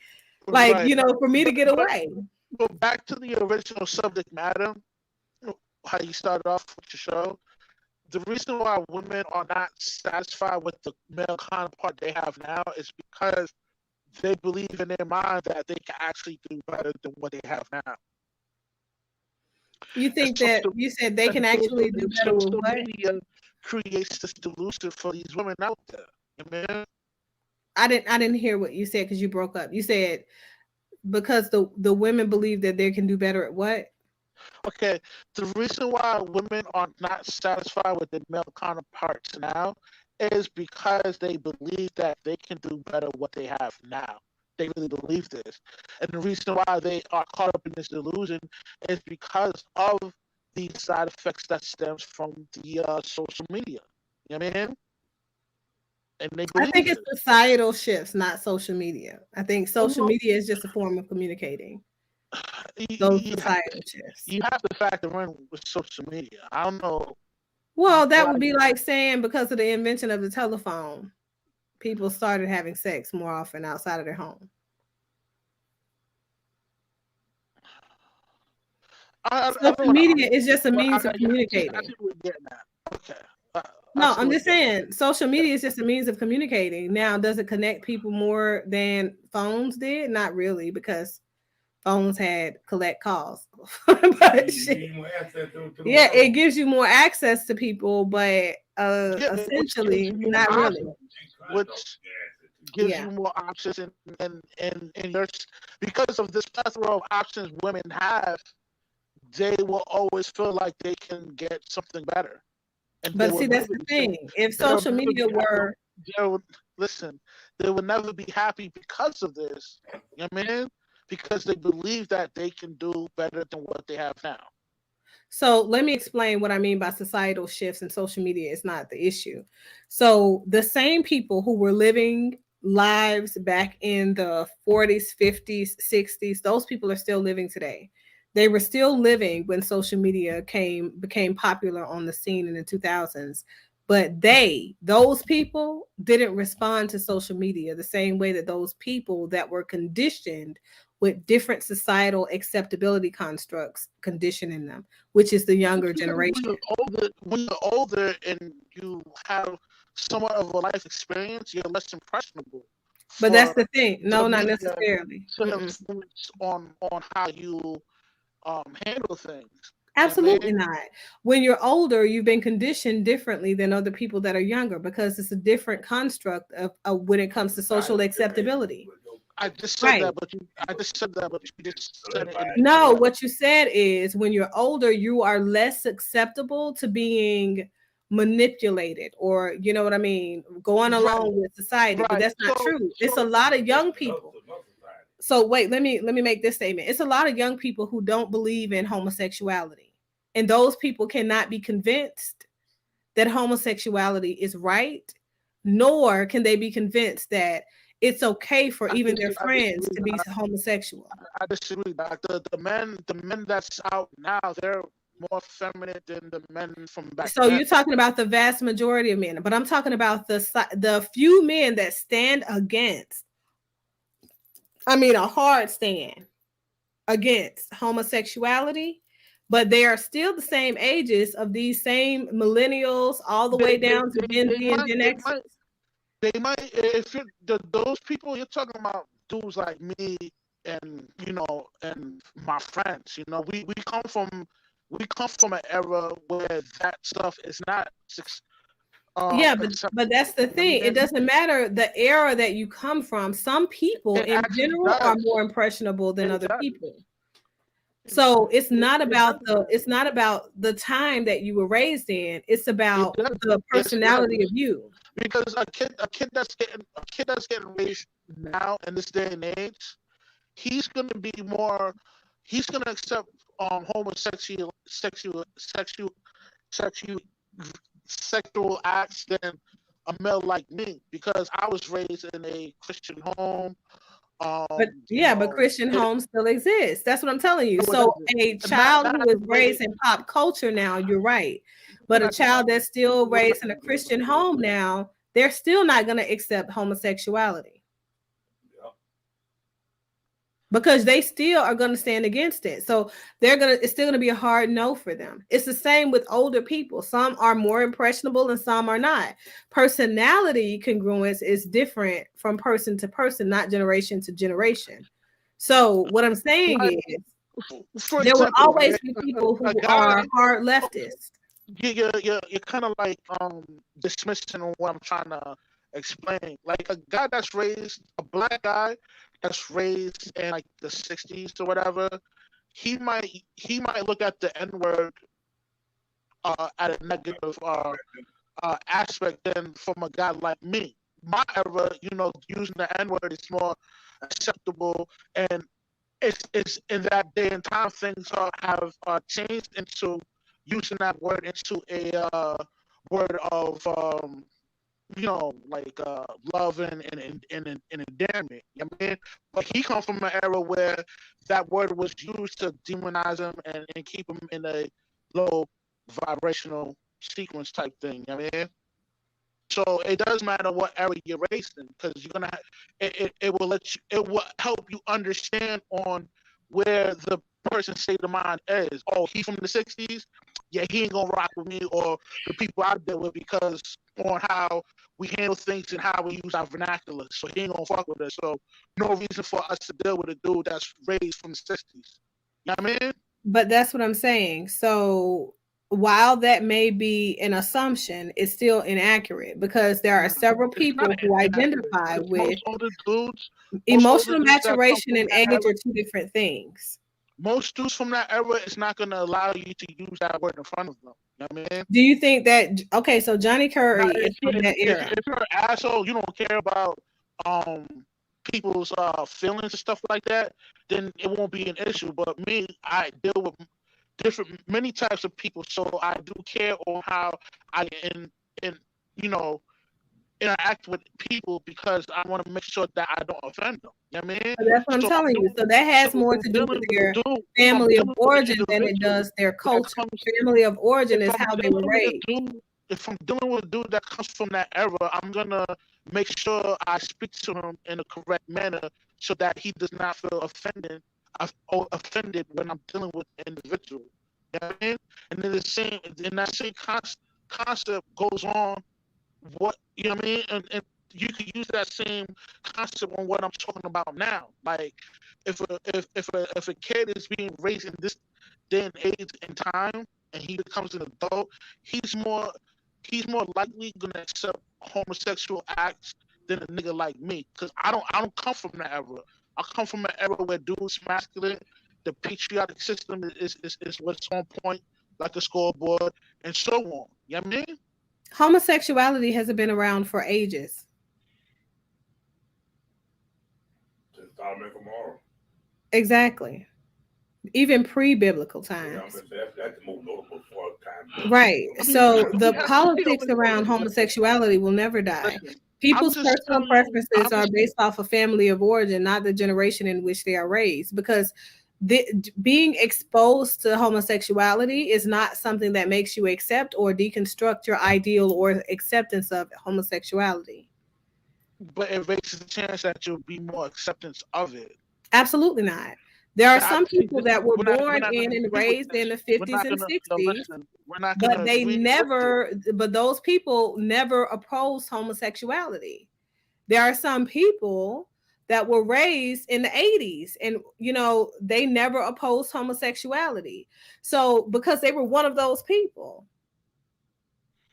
Like, right. You know, for me to get away. But back to the original subject matter, how you started off with your show. The reason why women are not satisfied with the male counterpart they have now is because they believe in their mind that they can actually do better than what they have now. You think that you said they can actually do better with what? Media creates this delusion for these women out there. Amen? I didn't hear what you said because you broke up. You said because the women believe that they can do better at what? Okay, the reason why women are not satisfied with their male counterparts now is because they believe that they can do better what they have now. They really believe this. And the reason why they are caught up in this delusion is because of the side effects that stems from the social media. You know what I mean? And they believe I think it's societal shifts, not social media. I think social media is just a form of communicating. Those societal shifts. You have to factor in with social media. I don't know. Well, that would be like saying because of the invention of the telephone, people started having sex more often outside of their home. Social media is just a means of communicating. Okay. No, I'm just saying social media is just a means of communicating. Now, does it connect people more than phones did? Not really, because phones had collect calls. But it gives you more access to people, but essentially not really. gives you more options, and because of this plethora of options women have, they will always feel like they can get something better, and they But will see, that's never the be thing. If they'll social never media be happy. were Listen, they will never be happy because of this. You know what I mean? Because they believe that they can do better than what they have now. So let me explain what I mean by societal shifts, and social media is not the issue. So the same people who were living lives back in the 40s, 50s, 60s, those people are still living today. They were still living when social media became popular on the scene in the 2000s. But those people didn't respond to social media the same way that those people that were conditioned with different societal acceptability constructs conditioning them, which is the younger Because generation. when you're older and you have somewhat of a life experience, you're less impressionable But that's for the thing. the No, not media necessarily. to Mm-mm. influence on how you handle things. You know what I Absolutely mean? not. When you're older, you've been conditioned differently than other people that are younger because it's a different construct of when it comes to social acceptability. I just said Right. that, but you just said it in No, incorrect. what you said is when you're older, you are less susceptible to being manipulated, or you know what I mean, going Right, along with society. But right. that's not true. It's a lot of young people. So wait, let me make this statement. It's a lot of young people who don't believe in homosexuality. And those people cannot be convinced that homosexuality is right, nor can they be convinced that it's okay for even their I friends disagree. to be homosexual. I disagree. Doc. The men that's out now, they're more feminine than the men from back So then. you're talking about the vast majority of men, but I'm talking about the few men that stand against, I mean, a hard stand against homosexuality, but they are still the same ages of these same millennials, all the way down to Gen They Z and Gen X. they might if you're those people you're talking about, dudes like me and and my friends. We come from an era where that stuff is not Yeah, but acceptable. that's the I thing. It mean, doesn't matter the era that you come from. Some people it in actually general are does. more impressionable than It other does. people. So it's It, not it about does. the time that you were raised in. It's It about does. the Yes, it personality of does. you. Because a kid that's getting raised now in this day and age, he's gonna be more. He's gonna accept homosexual sexual sexual acts than a male like me, because I was raised in a Christian home. But yeah, but Christian homes still exist. That's what I'm telling you. No, it So doesn't. a Not child not who is the way. raised in pop culture now, you're right. But We're a not, child that's still we're not, raised in a Christian home now, they're still not going to accept homosexuality because they still are going to stand against it. So it's still going to be a hard no for them. It's the same with older people. Some are more impressionable and some are not. Personality congruence is different from person to person, not generation to generation. So what I'm saying like, is for there will example, always right? be people A who guy, are hard leftists. you're kind of like dismissing what I'm trying to explain. Like a black guy that's raised in like the '60s or whatever, he might look at the N word at a negative aspect than from a guy like me. My era, using the N word is more acceptable, and it's in that day and time things have changed into using that word into a word of like love and endearment. You know what I mean? But he comes from an era where that word was used to demonize him and keep him in a low vibrational sequence type thing. You know what I mean? So it does matter what era you're raised in, because you're gonna it will help you understand on where the person's state of mind is. Oh, he's from the '60s. Yeah, he ain't gonna rock with me or the people I deal with, because on how we handle things and how we use our vernacular. So he ain't gonna fuck with us. So no reason for us to deal with a dude that's raised from the '60s. You know what I mean? But that's what I'm saying. So while that may be an assumption, it's still inaccurate because there are several It's not people who inaccurate. identify 'Cause with most older emotional dudes that come maturation from and that age era, are two different things. most dudes from that era is not going to allow you to use that word in front of them. You know what I mean? Do you think that okay, so Johnny Now, Curry is from that era? if you're an asshole, you don't care about um people's feelings and stuff like that, then it won't be an issue. But me, I deal with many types of people, so I do care on how I in you know interact with people because I want to make sure that I don't offend them. You know what I mean? So that's what I'm So telling you. So that has more from to do with dealing with their a dude, from family of dealing with an origin than it individual does their that culture. comes, Family of origin if is I'm how they were dealing with a raised. dude, if I'm dealing with a dude that comes from that era, I'm gonna make sure I speak to him in a correct manner so that he does not feel or offended when I'm dealing with an individual. You know what I mean? And then that same concept goes on what you know what I mean, and you can use that same concept on what I'm talking about now. Like if a kid is being raised in this day and age and time, and he becomes an adult, he's more he's more likely gonna accept homosexual acts than a nigga like me, because I don't come from that era. I come from an era where dudes masculine, the patriotic system is what's on point, like a scoreboard, and so on. You know what I mean? Homosexuality hasn't been around for ages. Just Solomon Gomorrah. Exactly. Even pre-biblical Yeah, times. that's the most notable for time. Right. For I me, mean, So time. the yeah, politics around homosexuality will never die. listen, I'm People's just personal telling you, preferences are based off of family of origin, not the generation in which they are raised. Because being exposed to homosexuality is not something that makes you accept or deconstruct your ideal or acceptance of homosexuality. but it raises the chance that you'll be more acceptance of it. Absolutely not. There are That some see, people that were we're born not in gonna and agree with raised in this. the We're 50s not and gonna no, 60s, listen. We're not but gonna they agree with this. never, but those people never opposed homosexuality. There are some people that were raised in the 80s and they never opposed homosexuality. So because they were one of those people.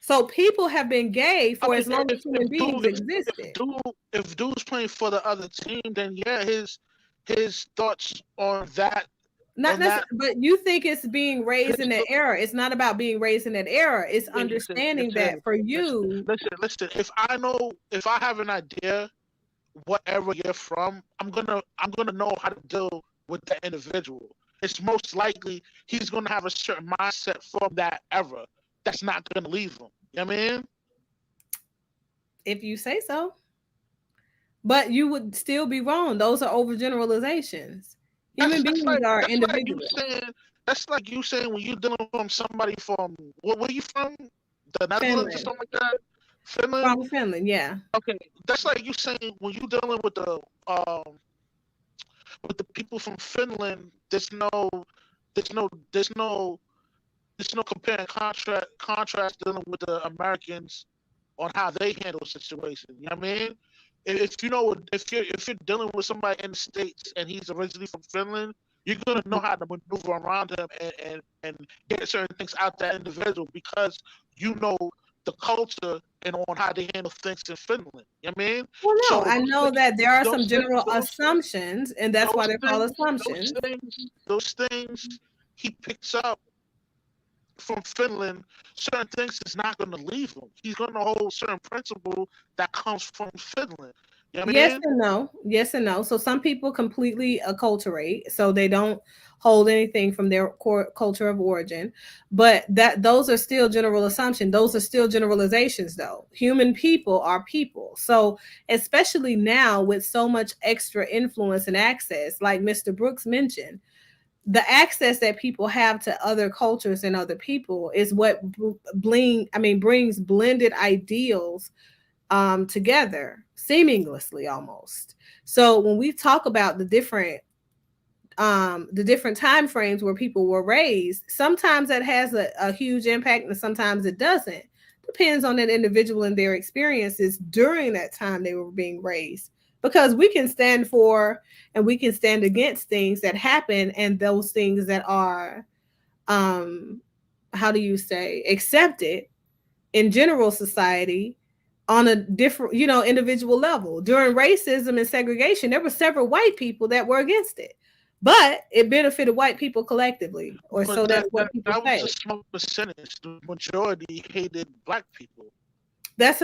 So people have been gay I for mean, as long as human beings existed. if dude's playing for the other team, then yeah, his thoughts Not on that necessarily, but you think it's being raised his in that era. It's not about being raised in that era. It's understanding that for you. listen. If I have an idea whatever you're from, I'm gonna know how to deal with that individual. It's most likely he's gonna have a certain mindset from that era that's not gonna leave him. You know what I mean? If you say so. But you would still be wrong. Those are overgeneralizations. Human beings are That's like you individuals. saying when you're dealing with somebody from where you from? The Netherlands or Finland. something like that? Finland? From Finland, yeah. Okay. That's like you saying when you're dealing with the people from Finland, there's no there's no there's no comparing contrast dealing with the Americans on how they handle situations. You know what I mean? If you know if you're dealing with somebody in the States and he's originally from Finland, you're gonna know how to maneuver around him and get certain things out that individual because you know the culture and on how they handle things in Finland. You know what I mean? Well, no, So I know that there are some general those assumptions, and that's why those they're called things, assumptions. those things he picks up from Finland, certain things is not going to leave him. He's going to hold certain principle that comes from Finland. You know what I Yes mean? and no. Yes and no. So some people completely acculturate, so they don't hold anything from their core culture of origin. But those are still general assumptions. Those are still generalizations, though. Human people are people. So especially now with so much extra influence and access, like Mr. Brooks mentioned, the access that people have to other cultures and other people is what brings blended ideals together seamlessly almost. So when we talk about the different time frames where people were raised, sometimes that has a huge impact and sometimes it doesn't. Depends on that individual and their experiences during that time they were being raised, because we can stand for and we can stand against things that happen and those things that are um how do you say, accepted in general society on a different, individual level. During racism and segregation, there were several white people that were against it, but it benefited white people collectively, or But so that's what people that was say. a small percentage. The majority hated black people. But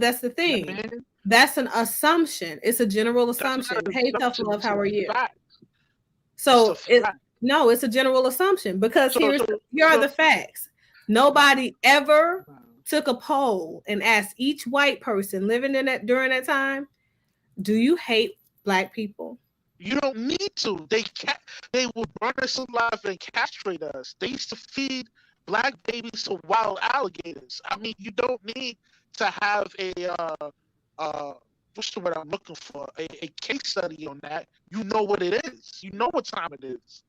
that's the You know what thing. I mean? That's an assumption. It's a general That's not assumption. an Hey, tough assumption. love, It's how a are you? fact. It's a So fact. no, it's a general assumption because So here are so the facts. Nobody ever took a poll and asked each white person living in that during that time, do you hate black people? you don't need to. They will burn us alive and castrate us. They used to feed black babies to wild alligators. I mean, you don't need to have uh what's the word I'm looking for? A case study on that. You know what it is. You know what time it is.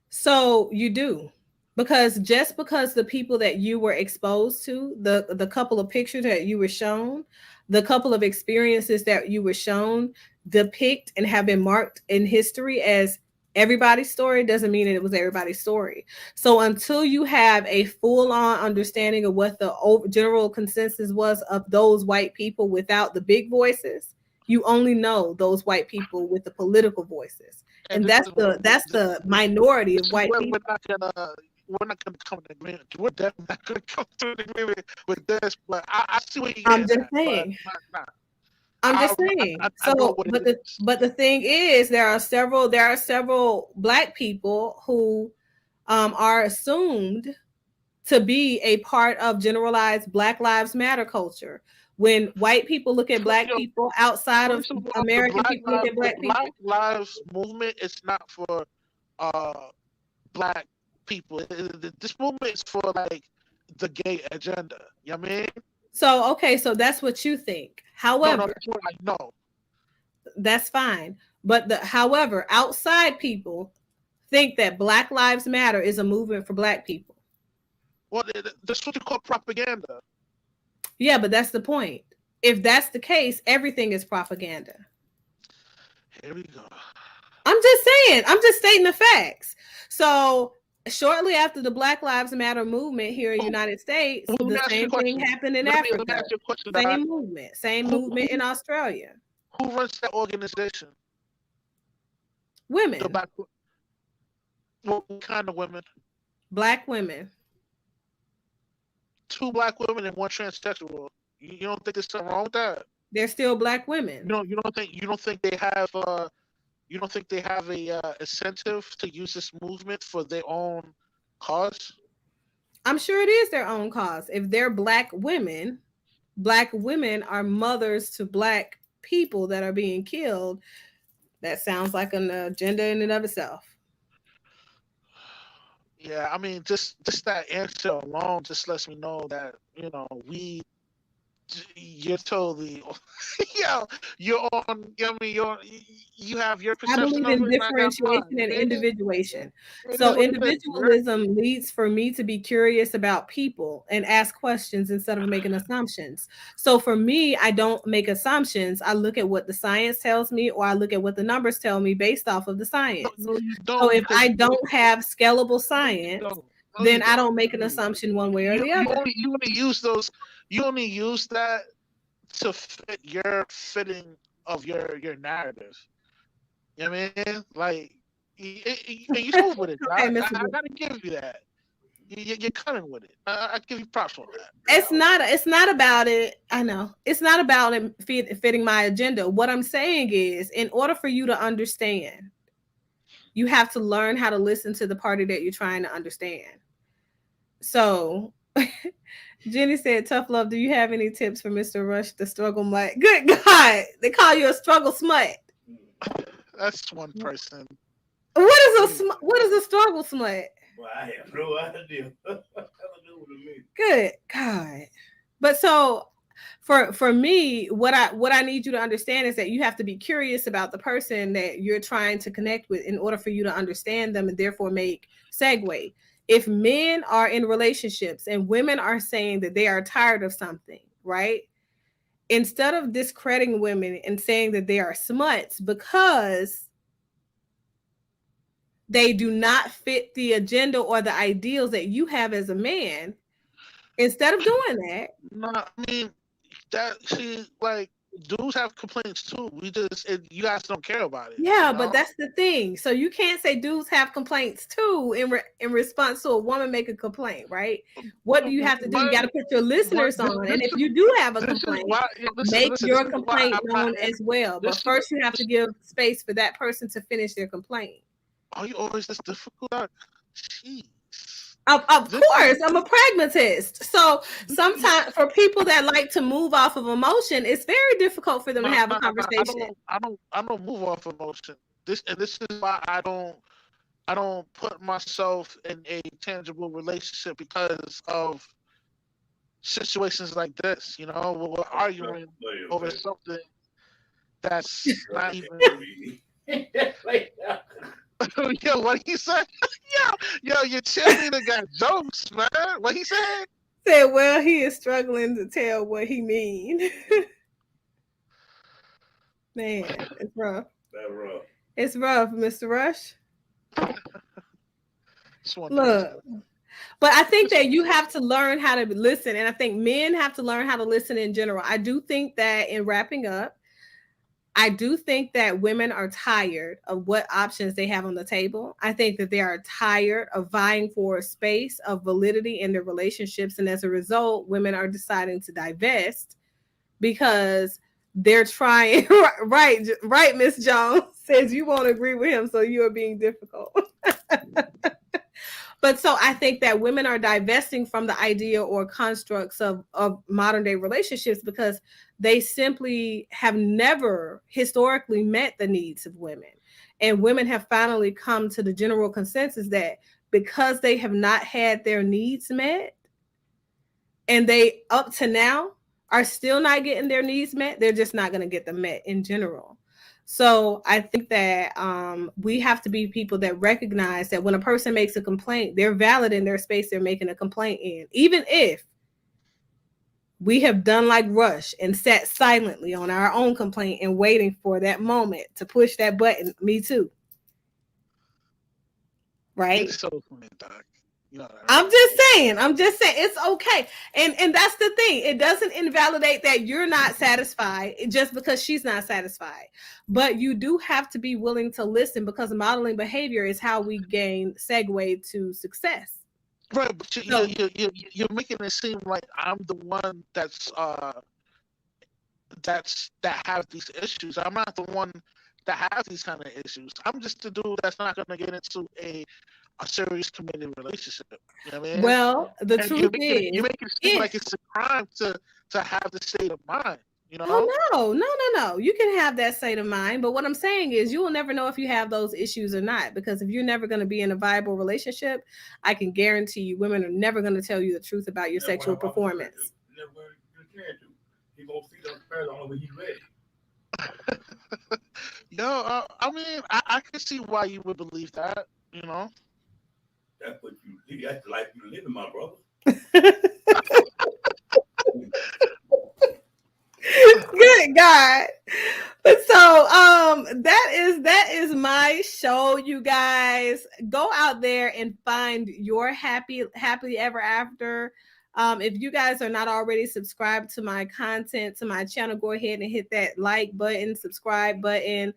So you do. Because the people that you were exposed to, the couple of pictures that you were shown, the couple of experiences that you were shown, depict and have been marked in history as everybody's story, doesn't mean that it was everybody's story. So until you have a full-on understanding of what the general consensus was of those white people without the big voices, you only know those white people with the political voices, And and this that's is the that's the minority this of is white where people. we're not gonna come to an agreement. We're definitely not gonna come to an agreement with this. But I see what you're I'm getting just at. But saying. nah, I'm just saying. I know So, what it is. but the thing is, there are several black people who are assumed to be a part of generalized Black Lives Matter culture. When white people look at black Yo, people outside of first of all, American people look at The black Black people. Lives movement is not for uh black people. This movement is for like the gay agenda. You know what I mean? So okay, so that's what you think. No, However, that's what I know. that's fine. But however, outside people think that Black Lives Matter is a movement for black people. Well, that's what you call propaganda. Yeah, but that's the point. If that's the case, everything is propaganda. Here we go. I'm just saying, I'm just stating the facts. So, shortly after the Black Lives Matter movement here in the Oh, United States, let me the ask you a same thing question. happened in Let me Africa. ask you a question. Same Who, movement in who Australia. who runs that organization? The Women, black. What kind of women? black women. Two black women and one transsexual. You don't think there's something wrong with that? They're still black women. You don't think they have you don't think they have a incentive to use this movement for their own cause? I'm sure it is their own cause. If they're black women are mothers to black people that are being killed. That sounds like an agenda in and of itself. Yeah, I mean, just that answer alone just lets me know that you're totally, yo, you're on. I mean, you have your I perception believe of in it, and I got differentiation mine. and individuation. It So is what it is. individualism leads for me to be curious about people and ask questions instead of making assumptions. So for me, I don't make assumptions. I look at what the science tells me, or I look at what the numbers tell me based off of the No, science. no, you So don't, if because I don't have scalable no, you science, don't. No, you then I don't. don't make an assumption one way or the other. You only use those. You only use that to fit your fitting of your narrative. You know what I mean? Like, and you smooth with it. Okay, Mr. I gotta give you that. You're cunning with it. I give you props on that. It's not about it. I know it's not about it fitting my agenda. What I'm saying is, in order for you to understand, you have to learn how to listen to the party that you're trying to understand. So Jenny said, tough love, do you have any tips for Mr. Rush, the struggle mutt? Good God, they call you a struggle smut. That's one person. What is a struggle smut? Well, I have no idea. Nothing to me. Good God. But so for me, what I need you to understand is that you have to be curious about the person that you're trying to connect with in order for you to understand them and therefore make segue. If men are in relationships and women are saying that they are tired of something, right? Instead of discrediting women and saying that they are smuts because they do not fit the agenda or the ideals that you have as a man, instead of doing that. No, I mean that like dudes have complaints too. You guys don't care about it. Yeah, You but know? that's the thing. So you can't say dudes have complaints too in response to a woman make a complaint, right? What do you have to do? You got to put your listeners on, and if you do have a this is complaint, why. make Listen. This your is why complaint I'm not. known as well. But This first, you have to is. give space for that person to finish their complaint. Are you always this difficult? Jeez. Of course, I'm a pragmatist. So sometimes for people that like to move off of emotion, it's very difficult for them to have a conversation. I don't move off emotion. This is why I don't put myself in a tangible relationship because of situations like this. You know, we're arguing over something that's not even. Yo, what he said? yo, your cheerleader got jokes, man. What he said? Said, well, he is struggling to tell what he mean. Man, it's rough. That's rough. It's rough, Mr. Rush. Look, but I think that you have to learn how to listen, and I think men have to learn how to listen in general. I do think that in wrapping up, I do think that women are tired of what options they have on the table. I think that they are tired of vying for a space of validity in their relationships. And as a result, women are deciding to divest because they're trying. Right, Miss Jones says you won't agree with him, so you are being difficult. But so I think that women are divesting from the idea or constructs of modern day relationships because they simply have never historically met the needs of women. And women have finally come to the general consensus that because they have not had their needs met and they up to now are still not getting their needs met, they're just not going to get them met in general. So I think that we have to be people that recognize that when a person makes a complaint, they're valid in their space they're making a complaint in. Even if we have done like Rush and sat silently on our own complaint and waiting for that moment to push that button. Me too. Right? It's so funny, Doc. You know, I'm just saying it's okay. And that's the thing. It doesn't invalidate that you're not satisfied just because she's not satisfied. But you do have to be willing to listen because modeling behavior is how we gain segue to success. Right, but you're making it seem like I'm the one that have these issues. I'm not the one that has these kind of issues. I'm just the dude that's not going to get into a serious committed relationship. You know what I mean? Well, the truth is, you make it seem like it's a crime to have the state of mind. You know? Oh, no. You can have that state of mind. But what I'm saying is you will never know if you have those issues or not. Because if you're never going to be in a viable relationship, I can guarantee you women are never going to tell you the truth about your sexual performance. He's going to see those first on when he's ready. I mean, I can see why you would believe that, you know? That's what that's the life you live in, my brother. Good God. But so that is my show, you guys. Go out there and find your happily ever after. If you guys are not already subscribed to my content, to my channel, go ahead and hit that like button, subscribe button.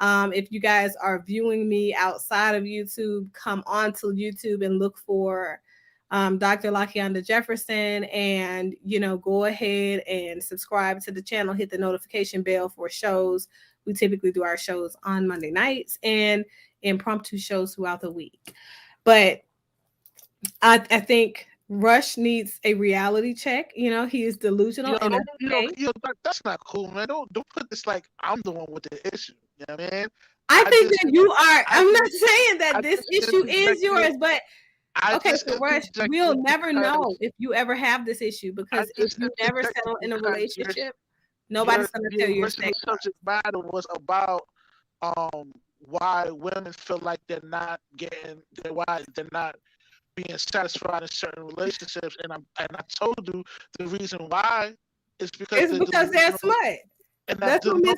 If you guys are viewing me outside of YouTube, come on to YouTube and look for Dr. LaKeonda Jefferson, and go ahead and subscribe to the channel, hit the notification bell for shows. We typically do our shows on Monday nights and impromptu shows throughout the week. But I think Rush needs a reality check. He is delusional. That's not cool, man. Don't put this like I'm the one with the issue. You know what I mean? I think that you are. I'm not saying that this issue is yours, but okay, so Rush, we'll never know if you ever have this issue because if you never settle in a relationship, nobody's going to tell you your sex. The subject matter was about why women feel like they're not being satisfied in certain relationships, and I told you the reason why is because they're smart. And That's what that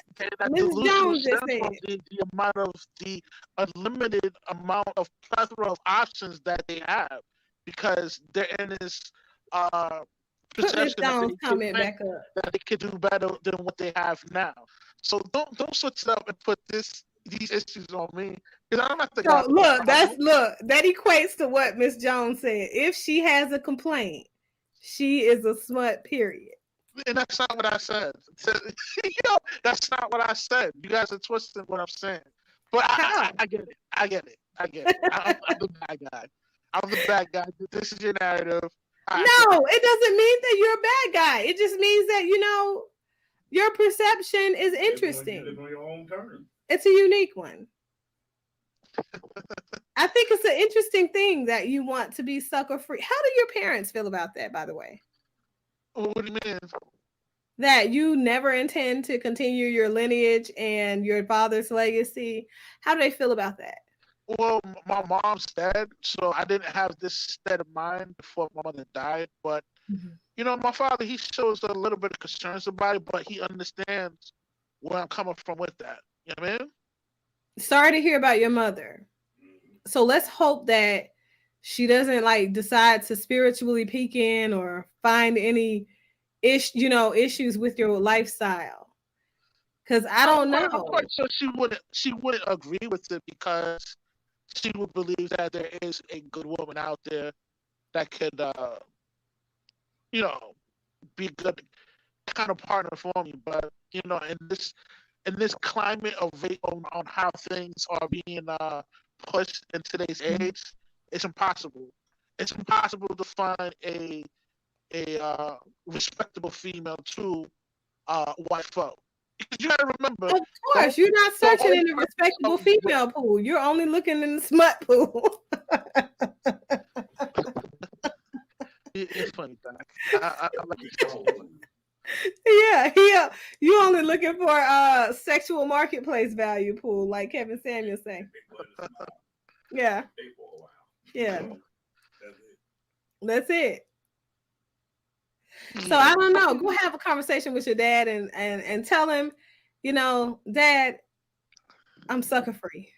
Miss delusional Jones just stems said. from the amount of the unlimited amount of plethora of options that they have, because they're in this Put Miss perception that Jones' they comment think back up. that they could do better than what they have now. So don't switch it up and put these issues on me, because I'm not the guy So with the look, problem. that equates to what Miss Jones said. If she has a complaint, she is a smut, period. And that's not what I said. That's not what I said. You guys are twisting what I'm saying. But How? I get it. I get it. I'm the bad guy. I'm the bad guy. This is your narrative. No, it doesn't mean that you're a bad guy. It just means that, your perception is interesting. You live on your own terms. It's a unique one. I think it's an interesting thing that you want to be sucker free. How do your parents feel about that, by the way? What do you mean? That you never intend to continue your lineage and your father's legacy. How do they feel about that? Well, my mom's dead, so I didn't have this state of mind before my mother died. But my father, he shows a little bit of concerns about it, but he understands where I'm coming from with that. You know what I mean? Sorry to hear about your mother. So let's hope that she doesn't decide to spiritually peek in or find any issues with your lifestyle. Because I don't know. I'm quite sure she wouldn't agree with it, because she would believe that there is a good woman out there that could be a good kind of partner for me. But in this climate of on how things are being pushed in today's age, it's impossible. It's impossible to find a respectable female to wife up. Because you gotta remember, of course, you're not searching in the respectable female pool. You're only looking in the smut pool. It's funny, Doc. I like it. Yeah. You only looking for sexual marketplace value pool, like Kevin Samuel say. Yeah. Yeah. That's it. So I don't know. Go have a conversation with your dad and tell him, Dad, I'm sucker free.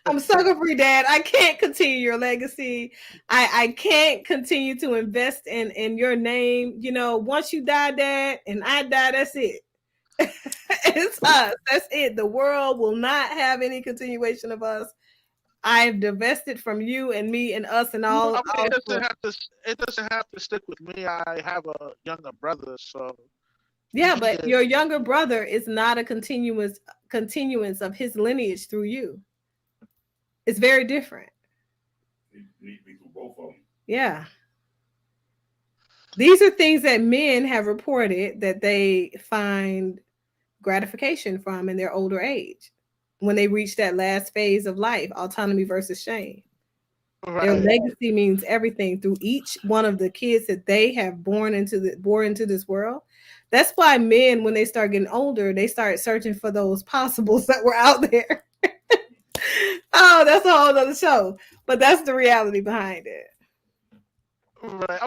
I'm sucker free, Dad. I can't continue your legacy. I can't continue to invest in your name. Once you die, Dad, and I die, that's it. It's us. That's it. The world will not have any continuation of us. I've divested from you and me and us and all. It doesn't have to stick with me. I have a younger brother, so. Yeah, but your younger brother is not a continuance of his lineage through you. It's very different. Need to be through both of them. Yeah. These are things that men have reported that they find gratification from in their older age, when they reach that last phase of life, autonomy versus shame. Right. Their legacy means everything through each one of the kids that they have born into this world. That's why men, when they start getting older, they start searching for those possibles that were out there. Oh, that's a whole other show. But that's the reality behind it. Right.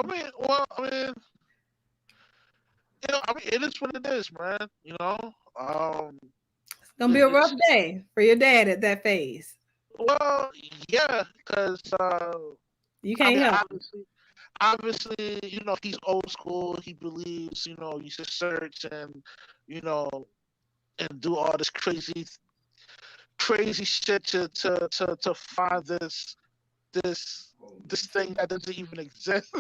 It is what it is, man. It's gonna be a rough day for your dad at that phase. Well, yeah, because you can't help. Obviously, he's old school. He believes, you should search and do all this crazy shit to find this thing that doesn't even exist.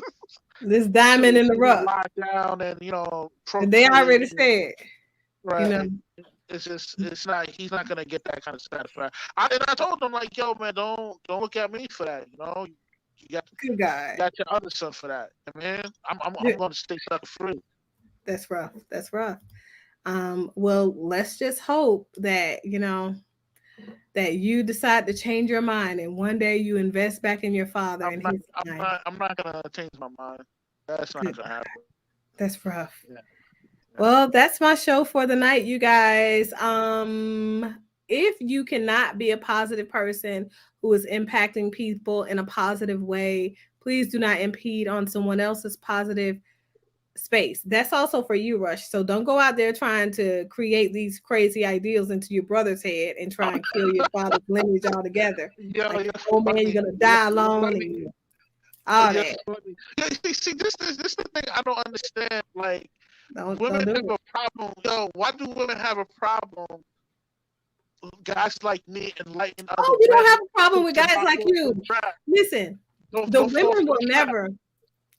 This diamond in the rough. Lock down and they already said, right. It's not. He's not gonna get that kind of satisfaction. I told him, like, yo, man, don't look at me for that. You got good guy. You got your other son for that, man. I'm going to stay sucker free. That's rough. Well, let's just hope that that you decide to change your mind and one day you invest back in your father. I'm not gonna change my mind. That's not gonna happen. That's rough. Yeah. Well, that's my show for the night, you guys. If you cannot be a positive person who is impacting people in a positive way, Please do not impede on someone else's positive space. That's also for you, Rush. So don't go out there trying to create these crazy ideals into your brother's head and try and kill your father's lineage altogether. Yeah, like, you're oh man, funny. you're gonna die You're alone. funny. And all You're that. funny. Yeah, see, this is the thing I don't understand. Like, Don't women do have it. a problem. Yo, why do women have a problem? Guys like me enlighten other Oh, we don't men have a problem with to guys not like fall for you. the trap. Listen, Don't the fall for women will the trap. never.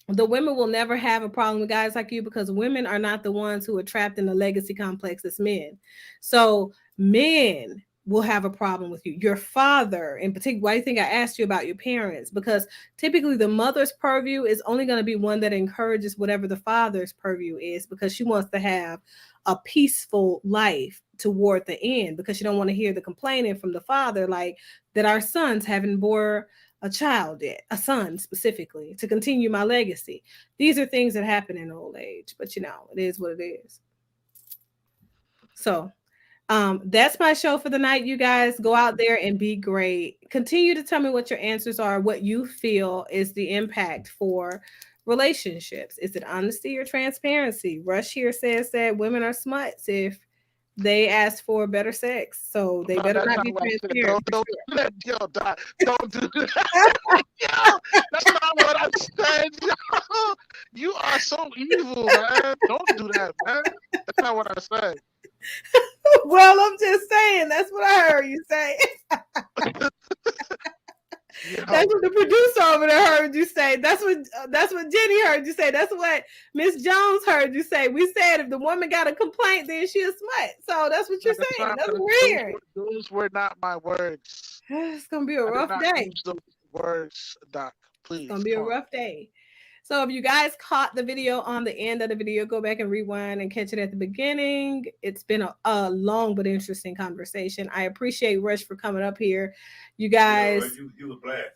The women will never have a problem with guys like you because women are not the ones who are trapped in the legacy complex as men. So men will have a problem with you. Your father, in particular, why do you think I asked you about your parents? Because typically the mother's purview is only going to be one that encourages whatever the father's purview is because she wants to have a peaceful life toward the end because you don't want to hear the complaining from the father like that our sons haven't bore a child yet, a son specifically, to continue my legacy. These are things that happen in old age, but you know, it is what it is. So that's my show for the night. You guys go out there and be great. Continue to tell me what your answers are, what you feel is the impact for relationships. Is it honesty or transparency? Rush here says that women are smuts if they ask for better sex, so they better That's not be what I said. transparent. Don't do that, yo, Doc. Don't do that. Yo, that's not what I said. Yo, you are so evil, man. Don't do that, man. That's not what I said. Well, I'm just saying. That's what I heard you say. Yo, That's what the producer over there heard you say. That's what Jenny heard you say. That's what Miss Jones heard you say. We said if the woman got a complaint, then she a smut. So that's what you're saying. That's weird. Those were not my words. It's gonna be a I did rough not day. use those words, Doc. Please. It's gonna be a rough day. So if you guys caught the video on the end of the video, go back and rewind and catch it at the beginning. It's been a long but interesting conversation. I appreciate Rush for coming up here. You guys, you a blast.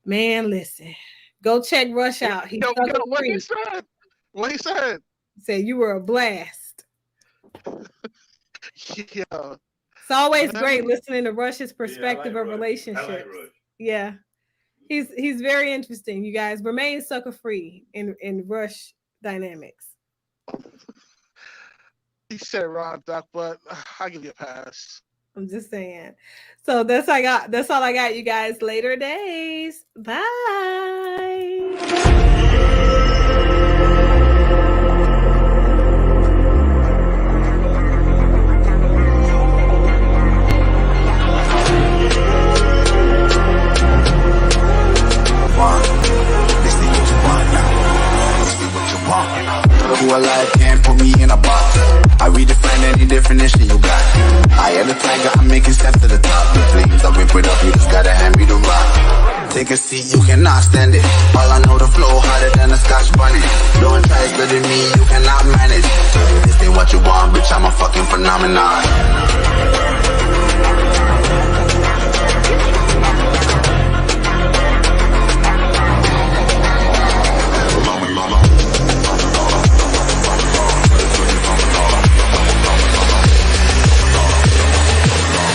Man, listen. Go check Rush out. He's what he said. What he said. Said you were a blast. Yeah. It's always great listening to Rush's perspective of relationships. I like Rush. Yeah. He's very interesting. You guys remain sucker free in Rush dynamics. He said wrong, Doc, but I'll give you a pass. I'm just saying. So that's all I got, you guys. Later days. Bye. Who alive can't put me in a box. I redefine any definition you got. I am the tiger, I'm making steps to the top. The flames, I whip it up, you just gotta hand me the rock. Take a seat, you cannot stand it. All I know, the flow harder than a Scotch bonnet. Don't try studying me, you cannot manage. This ain't what you want, bitch, I'm a fucking phenomenon.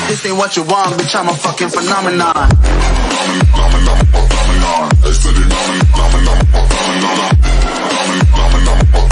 This ain't what you want, bitch, I'm a fucking phenomenon. Phenomenon.